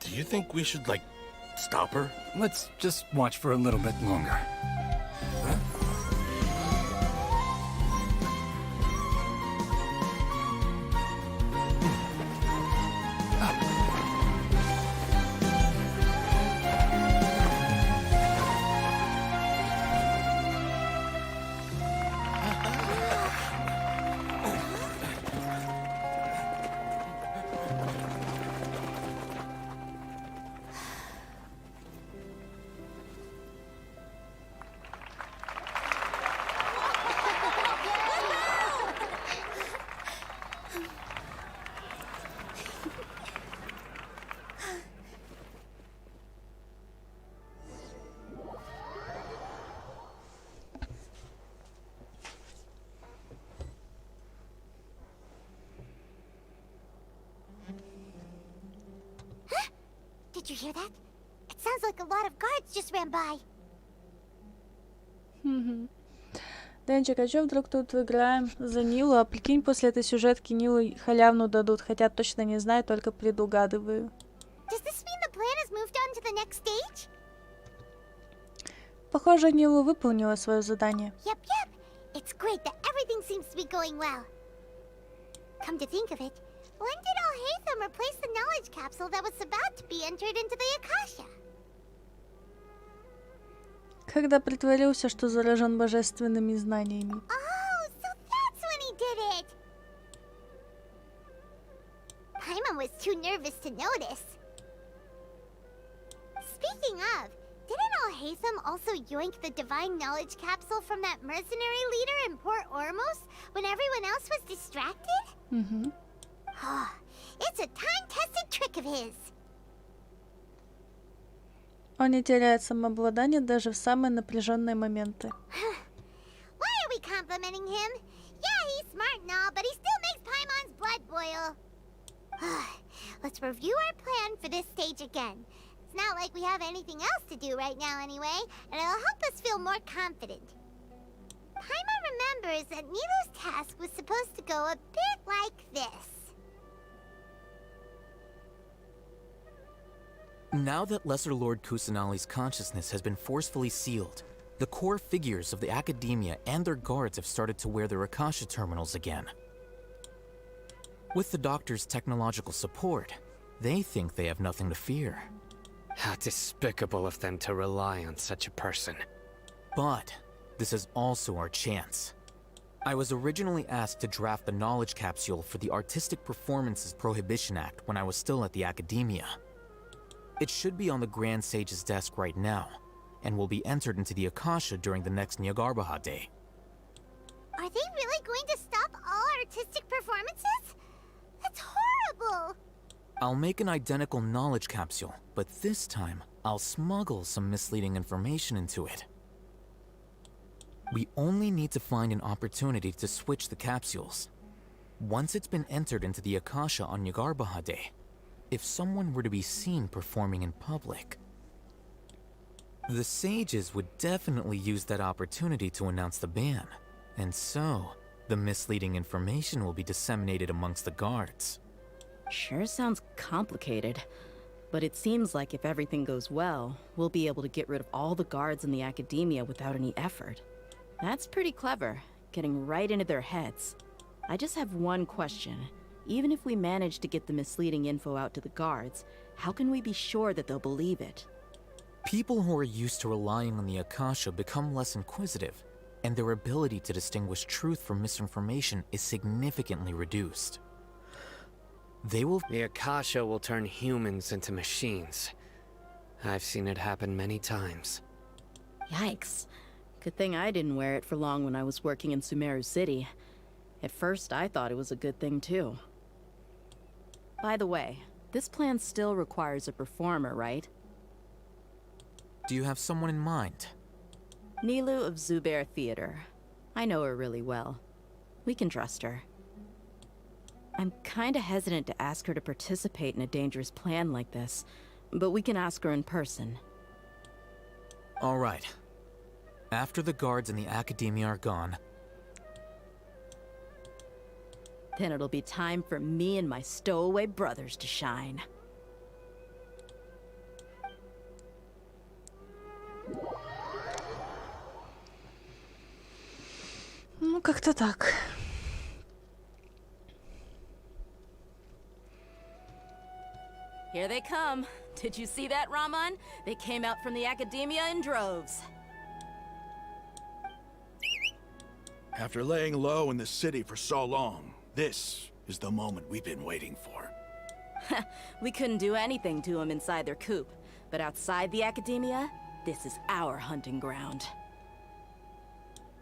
Do you think we should, like, stop her? Let's just watch for a little bit longer. Did you hear that? It sounds like a lot of guards just ran by. Денчик, а чё вдруг тут играем за Нилу? А прикинь, после этой сюжетки Нилу халявну дадут, хотя точно не знаю, только предугадываю. Does this mean the plan has moved on to the next stage? Похоже, Нилу выполнила свое задание. Yep. It's great that everything seems to be going well. Come to think of it, when did Al-Haytham replace the knowledge capsule that was about to be entered into the Akasha? Когда притворился, что заражен божественными знаниями. Oh, so that's when he did it! Paimon was too nervous to notice. Speaking of, didn't Al-Haytham also yoink the divine knowledge capsule from that mercenary leader in Port Ormos when everyone else was distracted? Угу. Oh, it's a time-tested trick of his. Он не теряет самообладание даже в самые напряженные моменты. Why are we complimenting him? Yeah, he's smart and all, but he still makes Paimon's blood boil. Let's review our plan for this stage again. It's not like we have anything else to do right now anyway, and it'll help us feel more confident. Paimon remembers that Nilou's task was supposed to go a bit like this. Now that Lesser Lord Kusanali's consciousness has been forcefully sealed, the core figures of the Academia and their guards have started to wear their Akasha terminals again. With the Doctor's technological support, they think they have nothing to fear. How despicable of them to rely on such a person. But this is also our chance. I was originally asked to draft the knowledge capsule for the Artistic Performances Prohibition Act when I was still at the Academia. It should be on the Grand Sage's desk right now, and will be entered into the Akasha during the next Nyagarbha Day. Are they really going to stop all artistic performances? That's horrible! I'll make an identical knowledge capsule, but this time, I'll smuggle some misleading information into it. We only need to find an opportunity to switch the capsules. Once it's been entered into the Akasha on Yagarbahade, if someone were to be seen performing in public, the sages would definitely use that opportunity to announce the ban, and so the misleading information will be disseminated amongst the guards. Sure sounds complicated, but it seems like if everything goes well, we'll be able to get rid of all the guards in the academia without any effort. That's pretty clever, getting right into their heads. I just have one question. Even if we manage to get the misleading info out to the guards, how can we be sure that they'll believe it? People who are used to relying on the Akasha become less inquisitive, and their ability to distinguish truth from misinformation is significantly reduced. The Akasha will turn humans into machines. I've seen it happen many times. Yikes. Good thing I didn't wear it for long when I was working in Sumeru City. At first, I thought it was a good thing too. By the way, this plan still requires a performer, right? Do you have someone in mind? Nilu of Zubair Theater. I know her really well. We can trust her. I'm kinda hesitant to ask her to participate in a dangerous plan like this, but we can ask her in person. All right. After the guards in the academia are gone, then it'll be time for me and my stowaway brothers to shine. Ну, как-то так. Here they come. Did you see that, Raman? They came out from the academia in droves. After laying low in the city for so long, this is the moment we've been waiting for. We couldn't do anything to them inside their coop, but outside the academia, this is our hunting ground.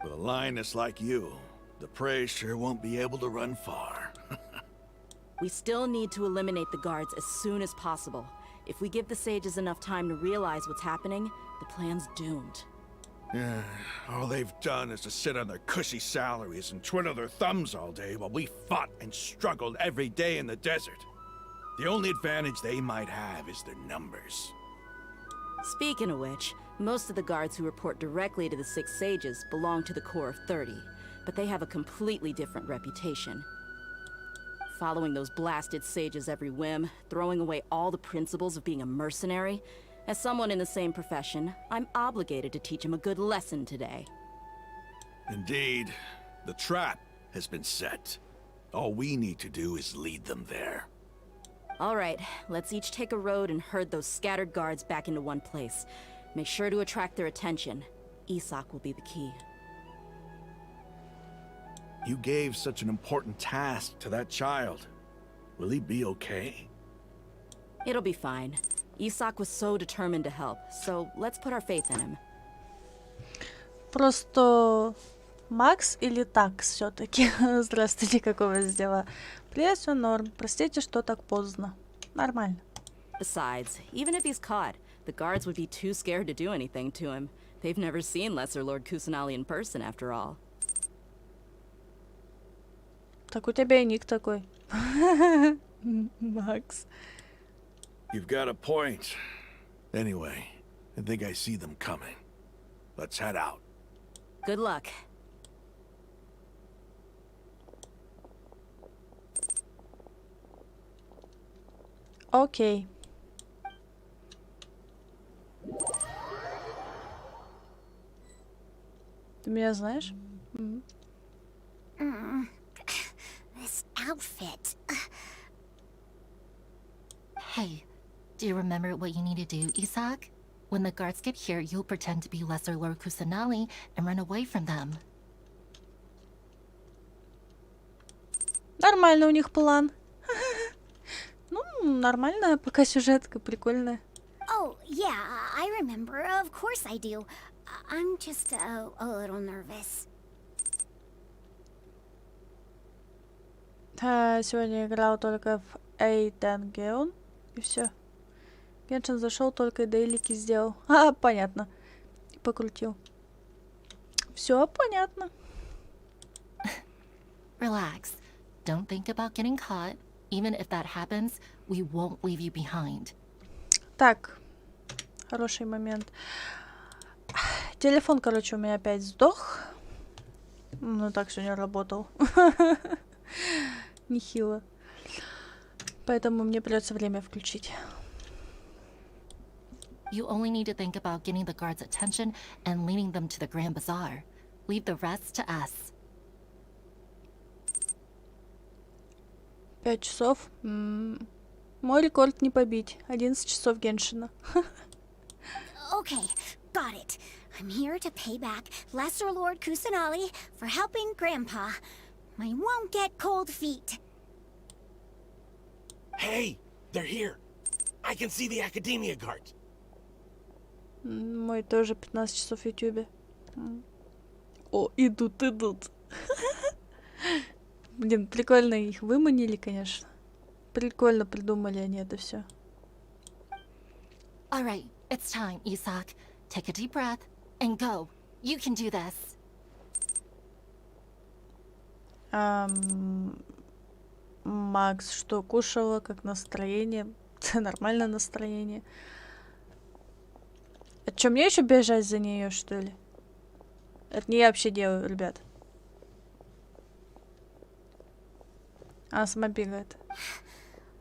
With a lioness like you, the prey sure won't be able to run far. We still need to eliminate the guards as soon as possible. If we give the sages enough time to realize what's happening, the plan's doomed. Yeah, all they've done is to sit on their cushy salaries and twiddle their thumbs all day while we fought and struggled every day in the desert. The only advantage they might have is their numbers. Speaking of which, most of the guards who report directly to the Six Sages belong to the Corps of 30, but they have a completely different reputation. Following those blasted sages every whim, throwing away all the principles of being a mercenary. As someone in the same profession, I'm obligated to teach him a good lesson today. Indeed, the trap has been set. All we need to do is lead them there. All right, let's each take a road and herd those scattered guards back into one place. Make sure to attract their attention. Isak will be the key. You gave such an important task to that child. Will he be okay? It'll be fine. Isak was so determined to help, so let's put our faith in him. Просто Макс или так все-таки? Здравствуйте, как у вас дела? Привет, все норм. Простите, что так поздно. Нормально. Besides, even if he's caught, the guards would be too scared to do anything to him. They've never seen Lesser Lord Kusanali in person, after all. Так у тебя и ник такой. Макс. You've got a point. Anyway, I think I see them coming. Let's head out. Good luck. Окей. Ты меня знаешь? This outfit. Hey, do you remember what you need to do, Isak? When the guards get here, you'll pretend to be Lesser Lord Kusanali and run away from them. Нормально у них план. Ну, нормальная пока сюжетка, прикольная. Oh, yeah, I remember. Of course I do. I'm just a little nervous. Сегодня играл только в Эйдангеон. И все. Геншин зашел, только дейлики сделал. Понятно. И покрутил. Все понятно. Relax. Don't think about getting caught. Even if that happens, we won't leave you behind. Так. Хороший момент. Телефон, короче, у меня опять сдох. Ну, так сегодня работал. Нехило. Поэтому мне придется время включить. You only need to think about getting the guards' attention and leading them to the Grand Bazaar. Leave the rest to us. 5 часов. Мой рекорд не побить. 11 часов Геншина. Okay, got it. I'm here to pay back Lesser Lord Kusanali for helping Grandpa. I won't get cold feet. Hey, they're here. I can see the Academia guards. Мой тоже 15 часов в Ютубе. О, идут. Блин, прикольно их выманили, конечно. Прикольно придумали они это все. All right, it's time, Isak. Take a deep breath and go. You can do this. Макс, что кушала, как настроение? Нормальное настроение. А что, мне еще бежать за нее, что ли? Это не я вообще делаю, ребят. Она сама бегает.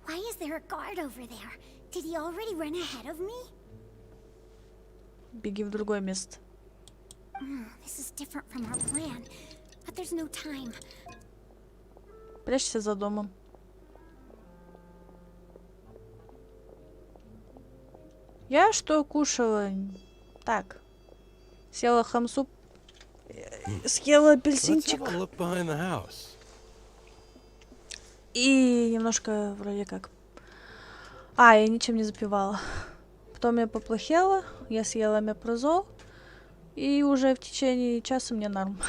Why is there a guard over there? Did he already run ahead of me? Беги в другое место. This is different from our plan, but there's no time. Прячься за домом. Я что кушала? Так. Съела хамсу. Съела апельсинчик. И немножко вроде как... я ничем не запивала. Потом я поплохела, я съела мепрозол. И уже в течение часа мне норм.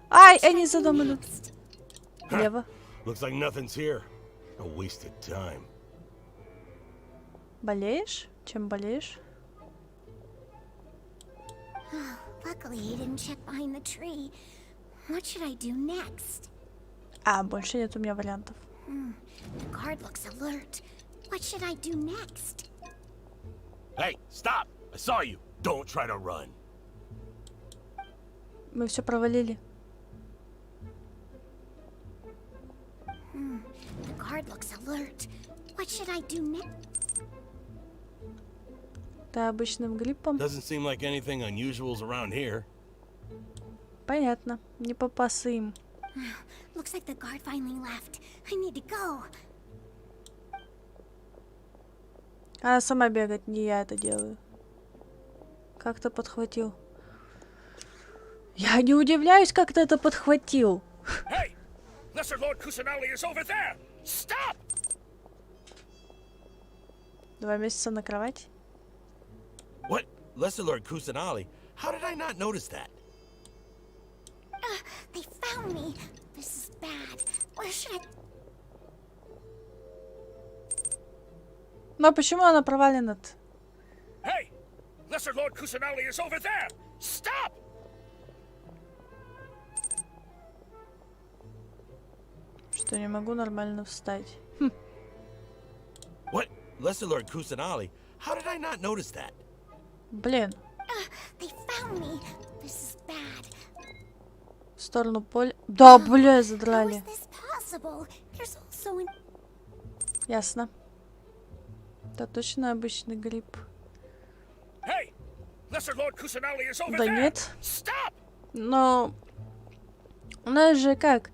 Они за дом идут. Лево. Looks like nothing's here. A wasted time. Болеешь? Чем болеешь? Luckily, he didn't check behind the tree. What should I do next? Больше нет у меня вариантов. The guard looks alert. What should I do next? Hey, stop! I saw you. Don't try to run. Мы все провалили. The guard looks alert. What should I do next? Ты обычным гриппом? Doesn't seem like anything unusual's around here. Понятно. Не попасы им. Looks like the guard finally left. I need to go. Она сама бегает, не я это делаю. Как ты подхватил? Я не удивляюсь, как ты это подхватил. Hey! Lesser Lord Kusanali is over there! Stop! 2 месяца на кровать? What? Lesser Lord Kusanali? How did I not notice that? They found me. This is bad. Where should I... Но почему она провалена-то? Hey! Lesser Lord Kusanali is over there! Stop! Что не могу нормально встать. What? Lesser Lord Kusanali? How did I not notice that? Блин. They found me. This is bad. В сторону поля. Да, бля, задрали. How is this possible? There's also an... Ясно. Это точно обычный грипп. Hey! Lesser Lord Kusanali is over Да there! нет. Stop! Но... У нас же как?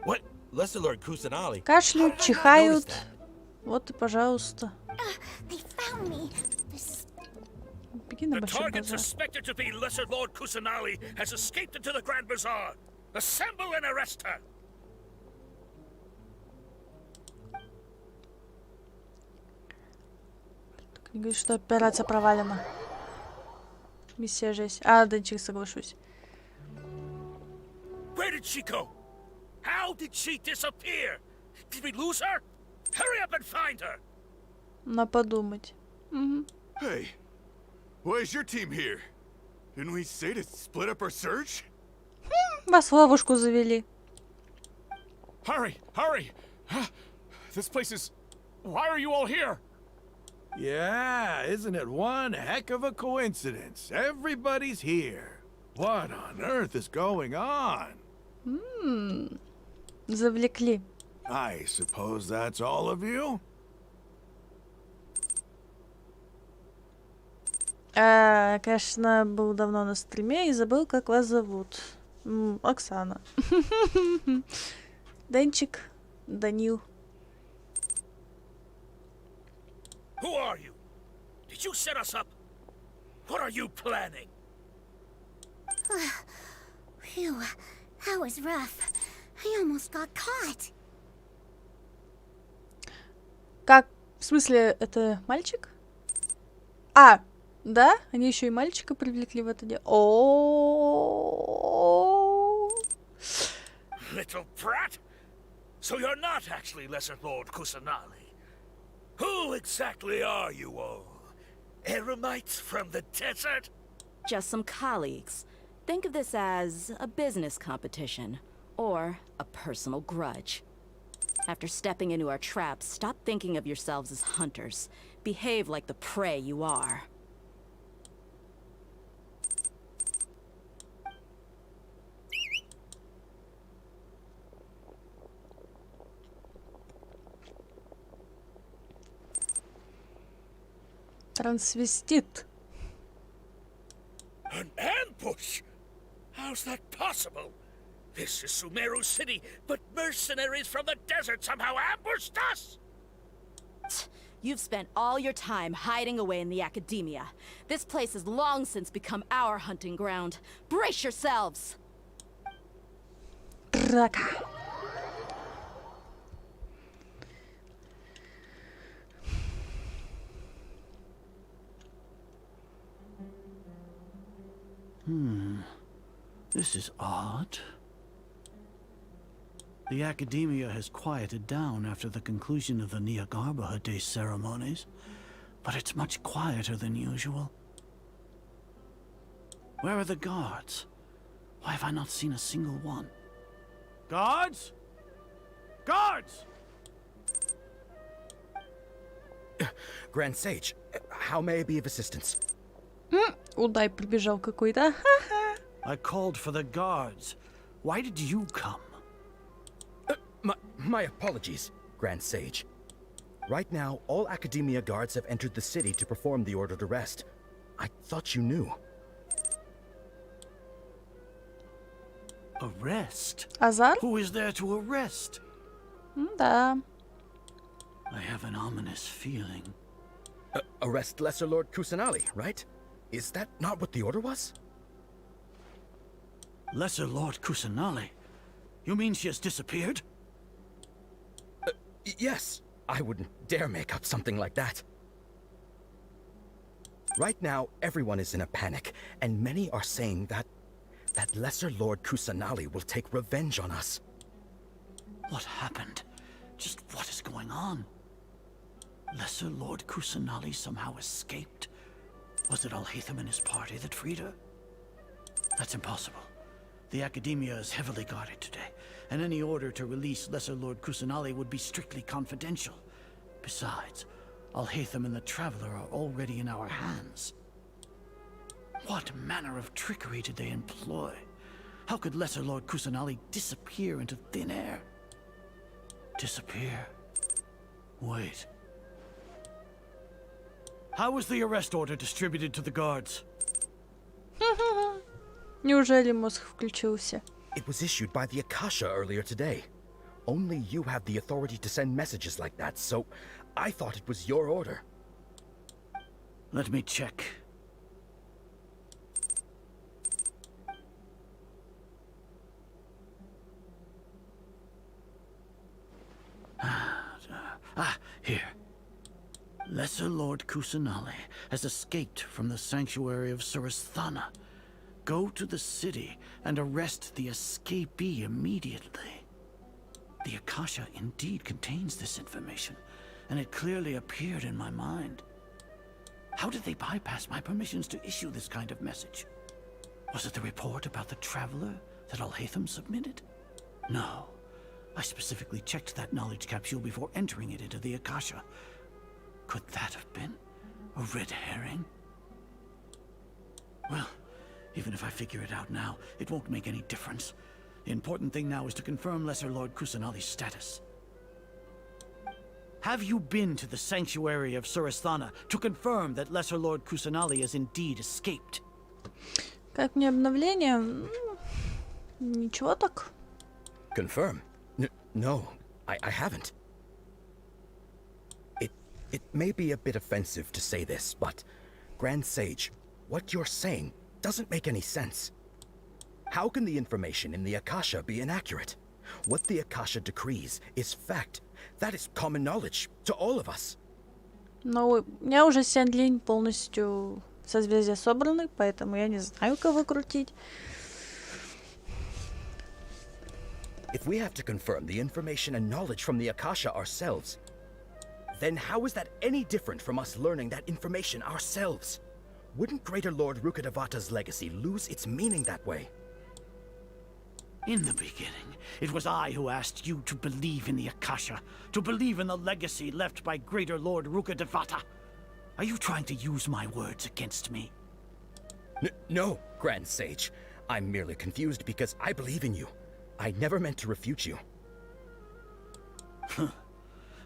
What? Lesser Lord Kusanali? Кашляют, чихают. Вот и пожалуйста. They found me. This is... Беги на The большой target базар. suspected to be Lesser Lord Kusanali has escaped into the Grand Bazaar. Assemble and arrest her! Так говорит, что операция провалена. Миссия жесть. Денчик, соглашусь. Where did she go? How did she disappear? Did we lose her? Hurry up and find her! На подумать. Hey, why is your team here? Didn't we say to split up our search? Вас в ловушку завели. Hurry! Hurry! This place is... Why are you all here? Yeah, isn't it one heck of a coincidence? Everybody's here. What on earth is going on? Завлекли. I suppose that's all of you? Конечно, был давно на стриме и забыл, как вас зовут. Оксана. Денчик, Данил. Who are you? Did you set us up? What are you planning? Phew, that was rough. I almost got caught. Как? В смысле, это мальчик? А, да? Они еще и мальчика привлекли в это дело. О. Little brat? So you're not actually Lesser Lord Kusanali. Who exactly are you all? Eremites from the desert? Just some colleagues. Think of this as a business competition, or a personal grudge. After stepping into our traps, stop thinking of yourselves as hunters. Behave like the prey you are. Трансвестит. An ambush? How's that possible? This is Sumeru City, but mercenaries from the desert somehow ambushed us! You've spent all your time hiding away in the academia. This place has long since become our hunting ground. Brace yourselves! Драка. This is odd. The academia has quieted down after the conclusion of the Niagarbaha Day ceremonies, but it's much quieter than usual. Where are the guards? Why have I not seen a single one? Guards? Guards! Grand Sage, how may I be of assistance? Удай прибежал какой-то. I called for the guards. Why did you come? My apologies, Grand Sage. Right now, all Academia guards have entered the city to perform the ordered arrest. I thought you knew. Arrest? Азар? Who is there to arrest? Да. I have an ominous feeling. Arrest Lesser Lord Kusanali, right? Is that not what the order was? Lesser Lord Kusanali? You mean she has disappeared? Yes. I wouldn't dare make up something like that. Right now, everyone is in a panic, and many are saying that Lesser Lord Kusanali will take revenge on us. What happened? Just what is going on? Lesser Lord Kusanali somehow escaped? Was it Alhaitham and his party that freed her? That's impossible. The Academia is heavily guarded today, and any order to release Lesser Lord Kusanali would be strictly confidential. Besides, Alhaitham and the Traveler are already in our hands. What manner of trickery did they employ? How could Lesser Lord Kusanali disappear into thin air? Disappear? Wait. How was the arrest order distributed to the guards? Неужели мозг включился? It was issued by the Akasha earlier today. Only you have the authority to send messages like that, so I thought it was your order. Let me check. Here. Lesser Lord Kusanali has escaped from the sanctuary of Surasthana. Go to the city and arrest the escapee immediately. The Akasha indeed contains this information, and it clearly appeared in my mind. How did they bypass my permissions to issue this kind of message? Was it the report about the Traveler that Alhaitham submitted? No. I specifically checked that knowledge capsule before entering it into the Akasha. Could that have been a red herring? Well, even if I figure it out now, it won't make any difference. The important thing now is to confirm Lesser Lord Kusanali's status. Have you been to the sanctuary of Surasthana to confirm that Lesser Lord Kusanali has indeed escaped? Как мне обновление? Ничего так. Confirm? No, I haven't. It may be a bit offensive to say this, but Grand Sage, what you're saying doesn't make any sense. How can the information in the Akasha be inaccurate? What the Akasha decrees is fact. That is common knowledge to all of us. Но у меня уже 7 линь полностью созвездия собраны, поэтому я не знаю, кого крутить. If we have to confirm the information and knowledge from the Akasha ourselves, then how is that any different from us learning that information ourselves? Wouldn't Greater Lord Rukkhadevata's legacy lose its meaning that way? In the beginning, it was I who asked you to believe in the Akasha, to believe in the legacy left by Greater Lord Rukkhadevata. Are you trying to use my words against me? No, Grand Sage. I'm merely confused because I believe in you. I never meant to refute you.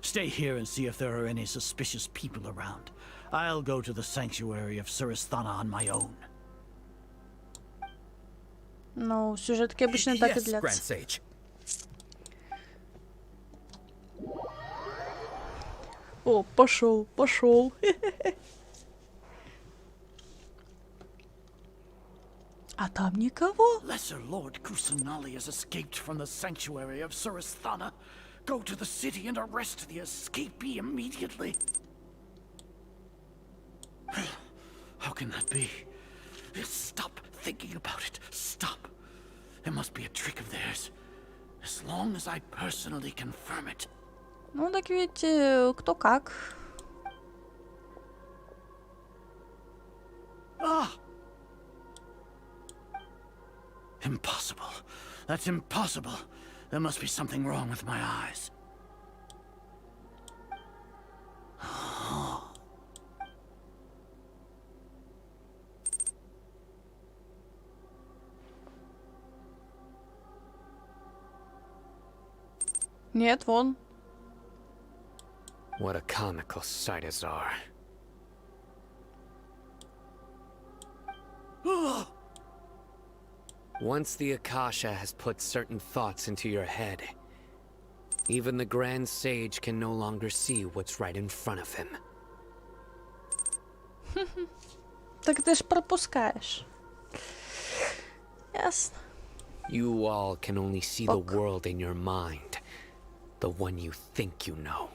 Stay here and see if there are any suspicious people around. I'll go to the sanctuary of Surasthana on my own. Ну, сюжетки обычно так и Yes, Grand длятся. Sage. О, пошел, пошел. А там никого. Lesser Lord Kusanali has escaped from the sanctuary of Surasthana. Go to the city and arrest the escapee immediately. How can that be? Stop thinking about it. Stop. It must be a trick of theirs. As long as I personally confirm it. Ну, так ведь кто как. Ah! Impossible. That's impossible. There must be something wrong with my eyes. Нет, вон. What a comical sight is our. Once the Akasha has put certain thoughts into your head, even the Grand Sage can no longer see what's right in front of him. Так ты ж пропускаешь. Ясно. You all can only see the world in your mind, the one you think you know.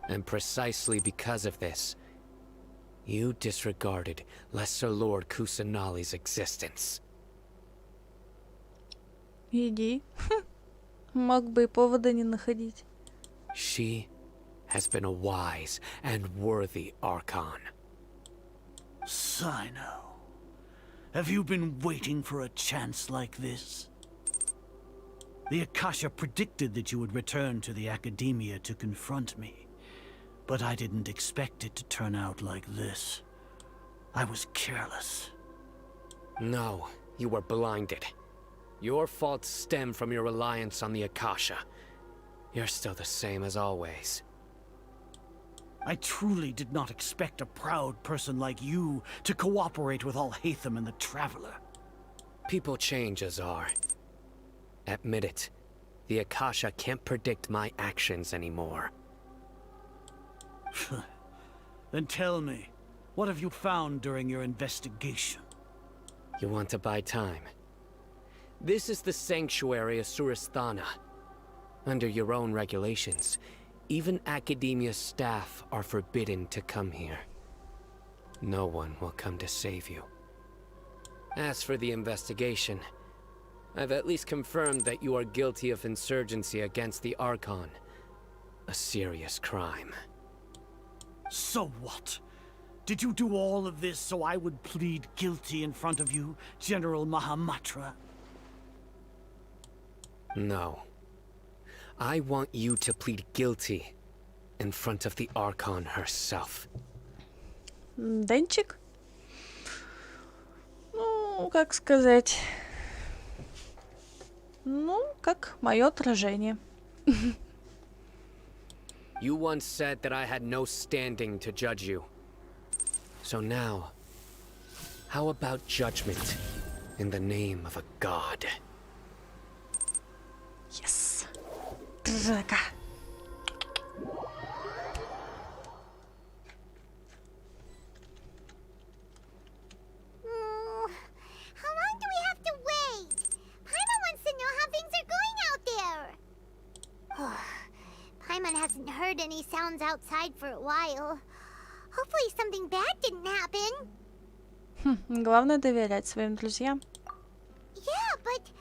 And precisely because of this, you disregarded Lesser Lord Kusanali's existence. Иди. Мог бы и повода не находить. She has been a wise and worthy Archon. Sino, have you been waiting for a chance like this? The Akasha predicted that you would return to the Academia to confront me, but I didn't expect it to turn out like this. I was careless. No, you were blinded. Your faults stem from your reliance on the Akasha. You're still the same as always. I truly did not expect a proud person like you to cooperate with Alhaitham and the Traveler. People change, Azar. Admit it. The Akasha can't predict my actions anymore. Then tell me, what have you found during your investigation? You want to buy time? This is the sanctuary of Surasthana. Under your own regulations, even Academia staff are forbidden to come here. No one will come to save you. As for the investigation, I've at least confirmed that you are guilty of insurgency against the Archon. A serious crime. So what? Did you do all of this so I would plead guilty in front of you, General Mahamatra? No. I want you to plead guilty in front of the Archon herself. Денчик? Ну, как сказать... Ну, как мое отражение. You once said that I had no standing to judge you. So now, how about judgment in the name of a god? Yes. Драка. How long do we have to wait? Paimon wants to know how things are going out there. Paimon hasn't heard any sounds outside for a while. Hopefully something bad didn't happen. Главное доверять своим друзьям. Yeah, but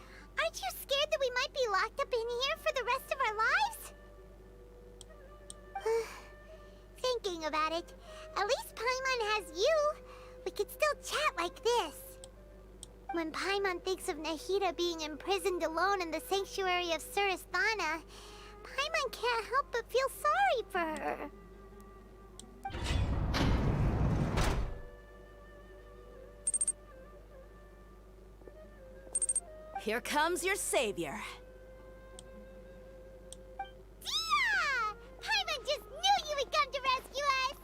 aren't you scared that we might be locked up in here for the rest of our lives? Thinking about it, at least Paimon has you. We could still chat like this. When Paimon thinks of Nahida being imprisoned alone in the sanctuary of Surasthana, Paimon can't help but feel sorry for her. Here comes your savior. Dia! Paimon just knew you would come to rescue us!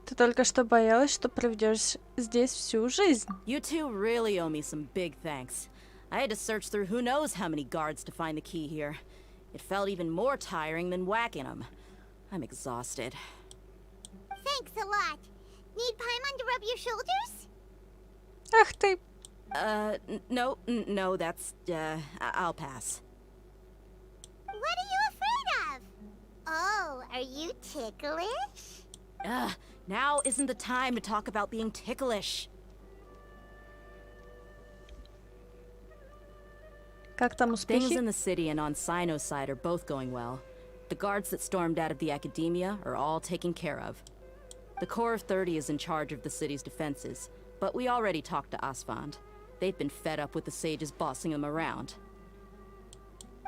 Ты только что боялась, что проведешь здесь всю жизнь. You two really owe me some big thanks. I had to search through who knows how many guards to find the key here. It felt even more tiring than whacking them. I'm exhausted. Thanks a lot. Need Paimon to rub your shoulders? Ах ты. No, that's, I'll pass. What are you afraid of? Oh, are you ticklish? Now isn't the time to talk about being ticklish. Как там успехи? Things in the city and on Sino's side are both going well. The guards that stormed out of the academia are all taken care of. The Corps of 30 is in charge of the city's defenses, but we already talked to Asfand. They've been fed up with the sages bossing them around.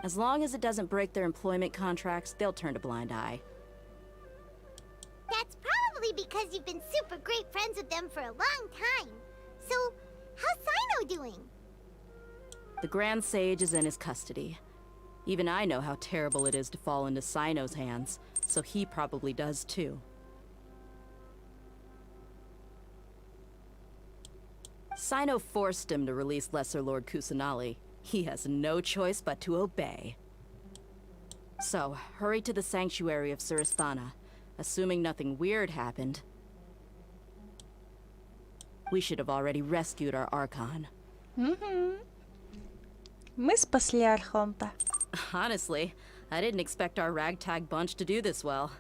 As long as it doesn't break their employment contracts, they'll turn a blind eye. That's probably because you've been super great friends with them for a long time. So, how's Sino doing? The Grand Sage is in his custody. Even I know how terrible it is to fall into Sino's hands, so he probably does too. Sino forced him to release Lesser Lord Kusanali. He has no choice but to obey. So, hurry to the sanctuary of Surasthana. Assuming nothing weird happened, we should have already rescued our Archon. Мы спасли Архонта. Honestly, I didn't expect our ragtag bunch to do this well.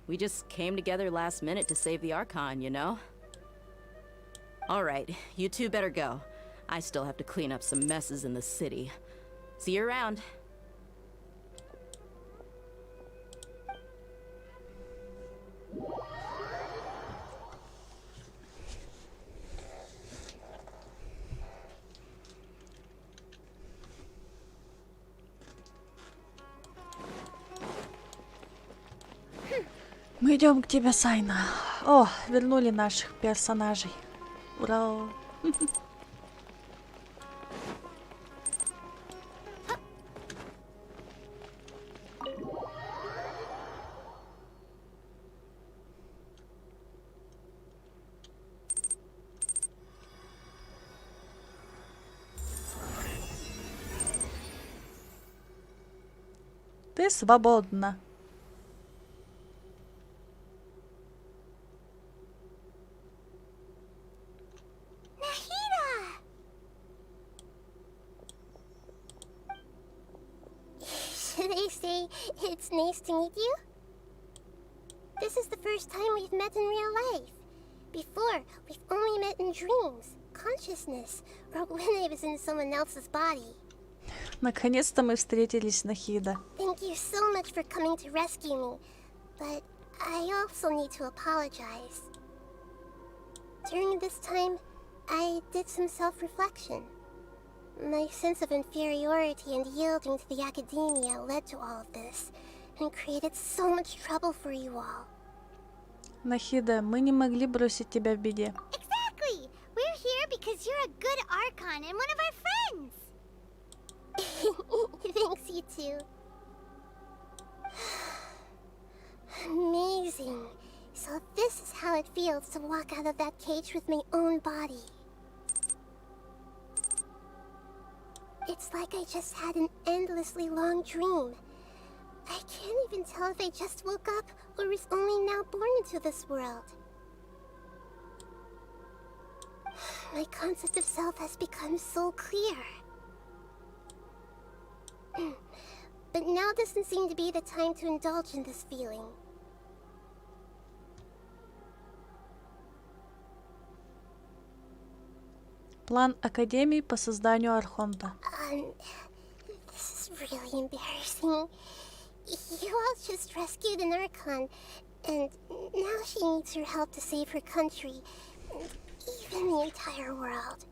We just came together last minute to save the Archon, you know? Alright, you two better go. I still have to clean up some messes in the city. See you around. Мы идем к тебе, Сайна. О, вернули наших персонажей. Ура! Ты свободна. They say it's nice to meet you. This is the first time we've met in real life. Before, we've only met in dreams, consciousness, or when I was in someone else's body. Наконец-то мы встретились, Нахида. Thank you so much for coming to rescue me, but I also need to apologize. During this time, I did some self-reflection. My sense of inferiority and yielding to the academia led to all of this, and created so much trouble for you all. Нахида, мы не могли бросить тебя в беде. Exactly! We're here because you're a good Archon and one of our friends! Thanks, you two. Amazing. So this is how it feels to walk out of that cage with my own body. It's like I just had an endlessly long dream. I can't even tell if I just woke up or was only now born into this world. My concept of self has become so clear. But now doesn't seem to be the time to indulge in this feeling. План Академии по созданию Архонта. This is really embarrassing. You all just rescued an Archon, and now she needs your help to save her country, and even the entire world.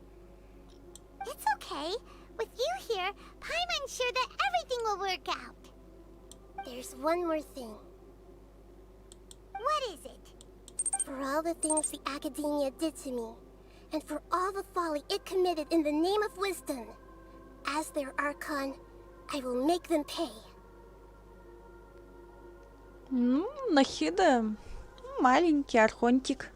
It's okay. With you here, Paimon's sure that everything will work out. There's one more thing. What is it? For all the things the Academia did to me, and for all the folly it committed in the name of wisdom, as their Archon, I will make them pay. Нахида, маленький архонтик.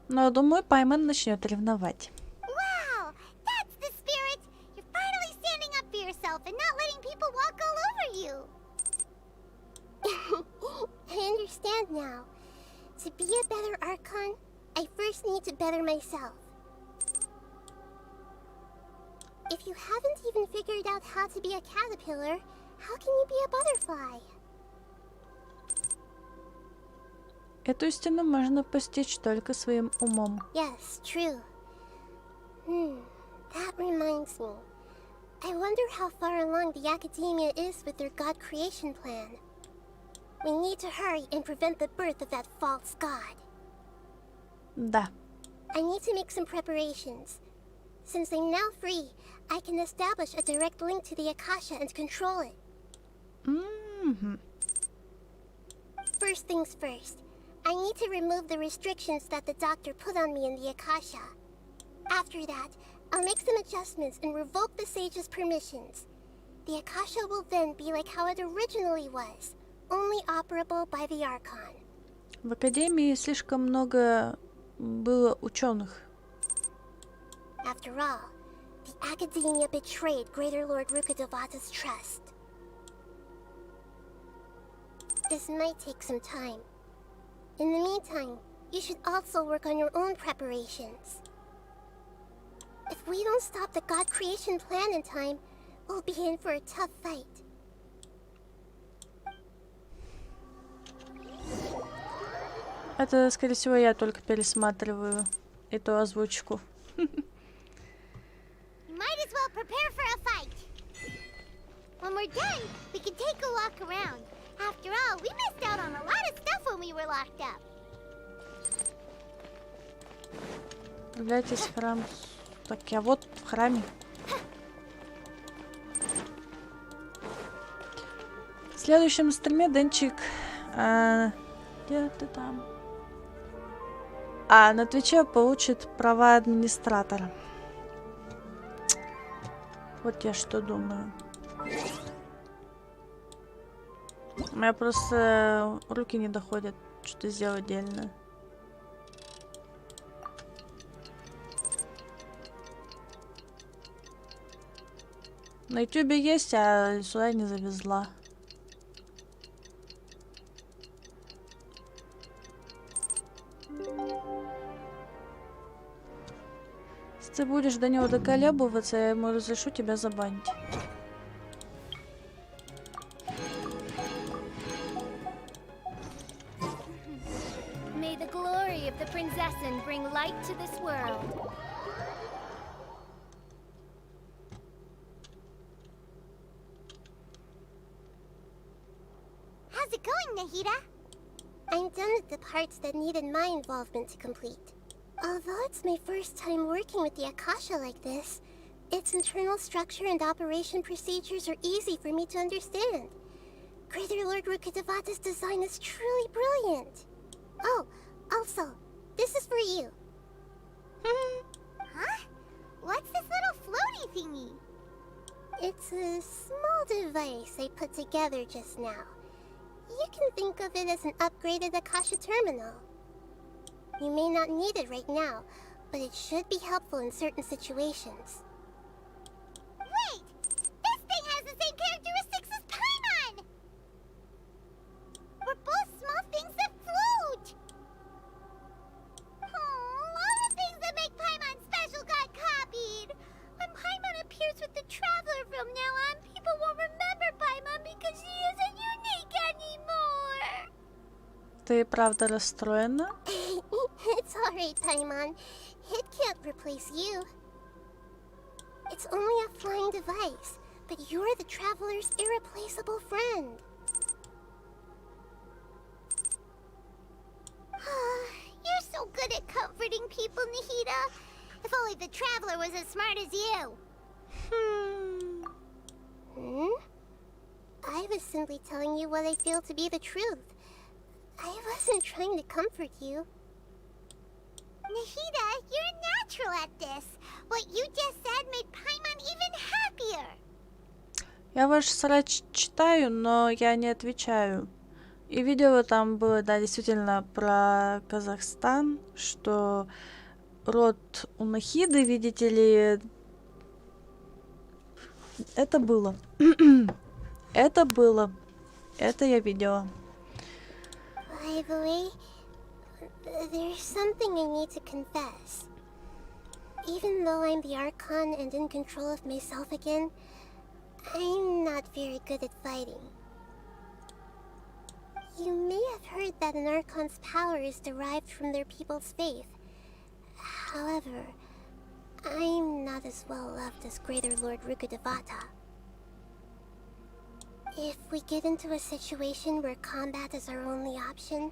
Но думаю, Паймон начнет ревновать. Wow, that's the spirit. You're finally standing up for yourself and not letting people walk all over you. I understand now. To be a better Archon, I first need to better myself. If you haven't even figured out how to be a caterpillar, how can you be a butterfly? Эту истину можно постичь только своим умом. Yes, true. That reminds me. I wonder how far along the Academia is with their God creation plan. We need to hurry and prevent the birth of that false god. Да. I need to make some preparations. Since I'm now free, I can establish a direct link to the Akasha and control it. First things first. I need to remove the restrictions that the doctor put on me in the Akasha. After that, I'll make some adjustments and revoke the sage's permissions. The Akasha will then be like how it originally was, only operable by the Archon. В Академии слишком много было ученых. After all, the Academia betrayed Greater Lord Rukkhadevata's trust. This might take some time. In the meantime, you should also work on your own preparations. If we don't stop the God creation plan in time, we'll be in for a tough fight. Это, скорее всего, я только пересматриваю эту озвучку. Might as well prepare for a fight. When we're done, we can take a walk around. After all, we missed out on a lot of stuff when we were locked up. Отправляйтесь в храм. Так, я вот в храме. В следующем стриме, Денчик, где ты там? На Твиче получит права администратора. Вот я что думаю. У меня просто руки не доходят что-то сделать отдельно. На ютубе есть, а сюда не завезла. Если ты будешь до него доколебываться, я ему разрешу тебя забанить. of the Prinzessin bring light to this world. How's it going, Nahida? I'm done with the parts that needed my involvement to complete. Although it's my first time working with the Akasha like this, its internal structure and operation procedures are easy for me to understand. Greater Lord Rukkhadevata's design is truly brilliant. Oh, also, this is for you. Huh? What's this little floaty thingy? It's a small device I put together just now. You can think of it as an upgraded Akasha terminal. You may not need it right now, but it should be helpful in certain situations. Wait! This thing has the same characteristics as Paimon! We're both small things that float! All the things that make Paimon special got copied! When Paimon appears with the Traveler from now on, people won't remember Paimon because she isn't unique anymore! Ты правда расстроена? It's alright, Paimon. It can't replace you. It's only a flying device, but you're the Traveler's irreplaceable friend. You're so good at comforting people, Nahida. If only the Traveler was as smart as you. I was simply telling you what I feel to be the truth. I wasn't trying to comfort you. Nahida, you're a natural at this. What you just said made Paimon even happier. Я ваш срач читаю, но я не отвечаю. И видео там было, да, действительно про Казахстан, что род у Нахиды, видите ли, это было. Это было. Это я видела. By the way, there's something I need to confess. Even though I'm the Archon and in control of myself again, I'm not very good at fighting. You may have heard that an Archon's power is derived from their people's faith. However, I'm not as well loved as Greater Lord Rukkhadevata. If we get into a situation where combat is our only option,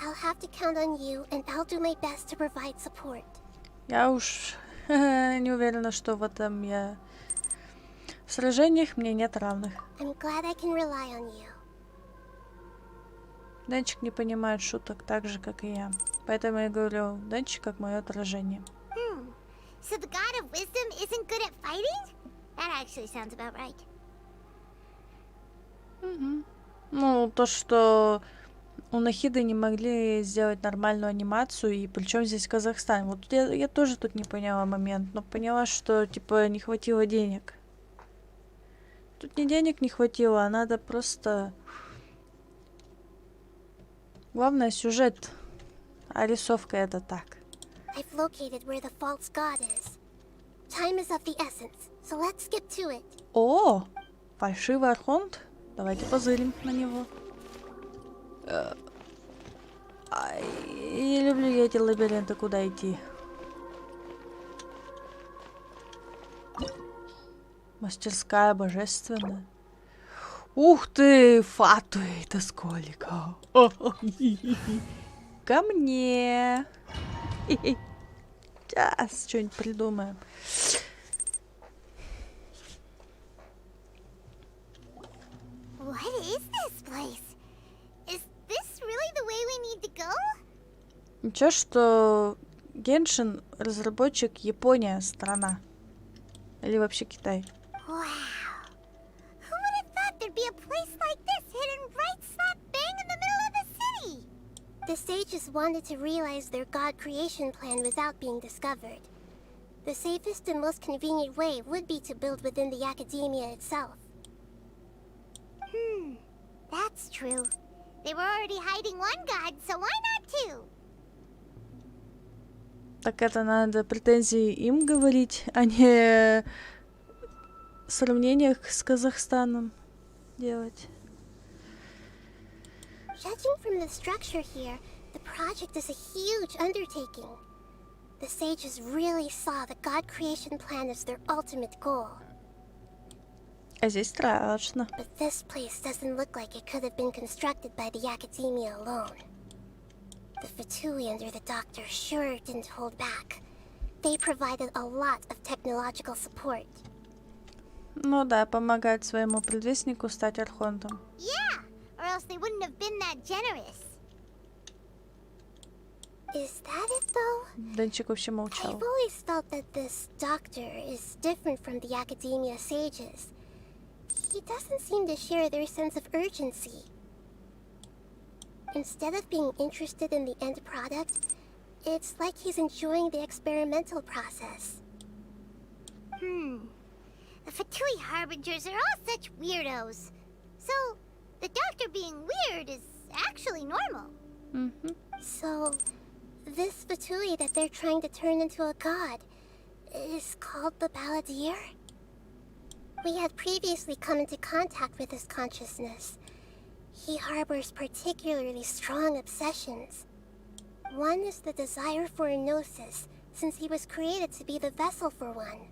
I'll have to count on you, and I'll do my best to provide support. Я уж не уверена, что в этом я... В сражениях мне нет равных. I'm glad I can rely on you. Денчик не понимает шуток так же, как и я. Поэтому я говорю, Денчик как мое отражение. So the God of Wisdom isn't good at fighting? That actually sounds about right. Ну, то, что у Нахиды не могли сделать нормальную анимацию, и причем здесь Казахстан. Вот я тоже тут не поняла момент, но поняла, что, типа, не хватило денег. Тут не денег не хватило, а надо просто... Главное, сюжет, а рисовка это так. I've located where the false god is. Time is of the essence, so let's get to it. О, фальшивый архонт. Давайте позырим на него. Не люблю я эти лабиринты, куда идти. Мастерская божественная. Ух ты, фатуй-то сколько. Ко мне. Сейчас что-нибудь придумаем. What is this place? Is this really the way we need to go? Ничего, что Genshin разработчик Япония страна. Или вообще Китай. Wow. Who would have thought there'd be a place like this hidden right slap bang in the middle of the city? The sages wanted to realize their god creation plan without being discovered. The safest and most convenient way would be to build within the academia itself. That's true. They were already hiding one god, so why not two? Так это надо претензии им говорить, а не сравнениях с Казахстаном делать. Judging from the structure here, The project is a huge undertaking. The sages really saw the God creation plan as their ultimate goal. А здесь страшно. But this place doesn't look like it could have been constructed by the academia alone. The Fatui under the Doctor sure didn't hold back. They provided a lot of technological support. Ну да, помогать своему предвестнику стать архонтом. Yeah, or else they wouldn't have been that generous. Is that it though? Денчик вообще молчал. I've always felt that this Doctor is different from the academia sages. He doesn't seem to share their sense of urgency. Instead of being interested in the end product, it's like he's enjoying the experimental process. The Fatui Harbingers are all such weirdos. So, the Doctor being weird is actually normal. So, this Fatui that they're trying to turn into a god is called the Balladeer? We had previously come into contact with his consciousness. He harbors particularly strong obsessions. One is the desire for a gnosis, since he was created to be the vessel for one.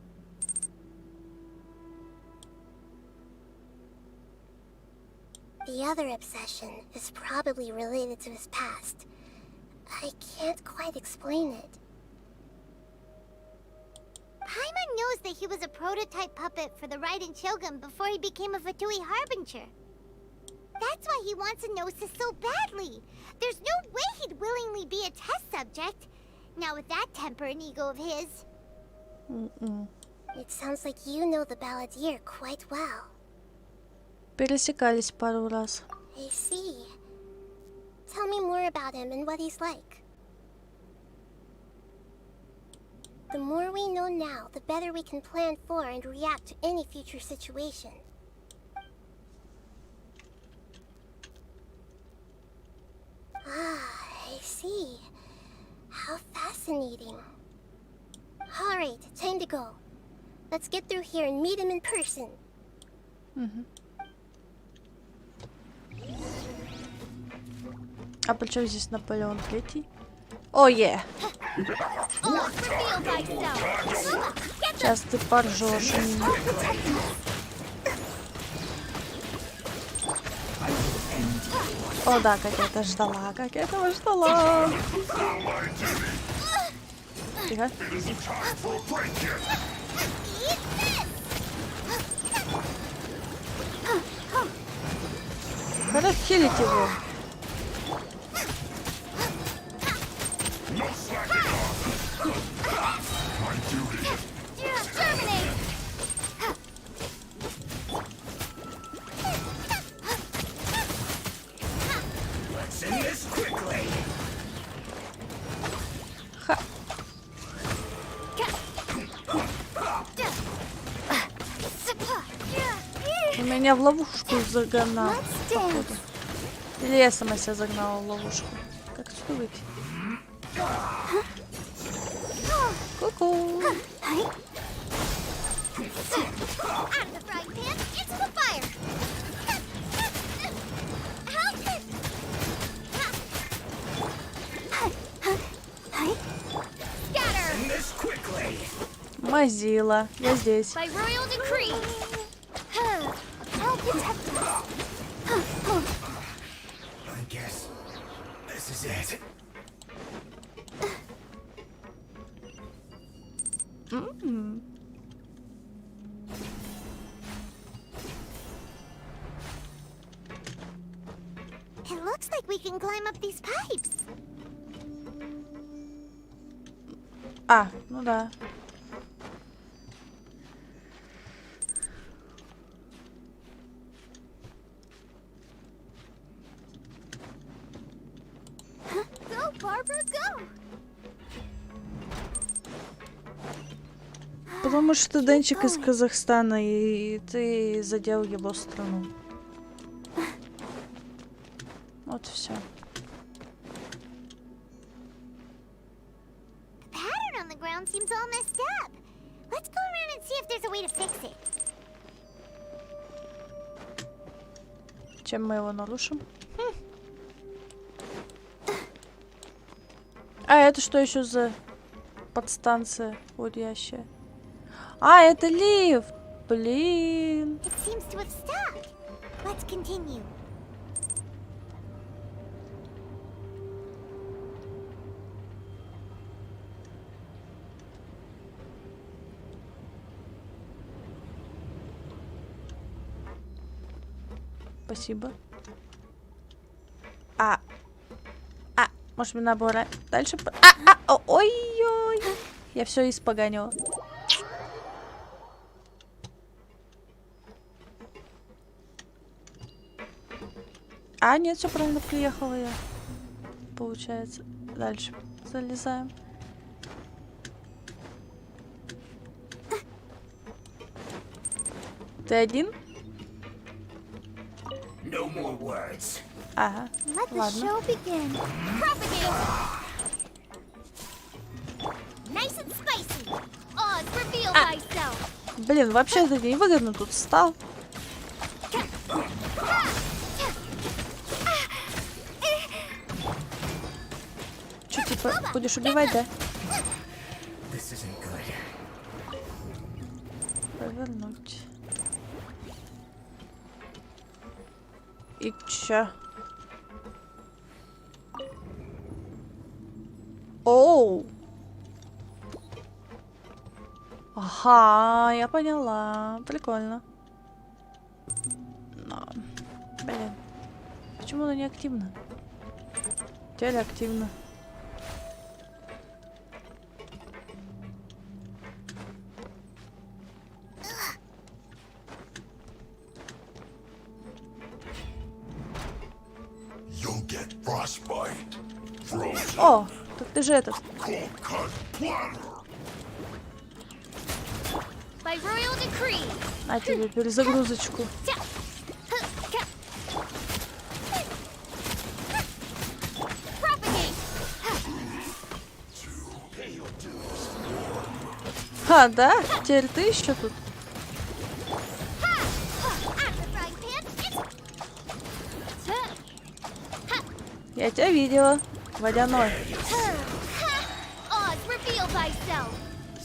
The other obsession is probably related to his past. I can't quite explain it. Paimon knows that he was a prototype puppet for the Raiden Shogun before he became a Fatui Harbinger. That's why he wants a gnosis so badly. There's no way he'd willingly be a test subject. Now with that temper and ego of his. It sounds like you know the Balladeer quite well. Пересекались пару раз. I see. Tell me more about him and what he's like. The more we know now, the better we can plan for and react to any future situation. I see. How fascinating. Alright, time to go. Let's get through here and meet him in person. А при чем здесь Наполеон III? О, е! Сейчас ты поржешь у меня. О, да, как я это ждала, как я этого ждала. Тихо. Надо хилить его. Меня в ловушку загнал, походу. Или я сама себя загнала в ловушку. Как отсюда выйти? Ку-ку. Мазила, я здесь. I guess this is it. It looks like we can climb up these pipes. А, ну да. Go, Barbara, go! Потому что Денчик из Казахстана, и ты задел его страну. Вот все. The pattern on the ground seems all messed up. Let's go around and see if there's a way to fix it. Чем мы его нарушим? А это что еще за подстанция ходящая? А, это лифт! Блин. It seems to have stopped. Let's continue. Спасибо. Может, мне надо было дальше... Ой-ой! Я все испоганила. Нет, все правильно приехала я. Получается. Дальше залезаем. Ты один? No more words. Ага, Let the ладно. show begin. Propagate. Nice and spicy. Oz, reveal thyself. Блин, вообще это невыгодно тут встал. Че, типа, будешь убивать, да? This isn't good. Повернуть. И чё? Оу! Ага, я поняла. Прикольно. Но, блин. Почему она не активна? Теле активно. You'll get frostbite. Frozen. О, так ты же этот. Cold cut platter. By royal decree. На тебе перезагрузочку. Да? Теперь ты еще тут? Я тебя видела. Водяной. Oz, reveal thyself.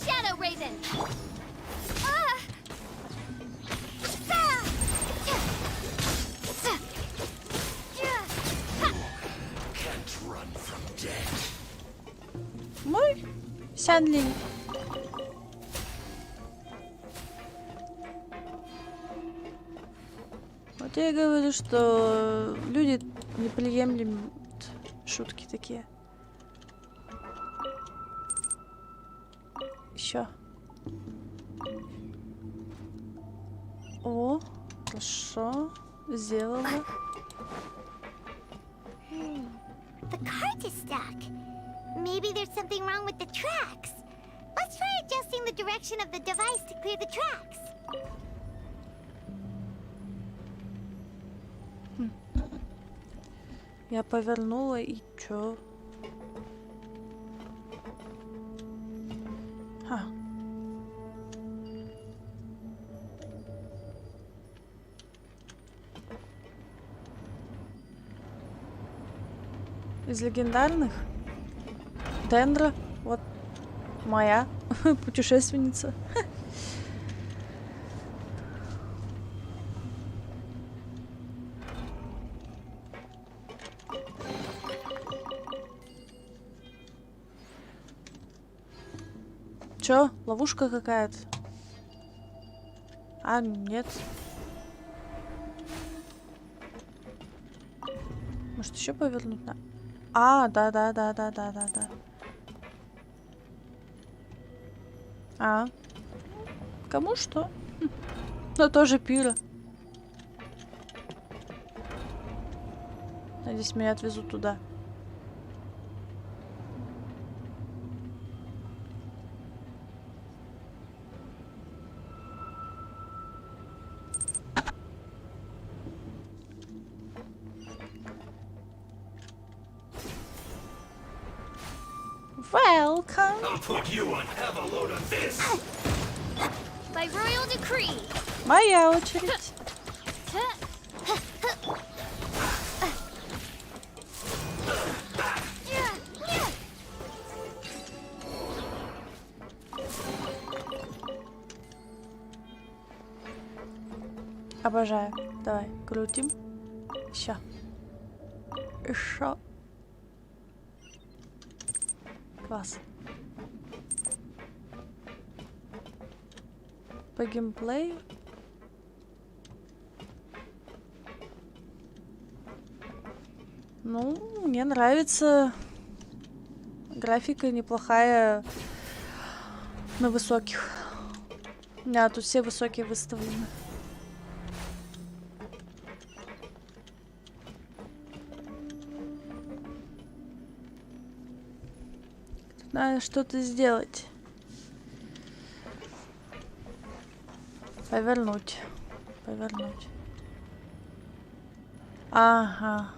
Shadow Raven. Can't run from death. Мой Сянли. Вот я и говорю, что люди не приемлемы шутки такие. Еще. О, хорошо. Сделала. The cart is stuck. Maybe there's something wrong with the tracks. Let's try adjusting the direction of the device to clear the tracks. Я повернула и чё? Из легендарных? Дендра, вот моя путешественница. Чё? Ловушка какая-то? Нет. Может, еще повернуть на... Да. Кому что? Но тоже пира. Надеюсь, меня отвезут туда. Welcome. I'll put you on have a load of this. By royal decree. Моя очередь. Обожаю. Давай, крутим. Еще. Еще. Класс. По геймплею. Ну, мне нравится. Графика неплохая на высоких. У меня тут все высокие выставлены. Тут надо что-то сделать. Повернуть. Повернуть. Ага.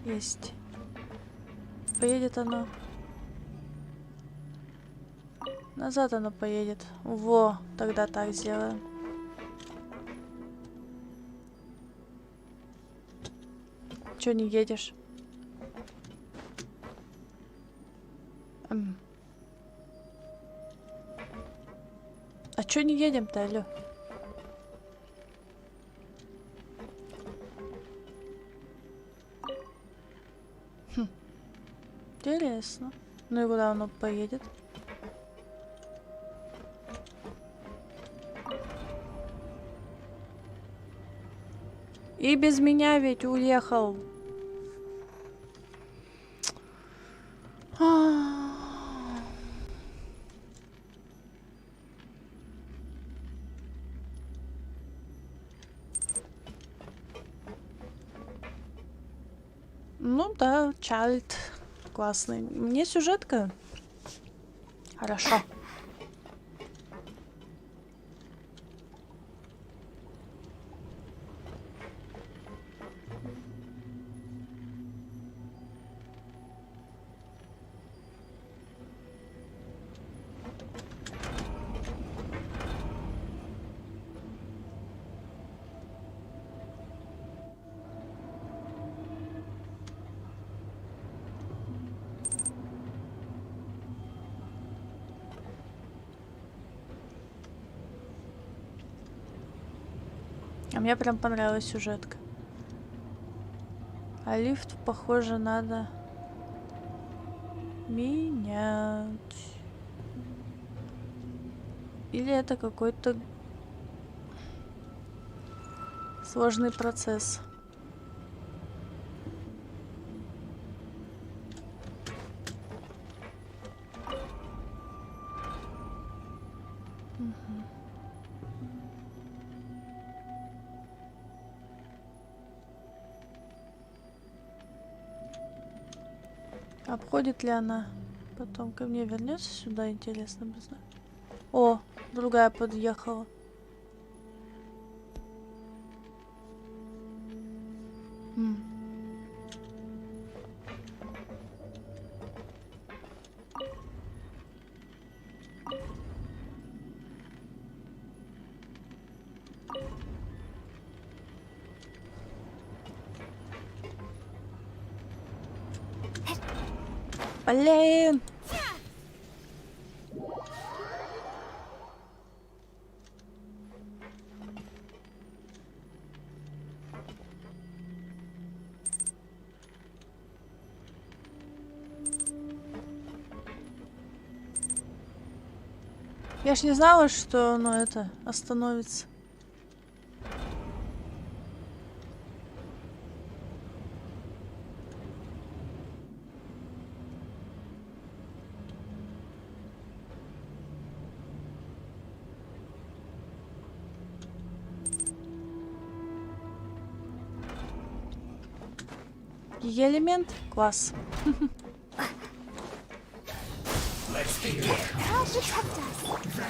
Есть. Поедет оно. Назад оно поедет. Во, тогда так сделаем. Чё не едешь? А чё не едем-то, алё? Интересно. Ну и куда оно поедет? И без меня ведь уехал. Ну да, Child классный. Мне сюжетка хорошо. А мне прям понравилась сюжетка. А лифт, похоже, надо менять. Или это какой-то сложный процесс. Обходит ли она? Потом ко мне вернется сюда, интересно бы знать. О, другая подъехала. Блин! Я ж не знала, что оно это остановится. Ее элемент класс. I'll protect us.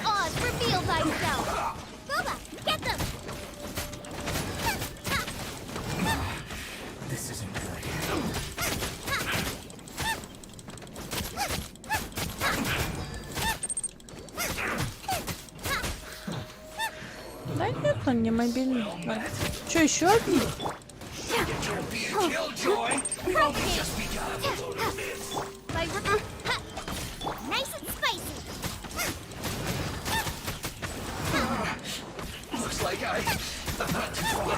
Oz, reveal thyself. Boba, get them. This isn't good. Да нет, он не мобильный. Что, еще одни? Nice and spicy. Looks like I'm not too far.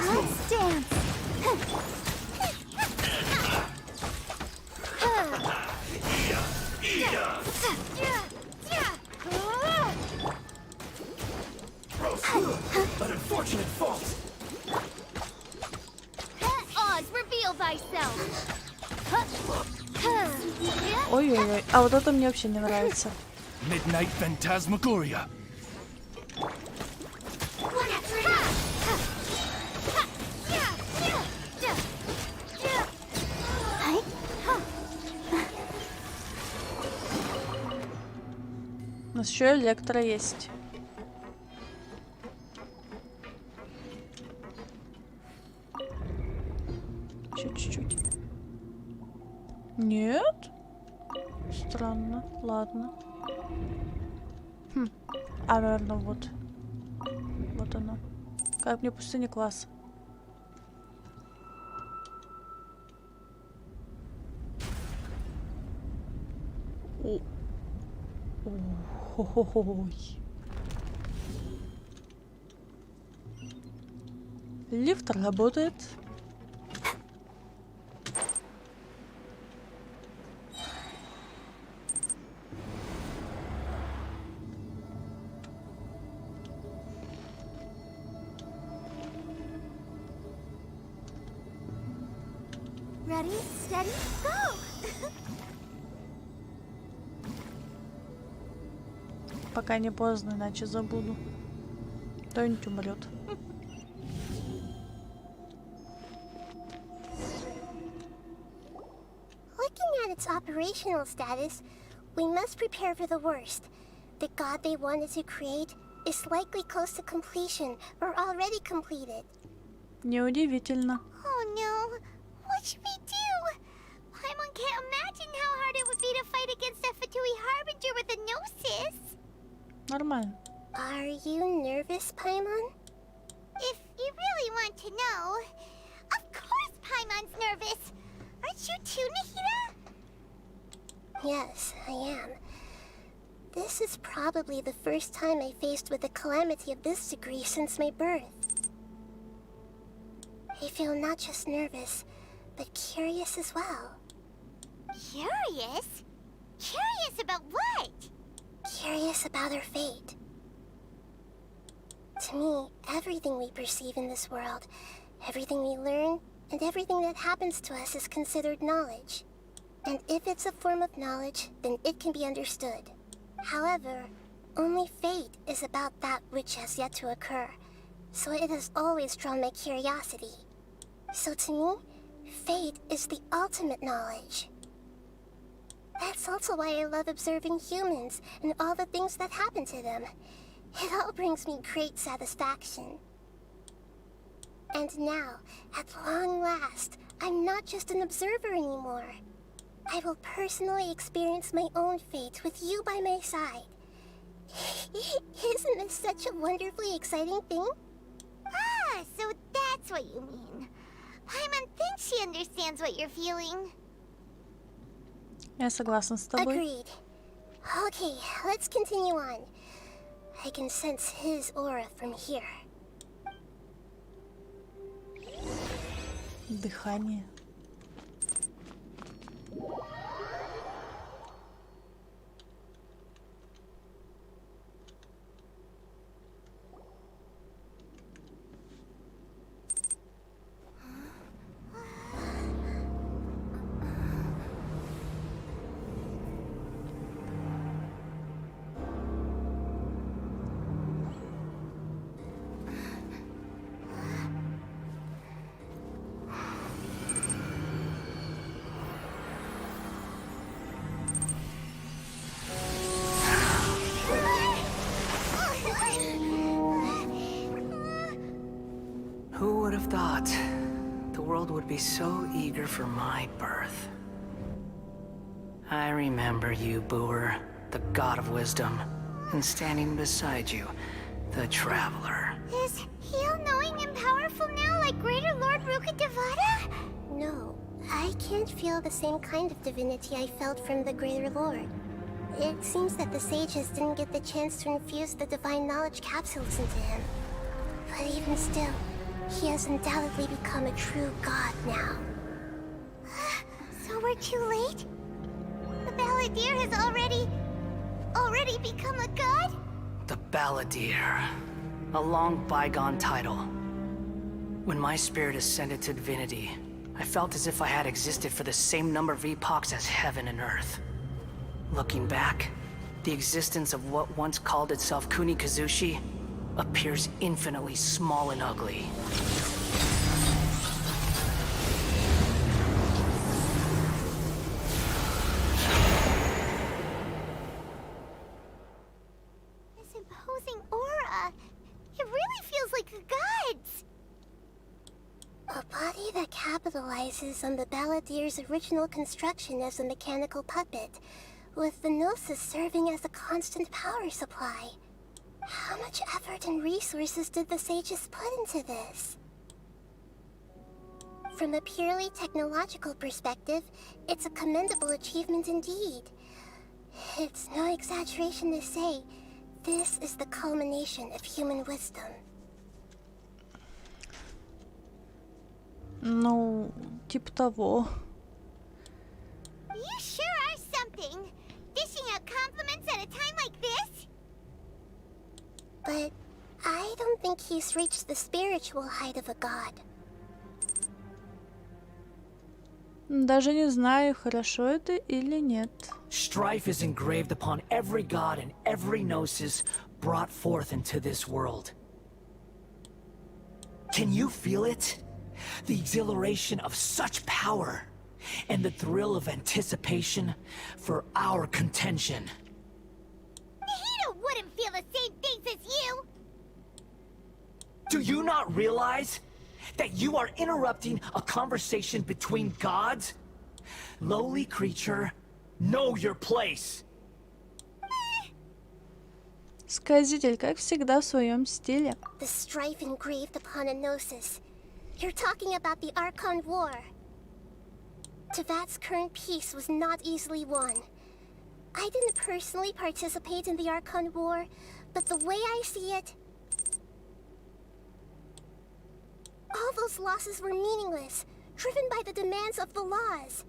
ourselves. Ой-ой-ой, а вот это мне вообще не нравится. Midnight Phantasmagoria. У нас еще электро есть. Еще чуть-чуть. Нет? Странно. Ладно. А, наверное, вот. Вот оно. Как мне пустыня класс. Ой. Лифт работает. Ready, steady, go! Пока не поздно, иначе забуду. Кто-нибудь умрет. Looking at its operational status, we must prepare for the worst. The god they wanted to create is likely close to completion or already completed. Неудивительно. Oh no, what should we do? Paimon can't imagine how hard it would be to fight against a Fatui Harbinger with a Gnosis. Нормально. Are you nervous, Paimon? If you really want to know, of course Paimon's nervous. Aren't you too, Nahida? Yes, I am. This is probably the first time I faced with a calamity of this degree since my birth. I feel not just nervous, but curious as well. Curious? Curious about what? Curious about our fate. To me, everything we perceive in this world, everything we learn, and everything that happens to us is considered knowledge. And if it's a form of knowledge, then it can be understood. However, only fate is about that which has yet to occur, so it has always drawn my curiosity. So to me, fate is the ultimate knowledge. That's also why I love observing humans and all the things that happen to them. It all brings me great satisfaction. And now, at long last, I'm not just an observer anymore. I will personally experience my own fate with you by my side. Isn't this such a wonderfully exciting thing? Ah, so that's what you mean. Paimon thinks she understands what you're feeling. Я согласна с тобой. Agreed. Okay, let's continue on. I can sense his aura from here. Дыхание. Who would have thought the world would be so eager for my birth? I remember you, Booer, the god of wisdom, and standing beside you, the traveler. Is he all-knowing and powerful now like Greater Lord Rukkhadevata? No, I can't feel the same kind of divinity I felt from the Greater Lord. It seems that the sages didn't get the chance to infuse the divine knowledge capsules into him. But even still, he has undoubtedly become a true god now. So we're too late? The Balladeer has already become a god? The Balladeer. A long bygone title. When my spirit ascended to divinity, I felt as if I had existed for the same number of epochs as heaven and earth. Looking back, the existence of what once called itself Kunikazushi appears infinitely small and ugly. This imposing aura, it really feels like the gods. A body that capitalizes on the Balladier's original construction as a mechanical puppet, with the Gnosis serving as a constant power supply. How much effort and resources did the sages put into this? From a purely technological perspective, it's a commendable achievement indeed. It's no exaggeration to say, this is the culmination of human wisdom. Ну, типа того. You sure are something. Dishing out compliments at a time like this? But I don't think he's reached the spiritual height of a god. Даже не знаю, хорошо это или нет. Strife is engraved upon every god and every gnosis brought forth into this world. Can you feel it? The exhilaration of such power, and the thrill of anticipation for our contention. Nahida wouldn't feel the same things as you! Do you not realize that you are interrupting a conversation between gods? Lowly creature, know your place. Сказитель, как всегда, в своем стиле. The strife engraved upon a gnosis. You're talking about the Archon War. Tevat's current peace was not easily won. I didn't personally participate in the Archon War, but the way I see it, all those losses were meaningless, driven by the demands of the laws.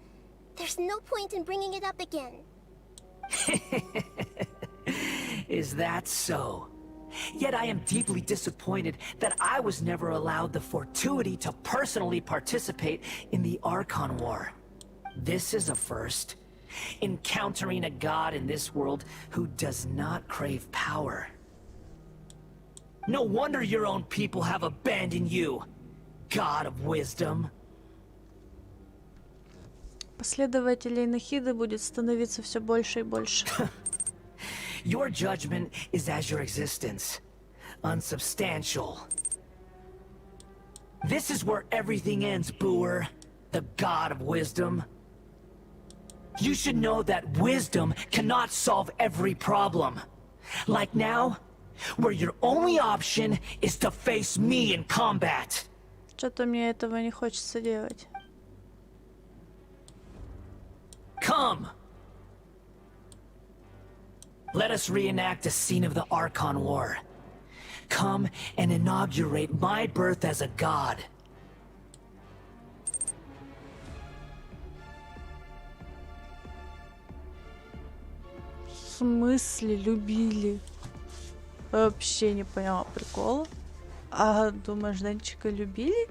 There's no point in bringing it up again. Is that so? Yet I am deeply disappointed that I was never allowed the fortuity to personally participate in the Archon War. This is a first. Encountering a god in this world who does not crave power. No wonder your own people have abandoned you, God of Wisdom. Последователей Нахиды будет становиться все больше и больше. Your judgment is as your existence, unsubstantial. This is where everything ends, Booer, the God of Wisdom. You should know that wisdom cannot solve every problem. Like now, where your only option is to face me in combat. Что-то мне этого не хочется делать. Come! Let us reenact a scene of the Archon War. Come and inaugurate my birth as a god. В смысле любили? Вообще не поняла прикола. А думаешь, Денчика любили?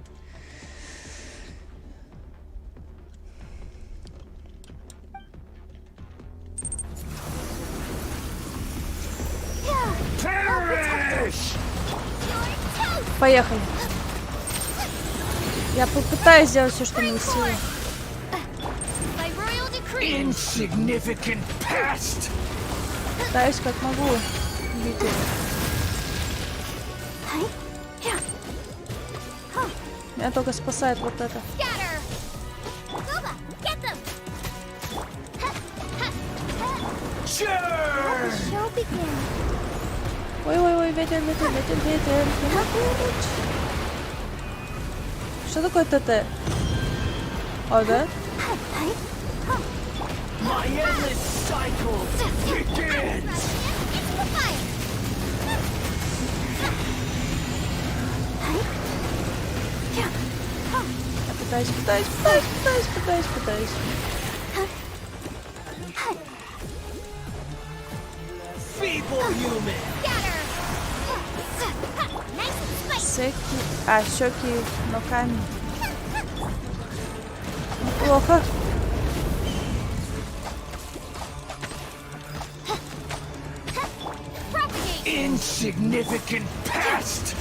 Поехали. Я попытаюсь сделать все, что мои силы. Insignificant pest! Пытаюсь как могу. Видите? Меня только спасает вот это. Ой-ой-ой, ветер, ветер, ветер, ветер. Не могу. Что такое ТТ? О, да? My endless cycle begins! Я пытаюсь. Feeble human! Щеки ногами. Плохо. Insignificant pest!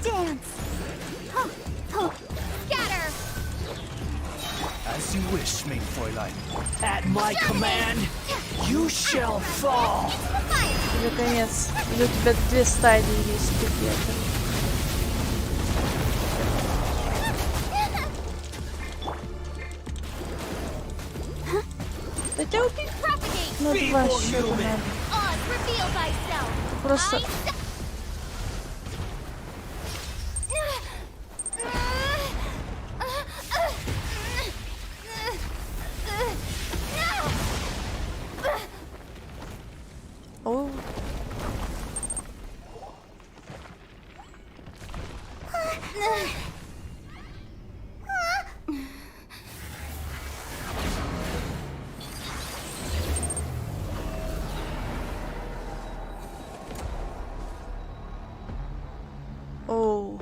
Stance. Scatter. As you wish, main Fräulein. At my command, you shall fall! Или конец. Или у тебя две стадии есть где-то. Да тебя убить? Ну, два счета надо. Просто... О. Оу.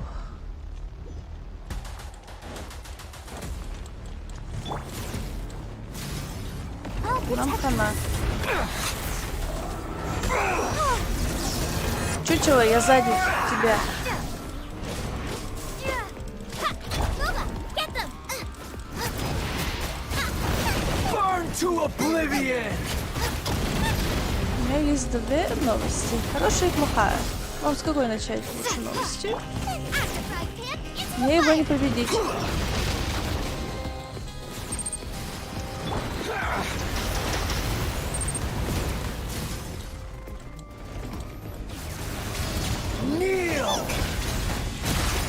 Нам хана. Чучело, я сзади тебя. Burn to oblivion! У меня есть две новости. Хорошая и плохая. Вам с какой начать лучше новости? Мне его не победить.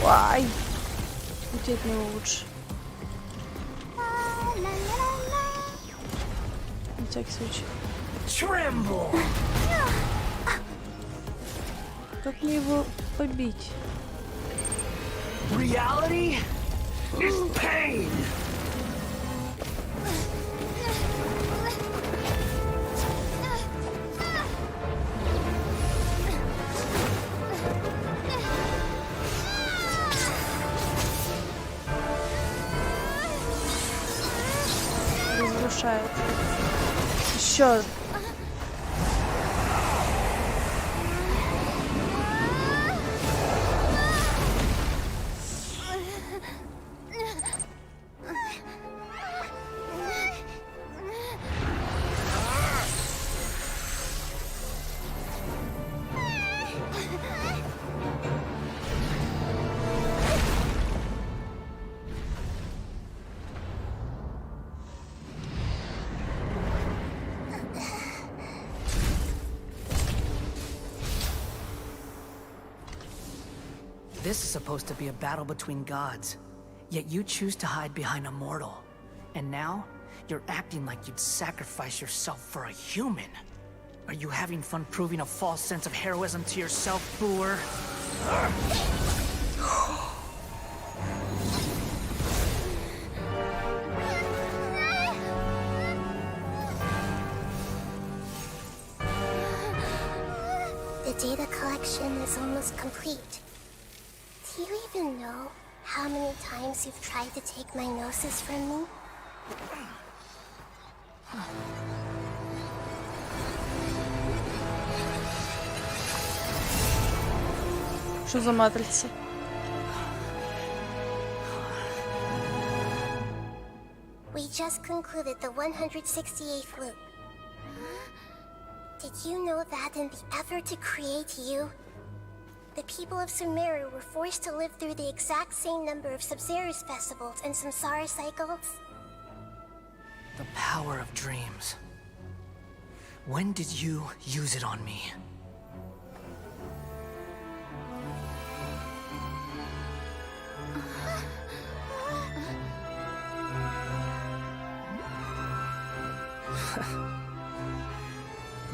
Вай. Лететь не лучше. На всякий случай. Tremble! Как мне его побить? Reality is pain! Разрушает. Еще. This is supposed to be a battle between gods, yet you choose to hide behind a mortal. And now, you're acting like you'd sacrifice yourself for a human. Are you having fun proving a false sense of heroism to yourself, Boor? The data collection is almost complete. Do you even know how many times you've tried to take my gnosis from me? Что за матрица? We just concluded the 168th loop. Did you know that in the effort to create you, the people of Sumeru were forced to live through the exact same number of Sabzerus festivals and Samsara cycles? The power of dreams. When did you use it on me?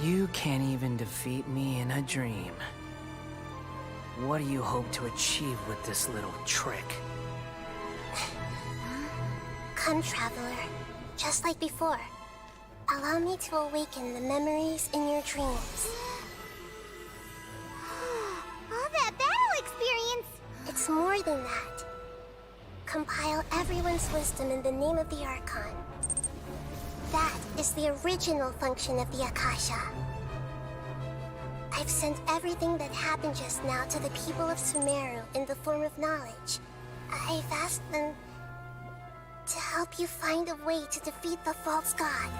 You can't even defeat me in a dream. What do you hope to achieve with this little trick? Come, Traveler. Just like before. Allow me to awaken the memories in your dreams. more than that. Compile everyone's wisdom in the name of the Archon. That is the original function of the Akasha. I've sent everything that happened just now to the people of Sumeru in the form of knowledge. I've asked them to help you find a way to defeat the false god.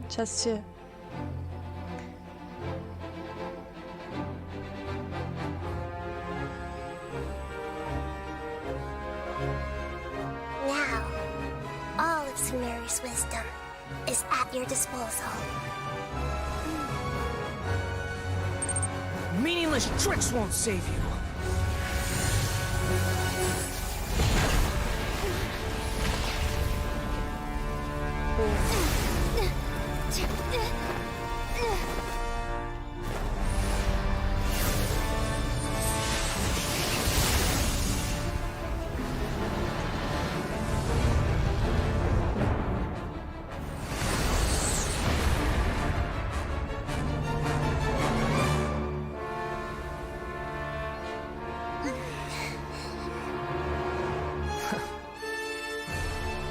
Сейчас все. Now, all of Sumeru's wisdom is at your disposal. Meaningless tricks won't save you.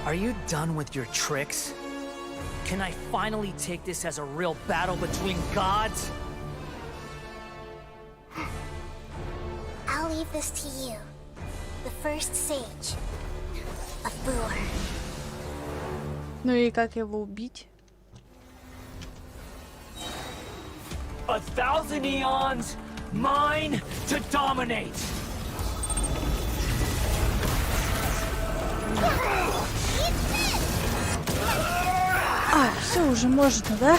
Are you done with your tricks? Can I finally take this as a real battle between gods? I'll leave this to you. The first sage of Boor. Ну и как его убить? 1,000 eons, mine to dominate. А, все уже можно, да?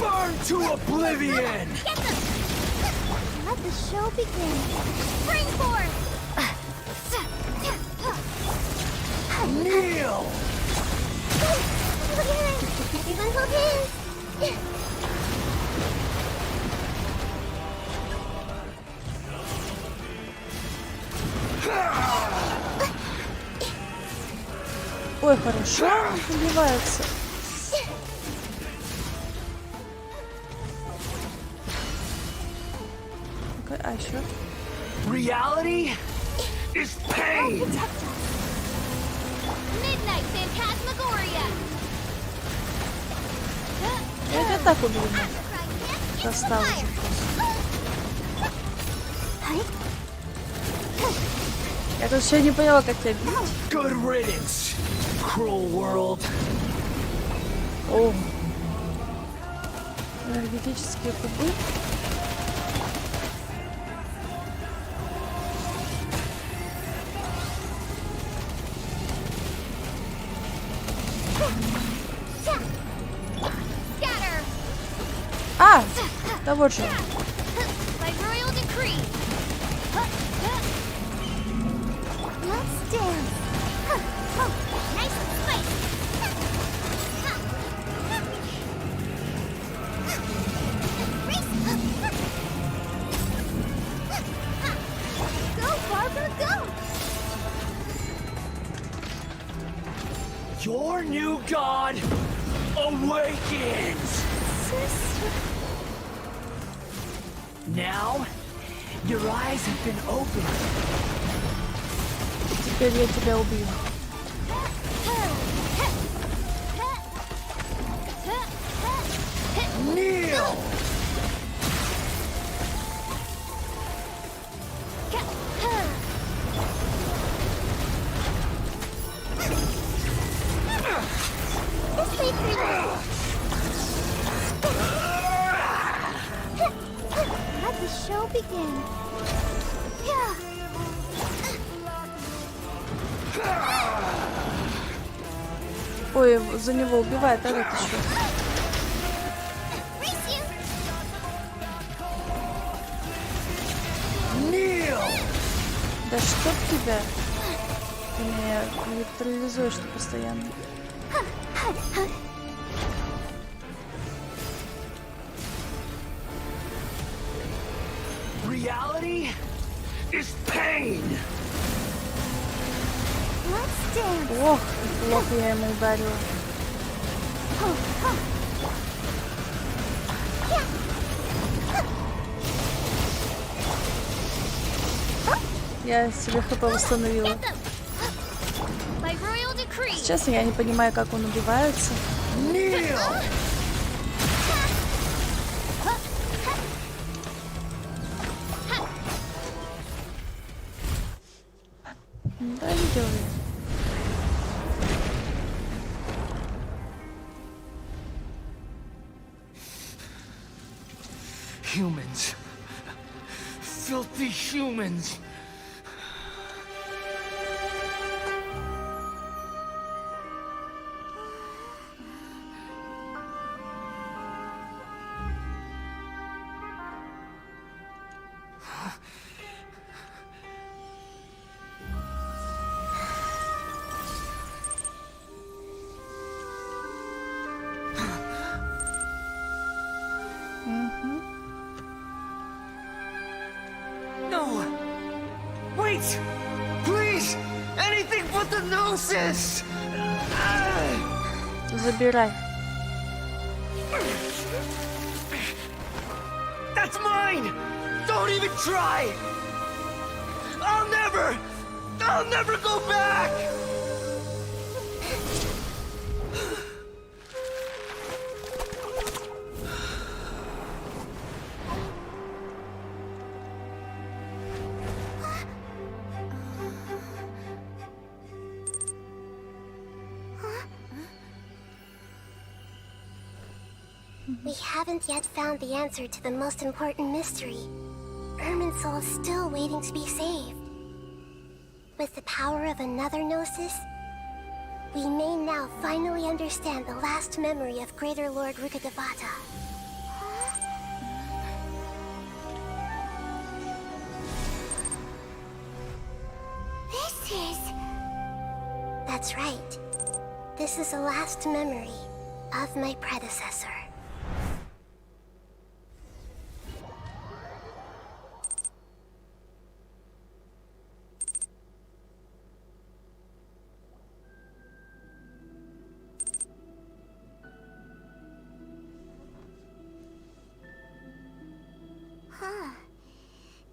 Burn to oblivion! Let the show begin. Spring forth! Kneel! Everyone hold hands! Ой, хорошо, убиваются. А еще? Reality is pain! Midnight Phantasmagoria! Я тебя так убью. Достал уже. Я тут еще не поняла, как тебя бить. Good riddance, cruel world. О, энергетические кубы. А, да вот же. By royal decree. Let's dance. Nice and spicy. Go, Barbara, go! Your new god awakens! Now, your eyes have been opened. Теперь я тебя убью. Kneel! This way through there. Let the show begin. Yeah. Ой, за него убивает, а этот еще. Да чтоб тебя. Ты меня нейтрализуешь постоянно. Reality is pain! Let's Ох, плохо я ему ударила. Я себе хп восстановила. Сейчас я не понимаю, как он убивается. Да, видел я. Humans. Filthy humans. Wait! Please! Anything but the gnosis! Забирай. That's mine! Don't even try! I'll never go back! We haven't yet found the answer to the most important mystery. Irminsul is still waiting to be saved. With the power of another Gnosis, we may now finally understand the last memory of Greater Lord Rukkhadevata. This is... That's right. This is the last memory of my predecessor.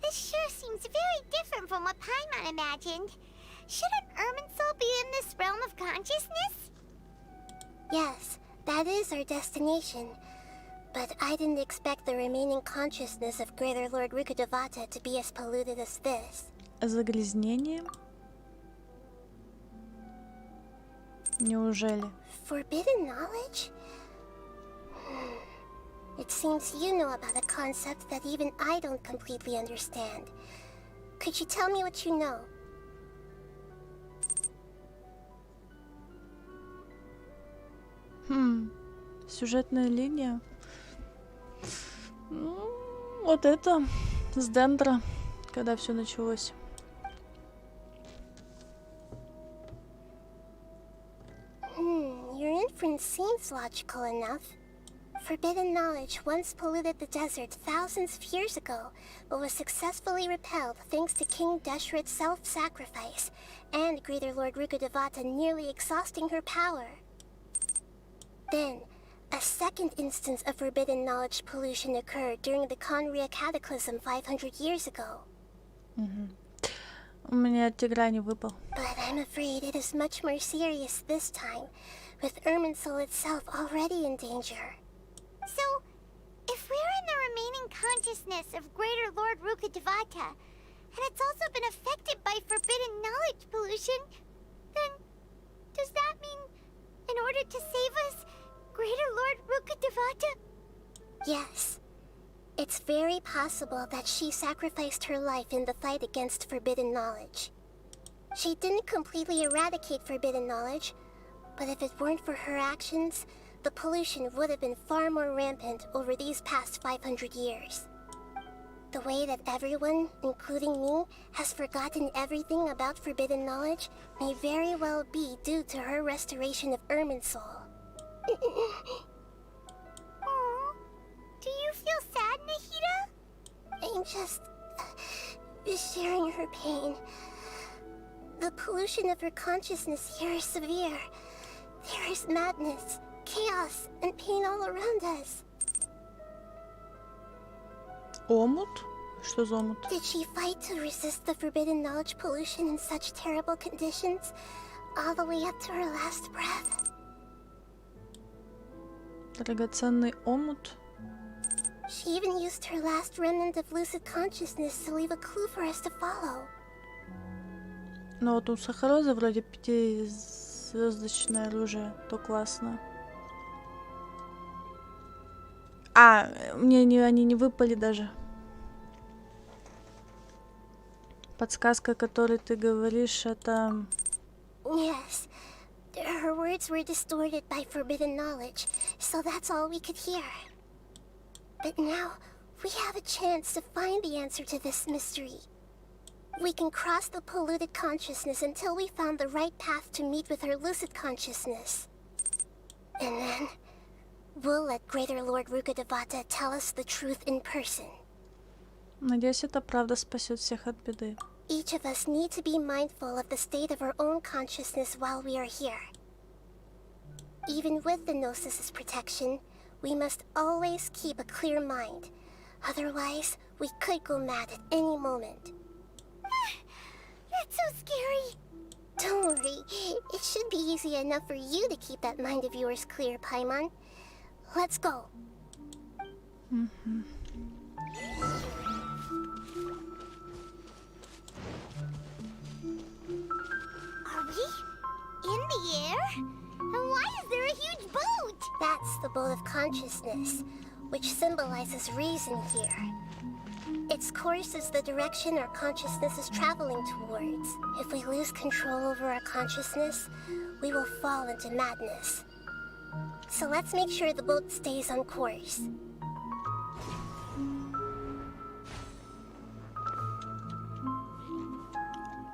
This sure seems very different from what Paimon imagined. Shouldn't Irminsul be in this realm of consciousness? Yes, that is our destination. But I didn't expect the remaining consciousness of Greater Lord Rukkhadevata to be as polluted as this. Загрязнение? Неужели? Forbidden knowledge? It seems you know about a concept that even I don't completely understand. Could you tell me what you know? Сюжетная линия. Вот это с Дендра, когда все началось. Your inference seems logical enough. Forbidden knowledge once polluted the desert thousands of years ago, but was successfully repelled thanks to King Deshret's self-sacrifice, and Greater Lord Rukkhadevata nearly exhausting her power. Then, a second instance of forbidden knowledge pollution occurred during the Conria Cataclysm 500 years ago. У меня Тиграни выпал. But I'm afraid it is much more serious this time, with Irminsul itself already in danger. So, if we're in the remaining consciousness of Greater Lord Rukkhadevata, and it's also been affected by forbidden knowledge pollution, then does that mean, in order to save us, Greater Lord Rukkhadevata? Yes. It's very possible that she sacrificed her life in the fight against forbidden knowledge. She didn't completely eradicate forbidden knowledge, but if it weren't for her actions, the pollution would have been far more rampant over these past 500 years. The way that everyone, including me, has forgotten everything about forbidden knowledge may very well be due to her restoration of Irminsul. Do you feel sad, Nahida? I'm just sharing her pain. The pollution of her consciousness here is severe. There is madness, chaos, and pain all around us. Омут? Что за омут? Did she fight to resist the forbidden knowledge pollution in such terrible conditions, all the way up to her last breath? Драгоценный омут? She even used her last remnant of lucid consciousness to leave a clue for us to follow. Ну вот у Сахарозы вроде 5-звездочное оружие, то классно. А, они не выпали даже. Подсказка, о которой ты говоришь, это... Yes. Her words were distorted by forbidden knowledge, so that's all we could hear. But now, we have a chance to find the answer to this mystery. We can cross the polluted consciousness until we found the right path to meet with her lucid consciousness. And then, we'll let Greater Lord Rukkhadevata tell us the truth in person. Надеюсь, это правда спасет всех от беды. Each of us need to be mindful of the state of our own consciousness while we are here. Even with the Gnosis' protection, we must always keep a clear mind. Otherwise, we could go mad at any moment. That's so scary. Don't worry. It should be easy enough for you to keep that mind of yours clear, Paimon. Let's go. Are we in the air? And why is there a huge boat? That's the boat of consciousness, which symbolizes reason here. Its course is the direction our consciousness is traveling towards. If we lose control over our consciousness, we will fall into madness. So let's make sure the boat stays on course.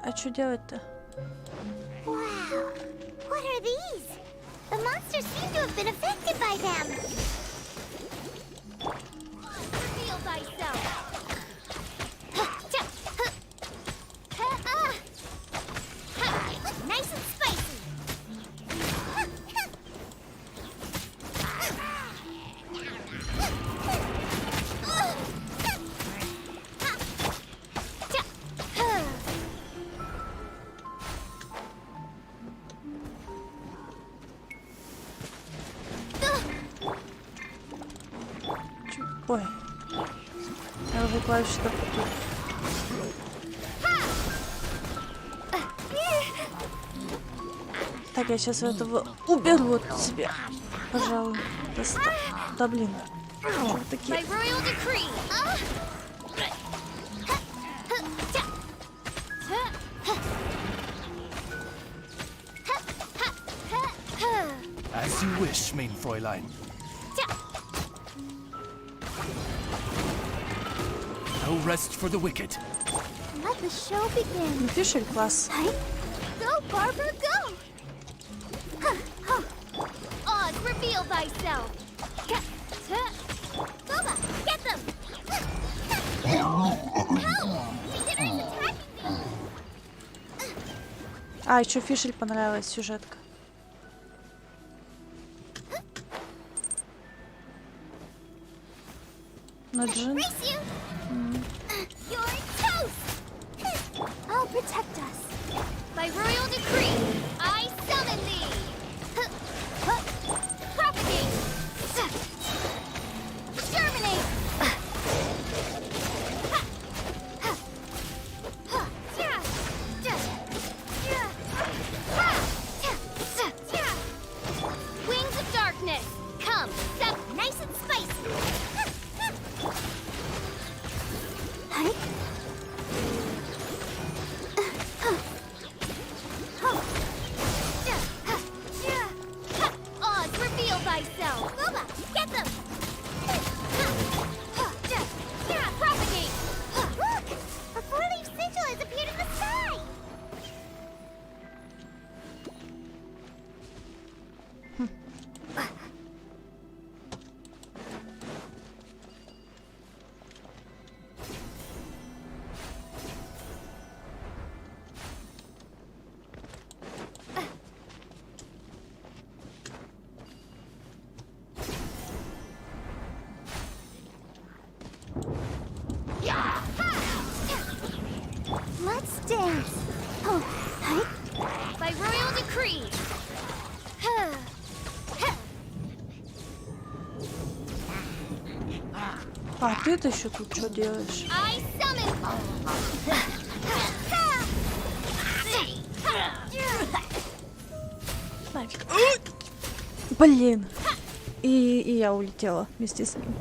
А что делать-то? Wow. What are these? The monsters seem to have been affected by them. Reveal thyself. Nice and spicy. Ой. Я уже клавиши что тут. Так, я сейчас этого уберу от себя. Пожалуй. Да блин. Что такие? As you wish, mein Fräulein. No rest for the wicked. Let the show begin. Фишель класс. Go, Barbara, go! Oz, reveal thyself. Boba, get them! Help! Beginner is attacking me! А, еще Фишель понравилась сюжетка. На Джин. You're toast! I'll protect us. By royal decree, I summon thee! Propagate! Germinate! Wings of darkness, come, step nice and spicy! dance. Oh, hi. By royal decree. А ты-то еще тут что делаешь? I summon. Нафиг. Блин. И я улетела вместе с ним.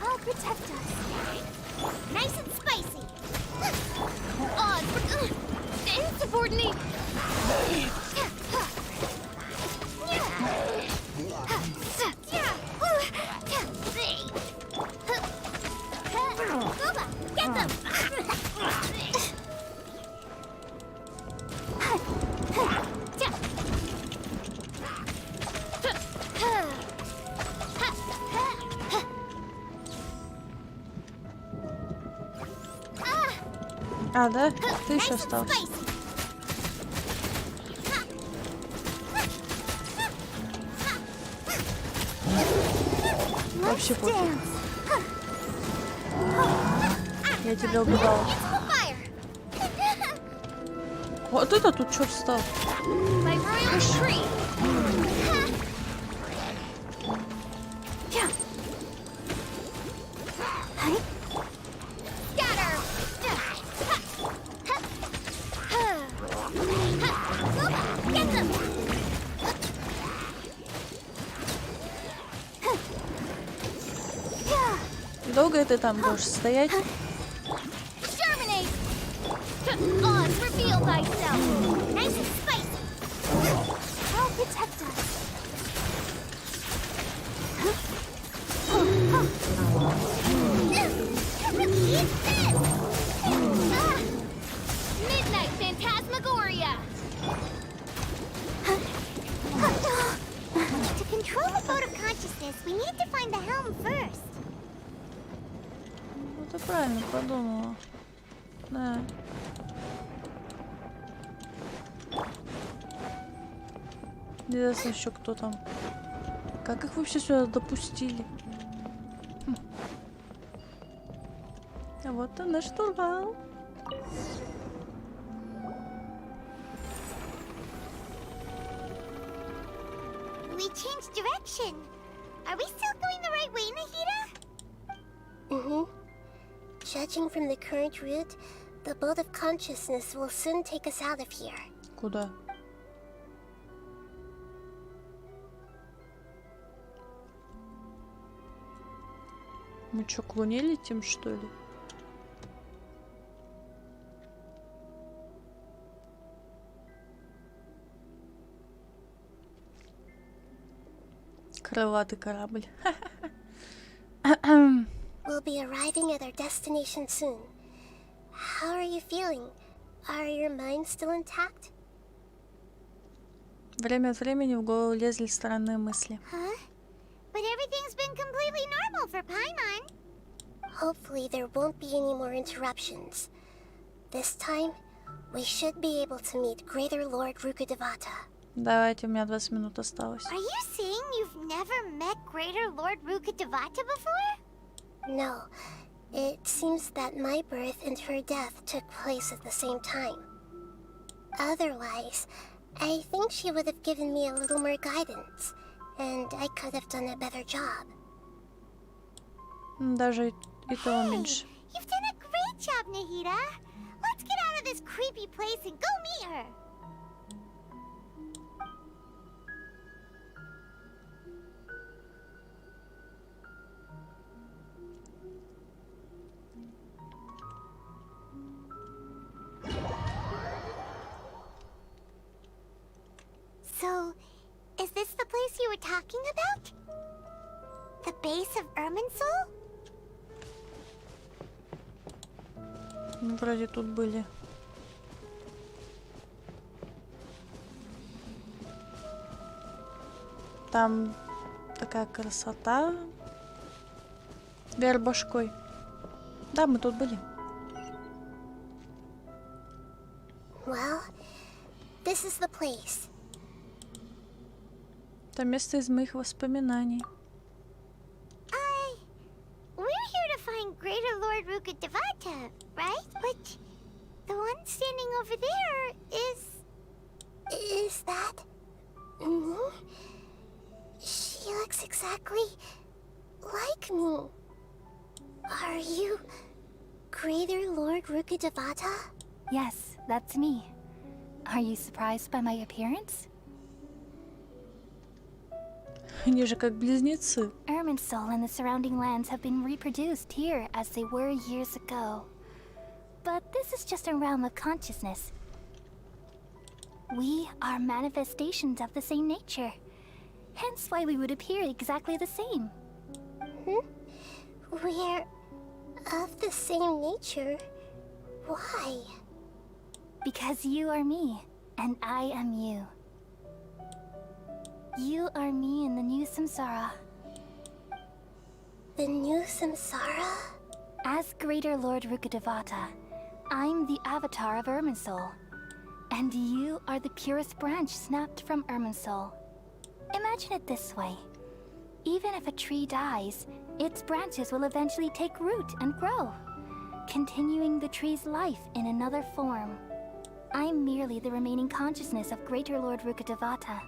I'll protect us. Nice and spicy. Insubordinate. Get them. А, да? Ты еще остался. Вообще пофиг. Я тебя убивала. Вот это тут что встал? Долго ты там будешь стоять? To control the boat of consciousness, we need to find the helm first. Ну ты правильно подумала. Да. Интересно еще кто там. Как их вообще сюда допустили? А вот он наш штурвал. We changed direction. Are we still going the right way, Nahida? Mm-hmm. Judging from the current route, the boat of consciousness will soon take us out of here. Куда? Мы что, к Луне летим, что ли? Крылатый корабль. We'll be arriving at our destination soon. How are you feeling? Are your minds still intact? Время от времени в голову лезли странные мысли. Huh? But everything's been completely normal for Paimon. Hopefully there won't be any more interruptions. This time, we should be able to meet Greater Lord Rukkhadevata. Давайте, у меня 20 минут осталось. Are you saying you've never met Greater Lord Rukkhadevata before? No. It seems that my birth and her death took place at the same time. Otherwise, I think she would have given me a little more guidance, and I could have done a better job. Даже и того меньше. You've done a great job, Nahida. Let's get out of this creepy place and go meet her. So, is this the place you were talking about? The base of Irminsul? Ну, вроде тут были. Там такая красота. Вверх башкой. Да, мы тут были. Well, this is the place. Это место из моих воспоминаний. We're here to find Greater Lord Rukkhadevata, right? But the one standing over there is... Is that... me? She looks exactly like me. Are you Greater Lord Rukkhadevata? Yes, that's me. Are you surprised by my appearance? Они же как близнецы. Irminsul and the surrounding lands have been reproduced here as they were years ago. But this is just a realm of consciousness. We are manifestations of the same nature. Hence why we would appear exactly the same. We're of the same nature? Why? Because you are me, and I am you. You are me in the new samsara. The new samsara? As Greater Lord Rukkhadevata, I'm the avatar of Irminsul. And you are the purest branch snapped from Irminsul. Imagine it this way. Even if a tree dies, its branches will eventually take root and grow, continuing the tree's life in another form. I'm merely the remaining consciousness of Greater Lord Rukkhadevata.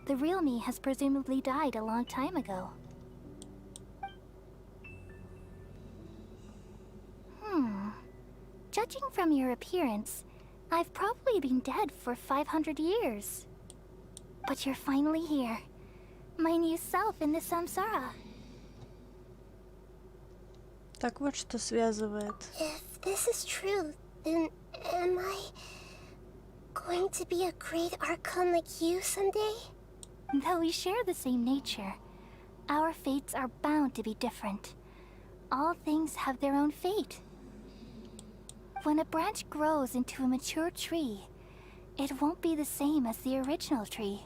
The real me has presumably died a long time ago. Judging from your appearance, I've probably been dead for 500 years. But you're finally here. My new self in the samsara. Так вот что связывает. If this is true, then am I going to be a great Archon like you someday? Though we share the same nature, our fates are bound to be different. All things have their own fate. When a branch grows into a mature tree, it won't be the same as the original tree.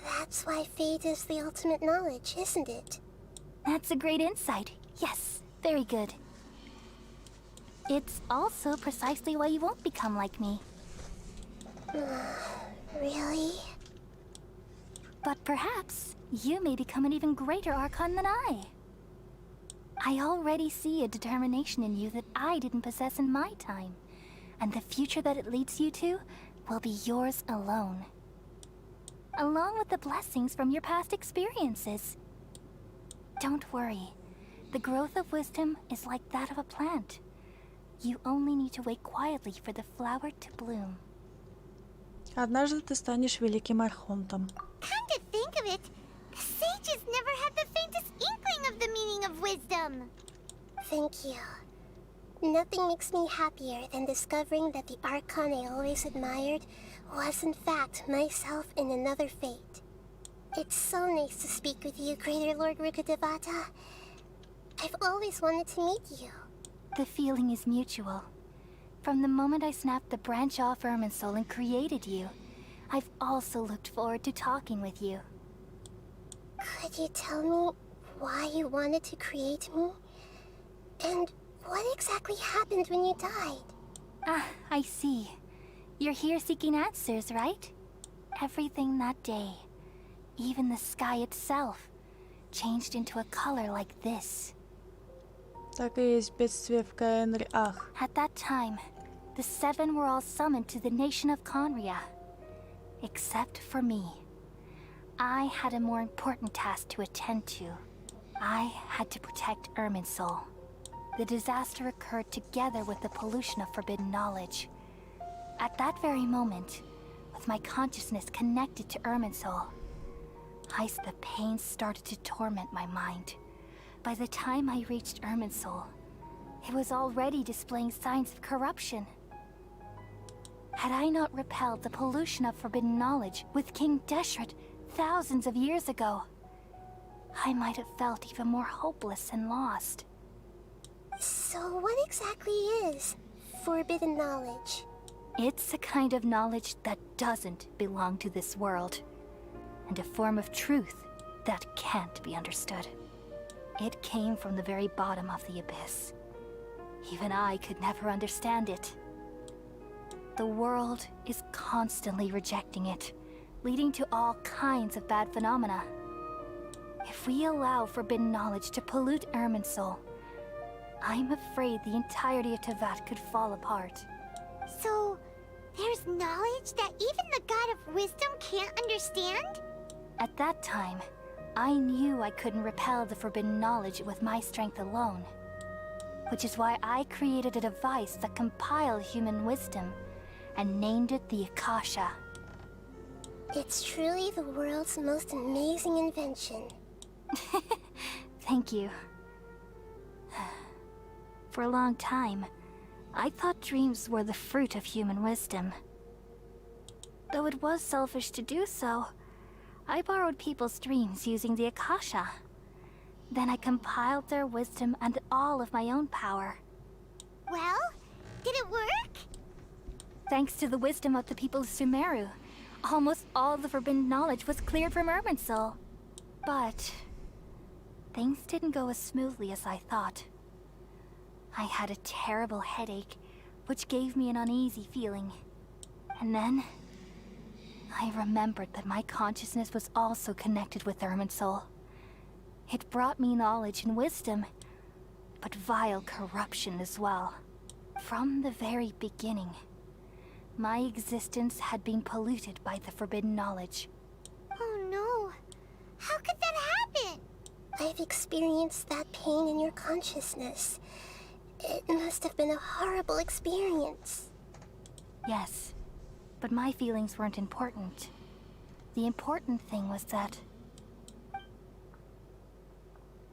That's why fate is the ultimate knowledge, isn't it? That's a great insight. Yes, very good. It's also precisely why you won't become like me. Really? But perhaps you may become an even greater Archon than I. I already see a determination in you that I didn't possess in my time, and the future that it leads you to will be yours alone. Along with the blessings from your past experiences. Don't worry. The growth of wisdom is like that of a plant. You only need to wait quietly for the flower to bloom. Однажды ты станешь великим архонтом. Come to think of it, the sages never had the faintest inkling of the meaning of wisdom. Thank you. Nothing makes me happier than discovering that the Archon I always admired was in fact myself in another fate. It's so nice to speak with you, Greater Lord Rukkhadevata. I've always wanted to meet you. The feeling is mutual. From the moment I snapped the branch off Irminsul and created you, I've also looked forward to talking with you. Could you tell me why you wanted to create me? And what exactly happened when you died? Ah, I see. You're here seeking answers, right? Everything that day, even the sky itself, changed into a color like this. Так и есть бедствие в Каэнри-Ах. At that time, the seven were all summoned to the nation of Conria. Except for me. I had a more important task to attend to. I had to protect Irminsul. The disaster occurred together with the pollution of forbidden knowledge. At that very moment, with my consciousness connected to Irminsul, the pain started to torment my mind. By the time I reached Irminsul, it was already displaying signs of corruption. Had I not repelled the pollution of forbidden knowledge with King Deshret thousands of years ago, I might have felt even more hopeless and lost. So what exactly is forbidden knowledge? It's a kind of knowledge that doesn't belong to this world, and a form of truth that can't be understood. It came from the very bottom of the abyss. Even I could never understand it. the world is constantly rejecting it, leading to all kinds of bad phenomena. If we allow forbidden knowledge to pollute Irminsul, I'm afraid the entirety of Tevat could fall apart. So, there's knowledge that even the God of Wisdom can't understand? At that time, I knew I couldn't repel the forbidden knowledge with my strength alone. Which is why I created a device that compiled human wisdom and named it the Akasha. It's truly the world's most amazing invention. Thank you. For a long time, I thought dreams were the fruit of human wisdom. Though it was selfish to do so, I borrowed people's dreams using the Akasha. Then I compiled their wisdom and all of my own power. Well, did it work? Thanks to the wisdom of the people of Sumeru, almost all the forbidden knowledge was cleared from Irminsul. But things didn't go as smoothly as I thought. I had a terrible headache, which gave me an uneasy feeling. And then I remembered that my consciousness was also connected with Irminsul. It brought me knowledge and wisdom, but vile corruption as well. From the very beginning, my existence had been polluted by the forbidden knowledge. Oh no. How could that happen? I've experienced that pain in your consciousness. It must have been a horrible experience. Yes, but my feelings weren't important. The important thing was that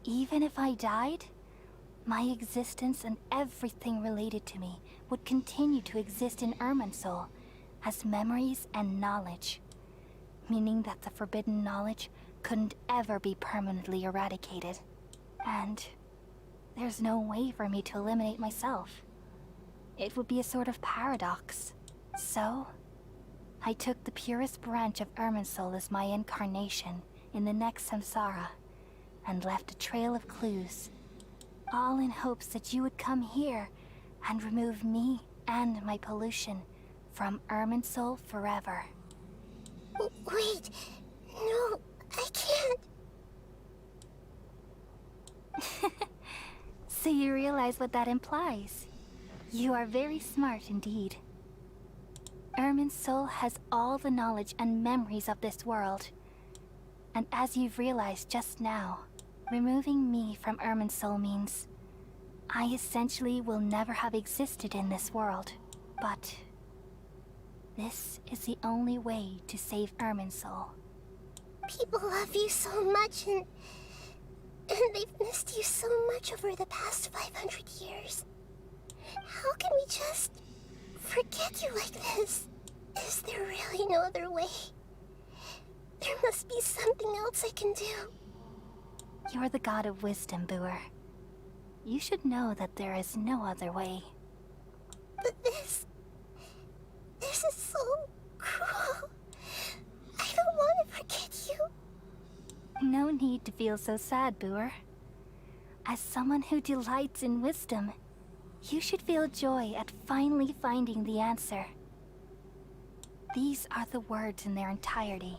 even if I died, my existence and everything related to me would continue to exist in Irminsul as memories and knowledge, meaning that the forbidden knowledge couldn't ever be permanently eradicated. And there's no way for me to eliminate myself. It would be a sort of paradox. So, I took the purest branch of Irminsul as my incarnation in the next samsara, and left a trail of clues, all in hopes that you would come here and remove me and my pollution from Irminsul forever. Wait, no, I can't. So you realize what that implies. You are very smart indeed. Irminsul has all the knowledge and memories of this world. And as you've realized just now, removing me from Irminsul means I essentially will never have existed in this world. But this is the only way to save Irminsul. People love you so much, and they've missed you so much over the past 500 years. How can we just forget you like this? Is there really no other way? There must be something else I can do. You're the god of wisdom, Boer. You should know that there is no other way. But this is so cruel. I don't want to forget you. No need to feel so sad, Boer. As someone who delights in wisdom, you should feel joy at finally finding the answer. These are the words in their entirety.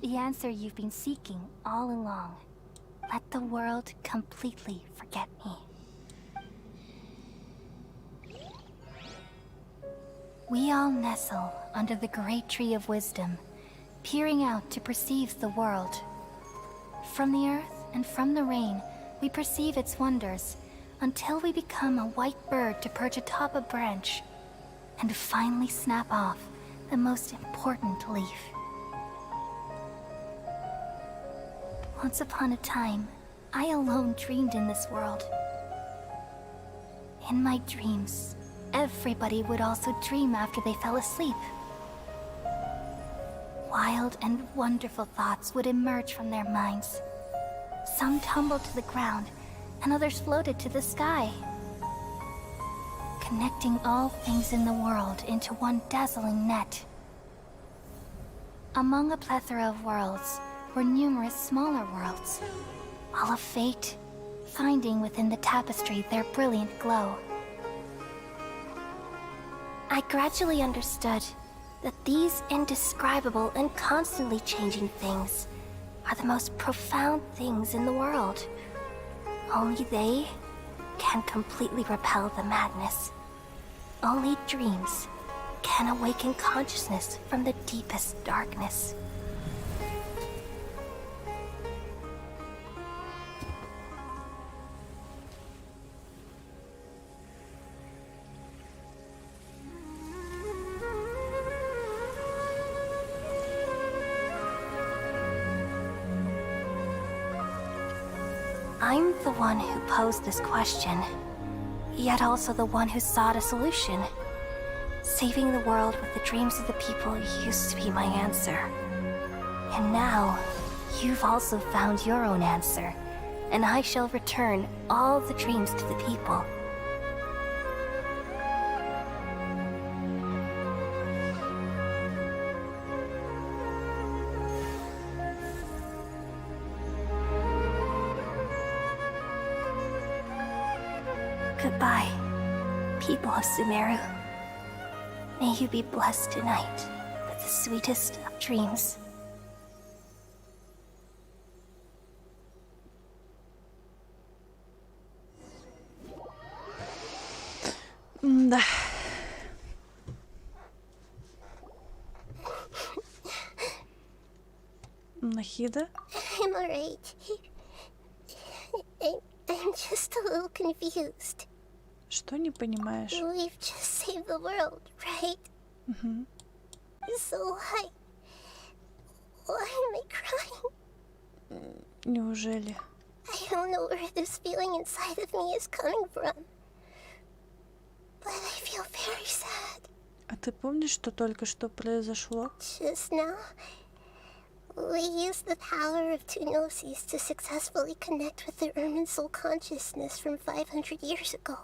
The answer you've been seeking all along. Let the world completely forget me. We all nestle under the great tree of wisdom, peering out to perceive the world. From the earth and from the rain, we perceive its wonders, until we become a white bird to perch atop a branch, and finally snap off the most important leaf. Once upon a time, I alone dreamed in this world. In my dreams, everybody would also dream after they fell asleep. Wild and wonderful thoughts would emerge from their minds. Some tumbled to the ground, and others floated to the sky, connecting all things in the world into one dazzling net. Among a plethora of worlds were numerous smaller worlds, all of fate, finding within the tapestry their brilliant glow. I gradually understood that these indescribable and constantly changing things are the most profound things in the world. Only they can completely repel the madness. Only dreams can awaken consciousness from the deepest darkness. I'm the one who posed this question, yet also the one who sought a solution. Saving the world with the dreams of the people used to be my answer. And now, you've also found your own answer, and I shall return all the dreams to the people. Goodbye, people of Sumeru. May you be blessed tonight with the sweetest of dreams. Да. Нахида? I'm alright. I'm just a little confused. Что не понимаешь? We've just saved the world, right? Угу. So why am I crying? Неужели? I don't know where this feeling inside of me is coming from. But I feel very sad. А ты помнишь, что только что произошло? Just now, we used the power of two gnosis to successfully connect with the Ermin soul consciousness from 500 years ago.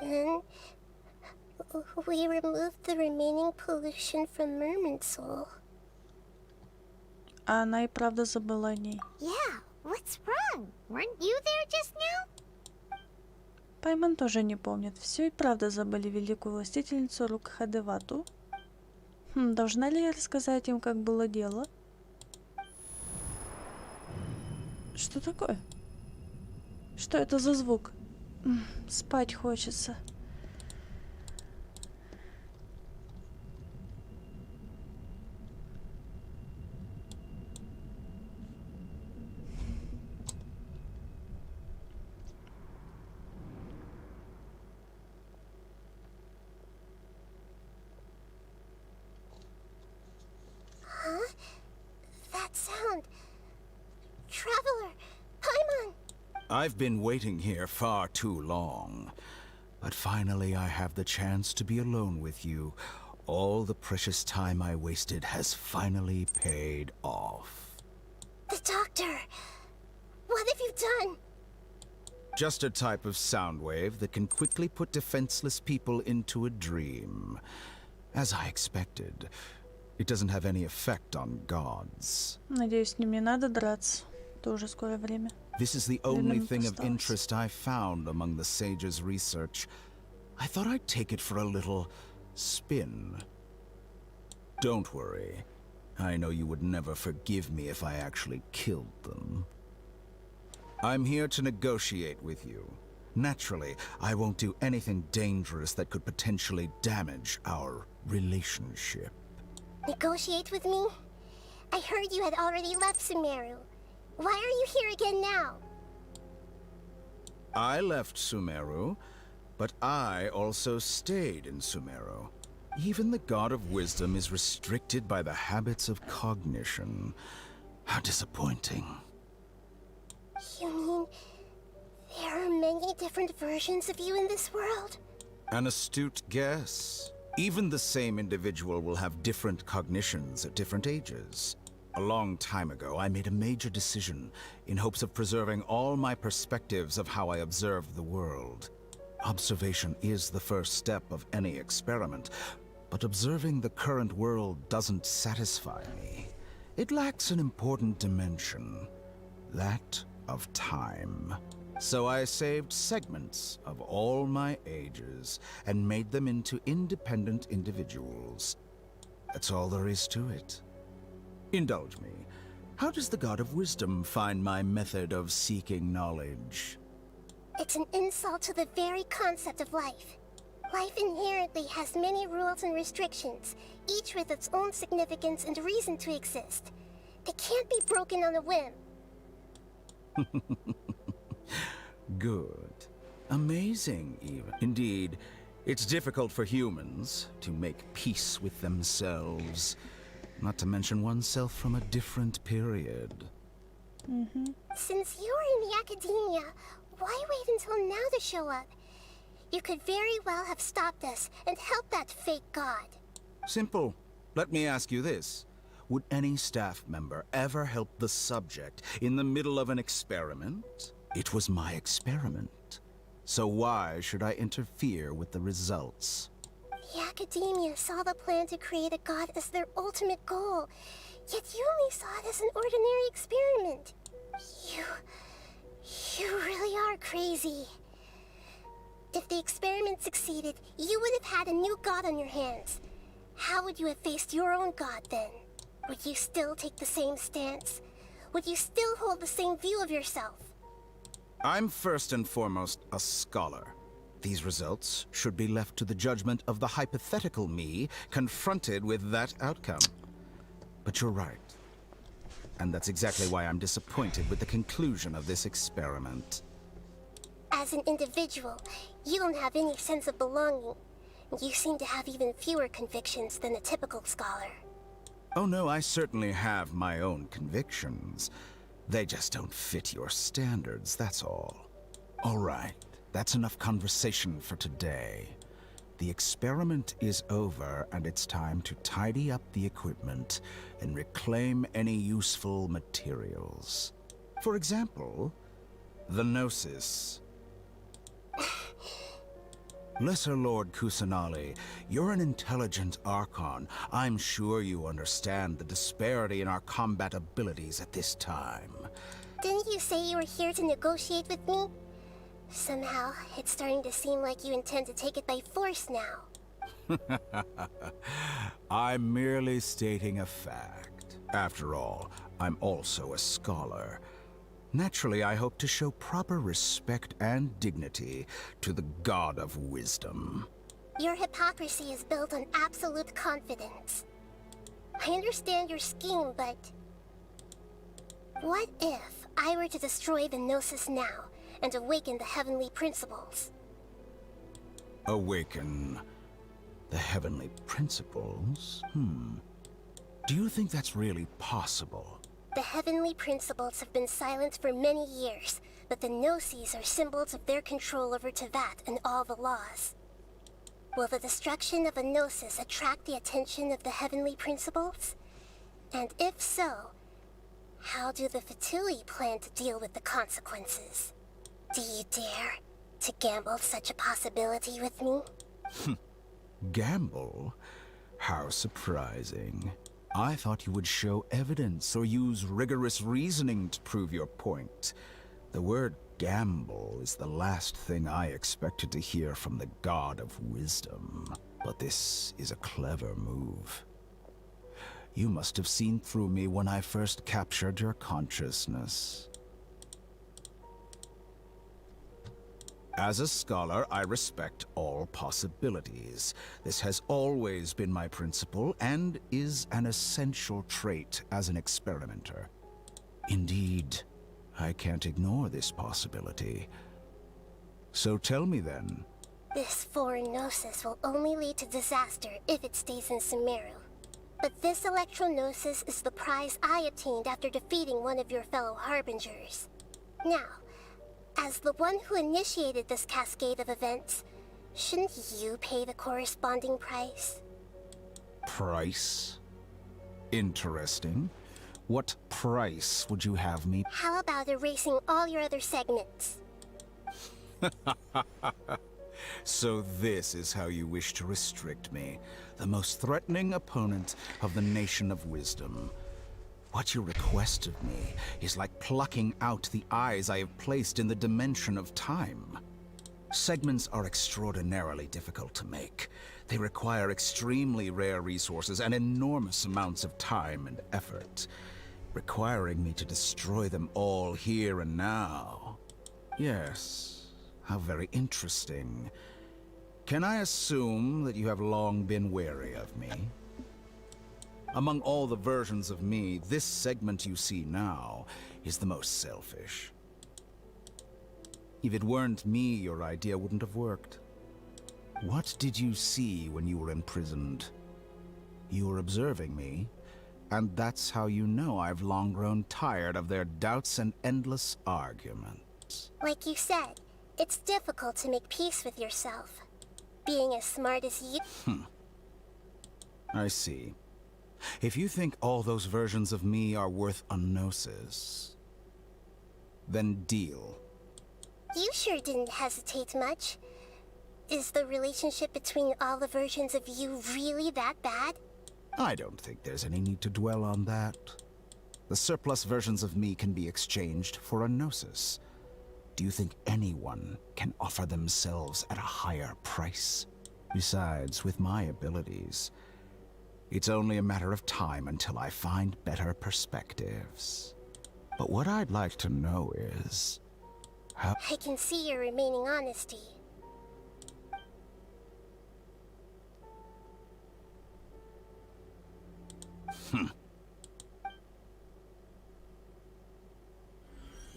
Then, we removed the remaining pollution from Ermin soul. А она и правда забыла о ней. Yeah, what's wrong? Weren't you there just now? Пайман тоже не помнит. Все и правда забыли великую властительницу Рукхадевату. Должна ли я рассказать им, как было дело? Что такое? Что это за звук? Спать хочется. Huh? That sound. Traveler, Paimon! I've been waiting here far too long. But finally I have the chance to be alone with you. All the precious time I wasted has finally paid off. The doctor! What have you done? Just a type of sound wave that can quickly put defenseless people into a dream. As I expected, it doesn't have any effect on gods. Надеюсь, с ним не надо драться. Это уже скоро время. This is the only thing of interest I found among the sage's research. I thought I'd take it for a little spin. Don't worry. I know you would never forgive me if I actually killed them. I'm here to negotiate with you. Naturally, I won't do anything dangerous that could potentially damage our relationship. Negotiate with me? I heard you had already left Sumeru. Why are you here again now? I left Sumeru, but I also stayed in Sumeru. Even the God of Wisdom is restricted by the habits of cognition. How disappointing. You mean there are many different versions of you in this world? An astute guess. Even the same individual will have different cognitions at different ages. A long time ago, I made a major decision in hopes of preserving all my perspectives of how I observed the world. Observation is the first step of any experiment, but observing the current world doesn't satisfy me. It lacks an important dimension, that of time. So I saved segments of all my ages and made them into independent individuals. That's all there is to it. Indulge me. How does the God of Wisdom find my method of seeking knowledge? It's an insult to the very concept of life. Life inherently has many rules and restrictions, each with its own significance and reason to exist. It can't be broken on a whim. Good. Amazing, even. Indeed, it's difficult for humans to make peace with themselves, not to mention oneself from a different period. Since you're in the academia, why wait until now to show up? You could very well have stopped us and helped that fake god. Simple. Let me ask you this. Would any staff member ever help the subject in the middle of an experiment? It was my experiment. So why should I interfere with the results? The academia saw the plan to create a god as their ultimate goal, yet you only saw it as an ordinary experiment. You really are crazy. If the experiment succeeded, you would have had a new god on your hands. How would you have faced your own god then? Would you still take the same stance? Would you still hold the same view of yourself? I'm first and foremost a scholar. These results should be left to the judgment of the hypothetical me confronted with that outcome. But you're right. And that's exactly why I'm disappointed with the conclusion of this experiment. As an individual, you don't have any sense of belonging. You seem to have even fewer convictions than a typical scholar. Oh no, I certainly have my own convictions. They just don't fit your standards, that's all. All right, that's enough conversation for today. The experiment is over, and it's time to tidy up the equipment and reclaim any useful materials. For example, the Gnosis. Lesser Lord Kusanali, you're an intelligent Archon. I'm sure you understand the disparity in our combat abilities at this time. Didn't you say you were here to negotiate with me? Somehow, it's starting to seem like you intend to take it by force now. I'm merely stating a fact. After all, I'm also a scholar. Naturally, I hope to show proper respect and dignity to the God of Wisdom. Your hypocrisy is built on absolute confidence. I understand your scheme, but... what if I were to destroy the Gnosis now and awaken the heavenly principles? Awaken the heavenly principles? Do you think that's really possible? The heavenly principles have been silent for many years, but the Gnosis are symbols of their control over Tevat and all the laws. Will the destruction of a Gnosis attract the attention of the heavenly principles? And if so, how do the Fatui plan to deal with the consequences? Do you dare to gamble such a possibility with me? Gamble? How surprising. I thought you would show evidence or use rigorous reasoning to prove your point. The word gamble is the last thing I expected to hear from the God of Wisdom. But this is a clever move. You must have seen through me when I first captured your consciousness. As a scholar, I respect all possibilities. This has always been my principle and is an essential trait as an experimenter. Indeed, I can't ignore this possibility. So tell me then. This foreign Gnosis will only lead to disaster if it stays in Sumeru. But this Electro-Gnosis is the prize I obtained after defeating one of your fellow Harbingers. Now, as the one who initiated this cascade of events, shouldn't you pay the corresponding price? Price? Interesting. What price would you have me? How about erasing all your other segments? So this is how you wish to restrict me, the most threatening opponent of the Nation of Wisdom. What you request of me is like plucking out the eyes I have placed in the dimension of time. Segments are extraordinarily difficult to make. They require extremely rare resources and enormous amounts of time and effort, requiring me to destroy them all here and now. Yes, how very interesting. Can I assume that you have long been wary of me? Among all the versions of me, this segment you see now is the most selfish. If it weren't me, your idea wouldn't have worked. What did you see when you were imprisoned? You were observing me, and that's how you know I've long grown tired of their doubts and endless arguments. Like you said, it's difficult to make peace with yourself. Being as smart as you... I see. If you think all those versions of me are worth a gnosis, then deal. You sure didn't hesitate much. Is the relationship between all the versions of you really that bad? I don't think there's any need to dwell on that. The surplus versions of me can be exchanged for a gnosis. Do you think anyone can offer themselves at a higher price? Besides, with my abilities, it's only a matter of time until I find better perspectives. But what I'd like to know is... how... I can see your remaining honesty.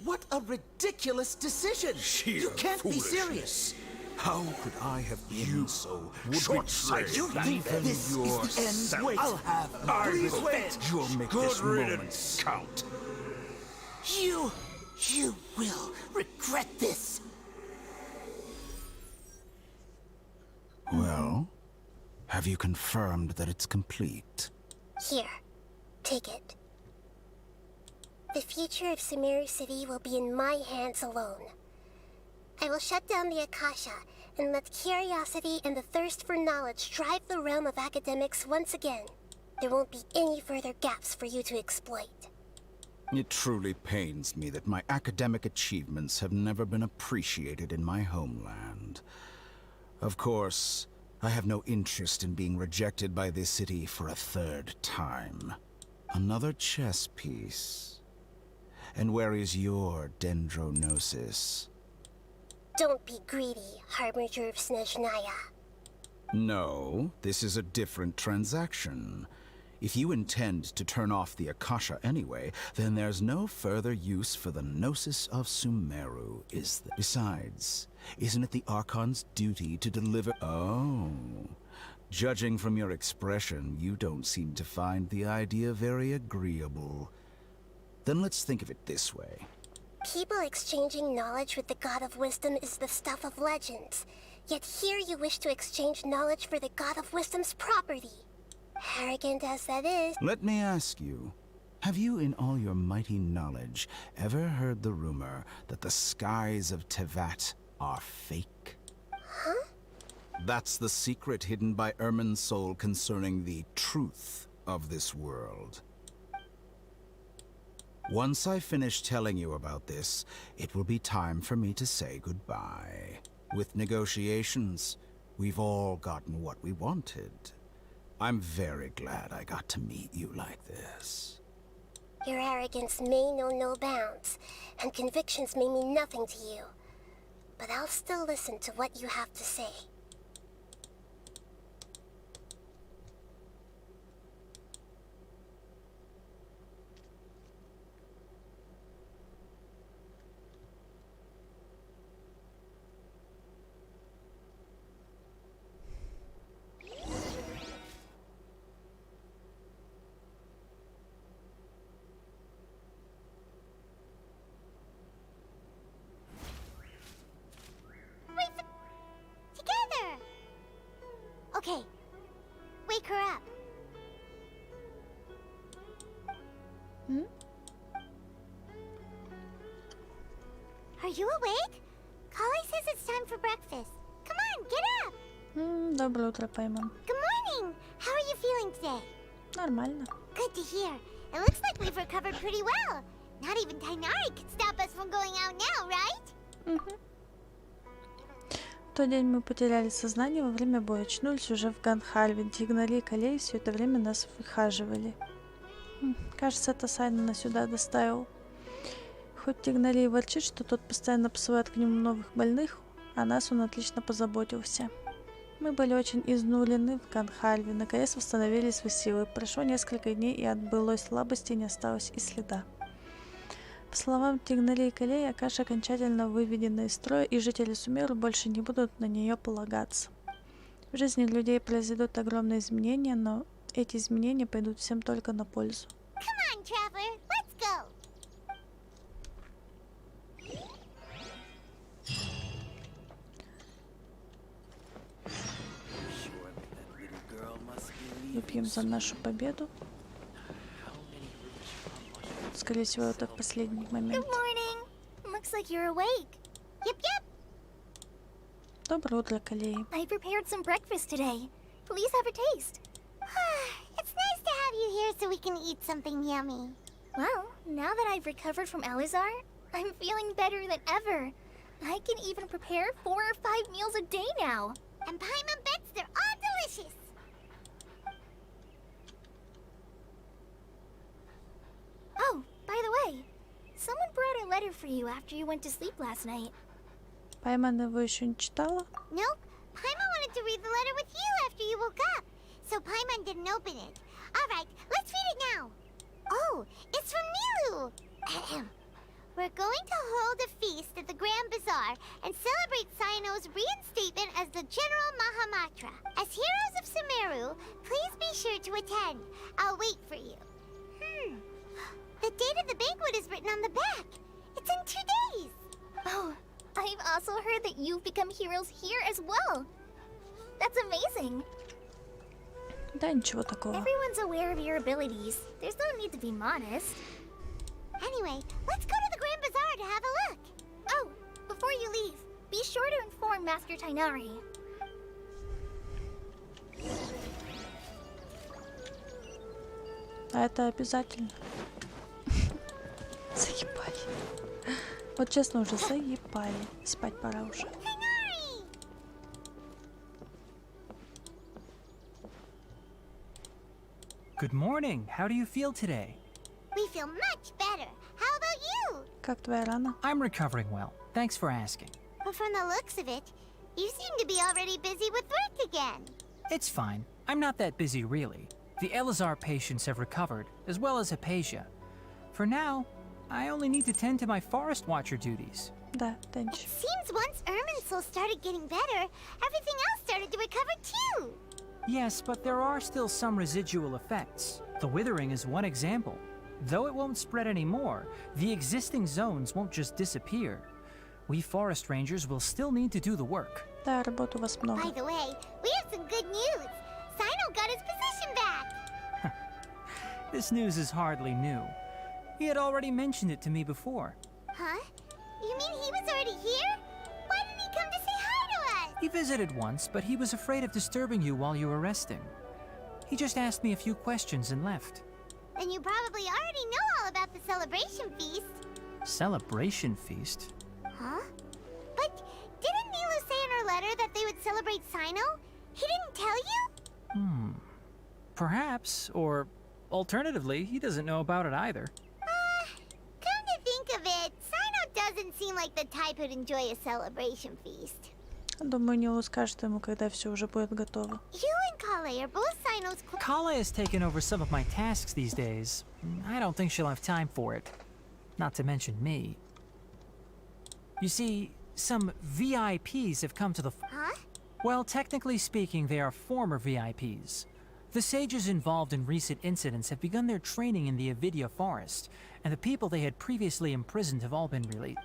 What a ridiculous decision! You can't be serious! How could I have been so short-sighted? You think this is the end? Wait, I'll have Please wait! You'll make this moment count. You will regret this. Well, have you confirmed that it's complete? Here, take it. The future of Sumeru City will be in my hands alone. I will shut down the Akasha and let curiosity and the thirst for knowledge drive the realm of academics once again. There won't be any further gaps for you to exploit. It truly pains me that my academic achievements have never been appreciated in my homeland. Of course, I have no interest in being rejected by this city for a third time. Another chess piece. And where is your dendronosis? Don't be greedy, Harbinger of Snezhnaya. No, this is a different transaction. If you intend to turn off the Akasha anyway, then there's no further use for the Gnosis of Sumeru, is there? Besides, isn't it the Archon's duty to deliver— Oh. Judging from your expression, you don't seem to find the idea very agreeable. Then let's think of it this way. People exchanging knowledge with the God of Wisdom is the stuff of legends. Yet here you wish to exchange knowledge for the God of Wisdom's property. Arrogant as that is... Let me ask you, have you in all your mighty knowledge ever heard the rumor that the skies of Tevat are fake? Huh? That's the secret hidden by Irminsul concerning the truth of this world. Once I finish telling you about this, it will be time for me to say goodbye. With negotiations, we've all gotten what we wanted. I'm very glad I got to meet you like this. Your arrogance may know no bounds, and convictions may mean nothing to you. But I'll still listen to what you have to say. Together! Okay, wake her up. Are you awake? Kali says it's time for breakfast. Come on, get up! Доброе утро, Пайман. Good morning! How are you feeling today? Нормально. Good to hear. It looks like we've recovered pretty well. Not even Tainari can stop us from going out now, right? В тот день мы потеряли сознание во время боя. Очнулись уже в Ганхальве. Тигнали и Колей все это время нас выхаживали. Кажется, это Сайна нас сюда доставил. Хоть Тигнали и ворчит, что тот постоянно посылает к нему новых больных, о нас он отлично позаботился. Мы были очень изнурлены в Ганхальве. Наконец восстановили свои силы. Прошло несколько дней, и от былой слабости не осталось и следа. По словам Тигнали и Колей, Акаша окончательно выведена из строя, и жители Сумеру больше не будут на нее полагаться. В жизни людей произойдут огромные изменения, но эти изменения пойдут всем только на пользу. Come on, traveler, let's go. Выпьем за нашу победу. Скорее всего, это последний момент. Good morning. Looks like you're awake. Yep, yep. Доброе утро, Колеи. I prepared some breakfast today. Please have a taste. It's nice to have you here so we can eat something yummy. Well, now that I've recovered from Elazar, I'm feeling better than ever. I can even prepare 4 or 5 meals a day now. And Paimon bets they're all delicious. Oh, by the way, someone brought a letter for you after you went to sleep last night. Пайман его еще не читала? Nope. Paimon wanted to read the letter with you after you woke up, so Paimon didn't open it. All right, let's read it now. Oh, it's from Nilu. We're going to hold a feast at the Grand Bazaar and celebrate Cyano's reinstatement as the General Mahamatra. As heroes of Sumeru, please be sure to attend. I'll wait for you. The date of the banquet is written on the back. It's in 2 days. Oh, I've also heard that you've become heroes here as well. That's amazing. Да, ничего такого. Everyone's aware of your abilities. There's no need to be modest. Anyway, let's go to the Grand Bazaar to have a look. Oh, before you leave, be sure to inform Master Tainari. А это обязательно. Заебали. Вот честно, уже заебали. Спать пора уже. Good morning. How do you feel today? We feel much better. How about you? Как твоя рана? I'm recovering well. Thanks for asking. But from the looks of it, you seem to be already busy with work again. It's fine. I'm not that busy, really. The Elazar patients have recovered, as well as Hypatia. For now, I only need to tend to my Forest Watcher duties. Да, It seems once Irminsul started getting better, everything else started to recover too. Yes, but there are still some residual effects. The Withering is one example. Though it won't spread anymore, the existing zones won't just disappear. We Forest Rangers will still need to do the work. Да, работы у вас много. By the way, we have some good news. Sino got his position back. This news is hardly new. He had already mentioned it to me before. Huh? You mean he was already here? Why didn't he come to say hi to us? He visited once, but he was afraid of disturbing you while you were resting. He just asked me a few questions and left. Then you probably already know all about the celebration feast. Celebration feast? Huh? But didn't Nilu say in her letter that they would celebrate Sino? He didn't tell you? Perhaps, or alternatively, he doesn't know about it either. Come to think of it, Sino doesn't seem like the type who'd enjoy a celebration feast. Думаю, Нилу скажет ему, когда все уже будет готово. You and Kale are both Sino's Kala has taken over some of my tasks these days. I don't think she'll have time for it. Not to mention me. You see, some VIPs have come to the... Huh? Well, technically speaking, they are former VIPs. The sages involved in recent incidents have begun their training in the Avidya forest, and the people they had previously imprisoned have all been released.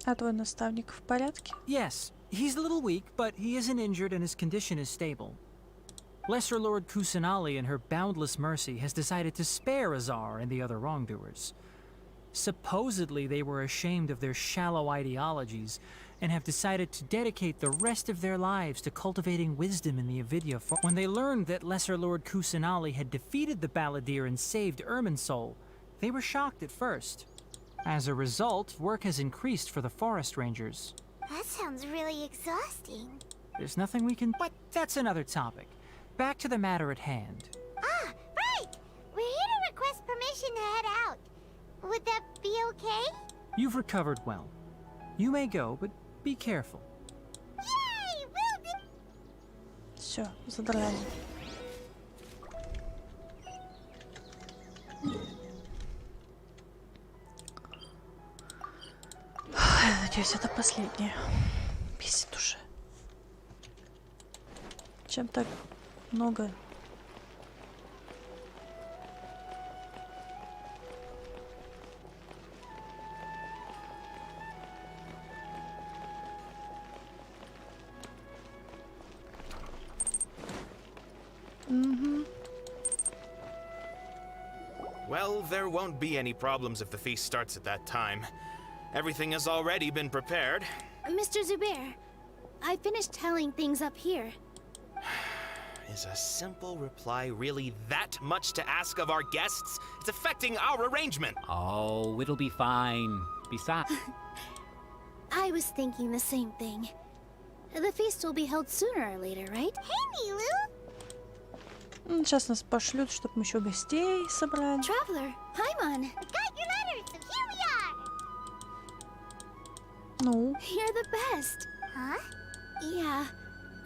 А твой наставник в порядке? Yes, he's a little weak, but he isn't injured and his condition is stable. Lesser Lord Kusanali, in her boundless mercy, has decided to spare Azar and the other wrongdoers. Supposedly they were ashamed of their shallow ideologies and have decided to dedicate the rest of their lives to cultivating wisdom in the Avidya Forest. When they learned that Lesser Lord Kusanali had defeated the Balladeer and saved Irminsul, they were shocked at first. As a result, work has increased for the forest rangers. That sounds really exhausting. There's nothing we can... But that's another topic. Back to the matter at hand. Ah, right! We're here to request permission to head out. Would that be okay? You've recovered well. You may go, but be careful. Yay! Will do! Все, задрали. Надеюсь, это последнее. Бесит уже. Чем так много? Well, there won't be any problems if the feast starts at that time. Everything has already been prepared. Mr. Zubair, I finished tallying things up here. Is a simple reply really that much to ask of our guests? It's affecting our arrangement. Oh, it'll be fine. Besides... I was thinking the same thing. The feast will be held sooner or later, right? Hey, Nilu! Сейчас нас пошлют, чтобы мы еще гостей собрали. Traveler, Paimon. We got your letters, so here we are! Ну? You're the best. Huh? Yeah,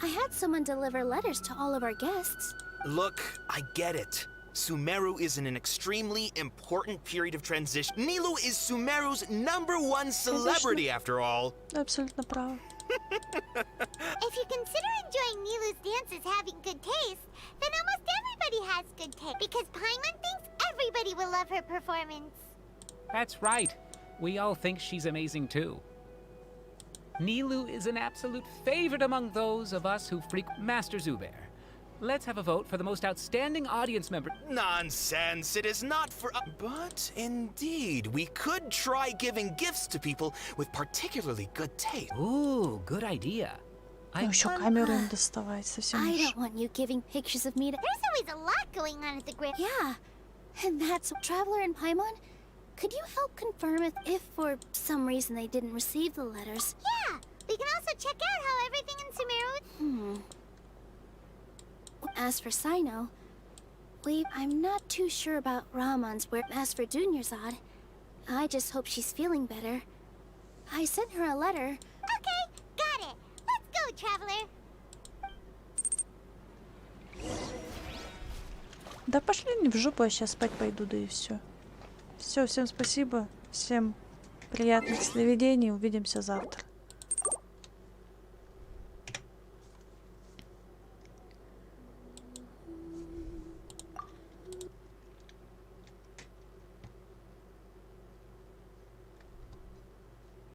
I had someone deliver letters to all of our guests. Look, I get it. Sumeru is in an extremely important period of transition. Nilu is Sumeru's #1 celebrity, after all. Абсолютно право. If you consider enjoying Nilu's dances having good taste, then almost everybody has good taste. Because Paimon thinks everybody will love her performance. That's right. We all think she's amazing too. Nilu is an absolute favorite among those of us who frequent Master Zubair. Let's have a vote for the most outstanding audience member. Nonsense! It is not for... But indeed, we could try giving gifts to people with particularly good taste. Ooh, good idea. Ну, еще камеру им доставать совсем I уж. don't want you giving pictures of me to... There's always a lot going on at the Grand... Yeah, and that's... Traveler and Paimon, could you help confirm if for some reason they didn't receive the letters? Yeah, we can also check out how everything in Sumeru... As for Sino, I'm not too sure about Ramon's where. As for Dunyarzad, I just hope she's feeling better. I sent her a letter. Okay, got it. Let's go, Traveler. Да пошли не в жопу, я сейчас спать пойду, да и все. Все, всем спасибо, всем приятных сновидений, увидимся завтра.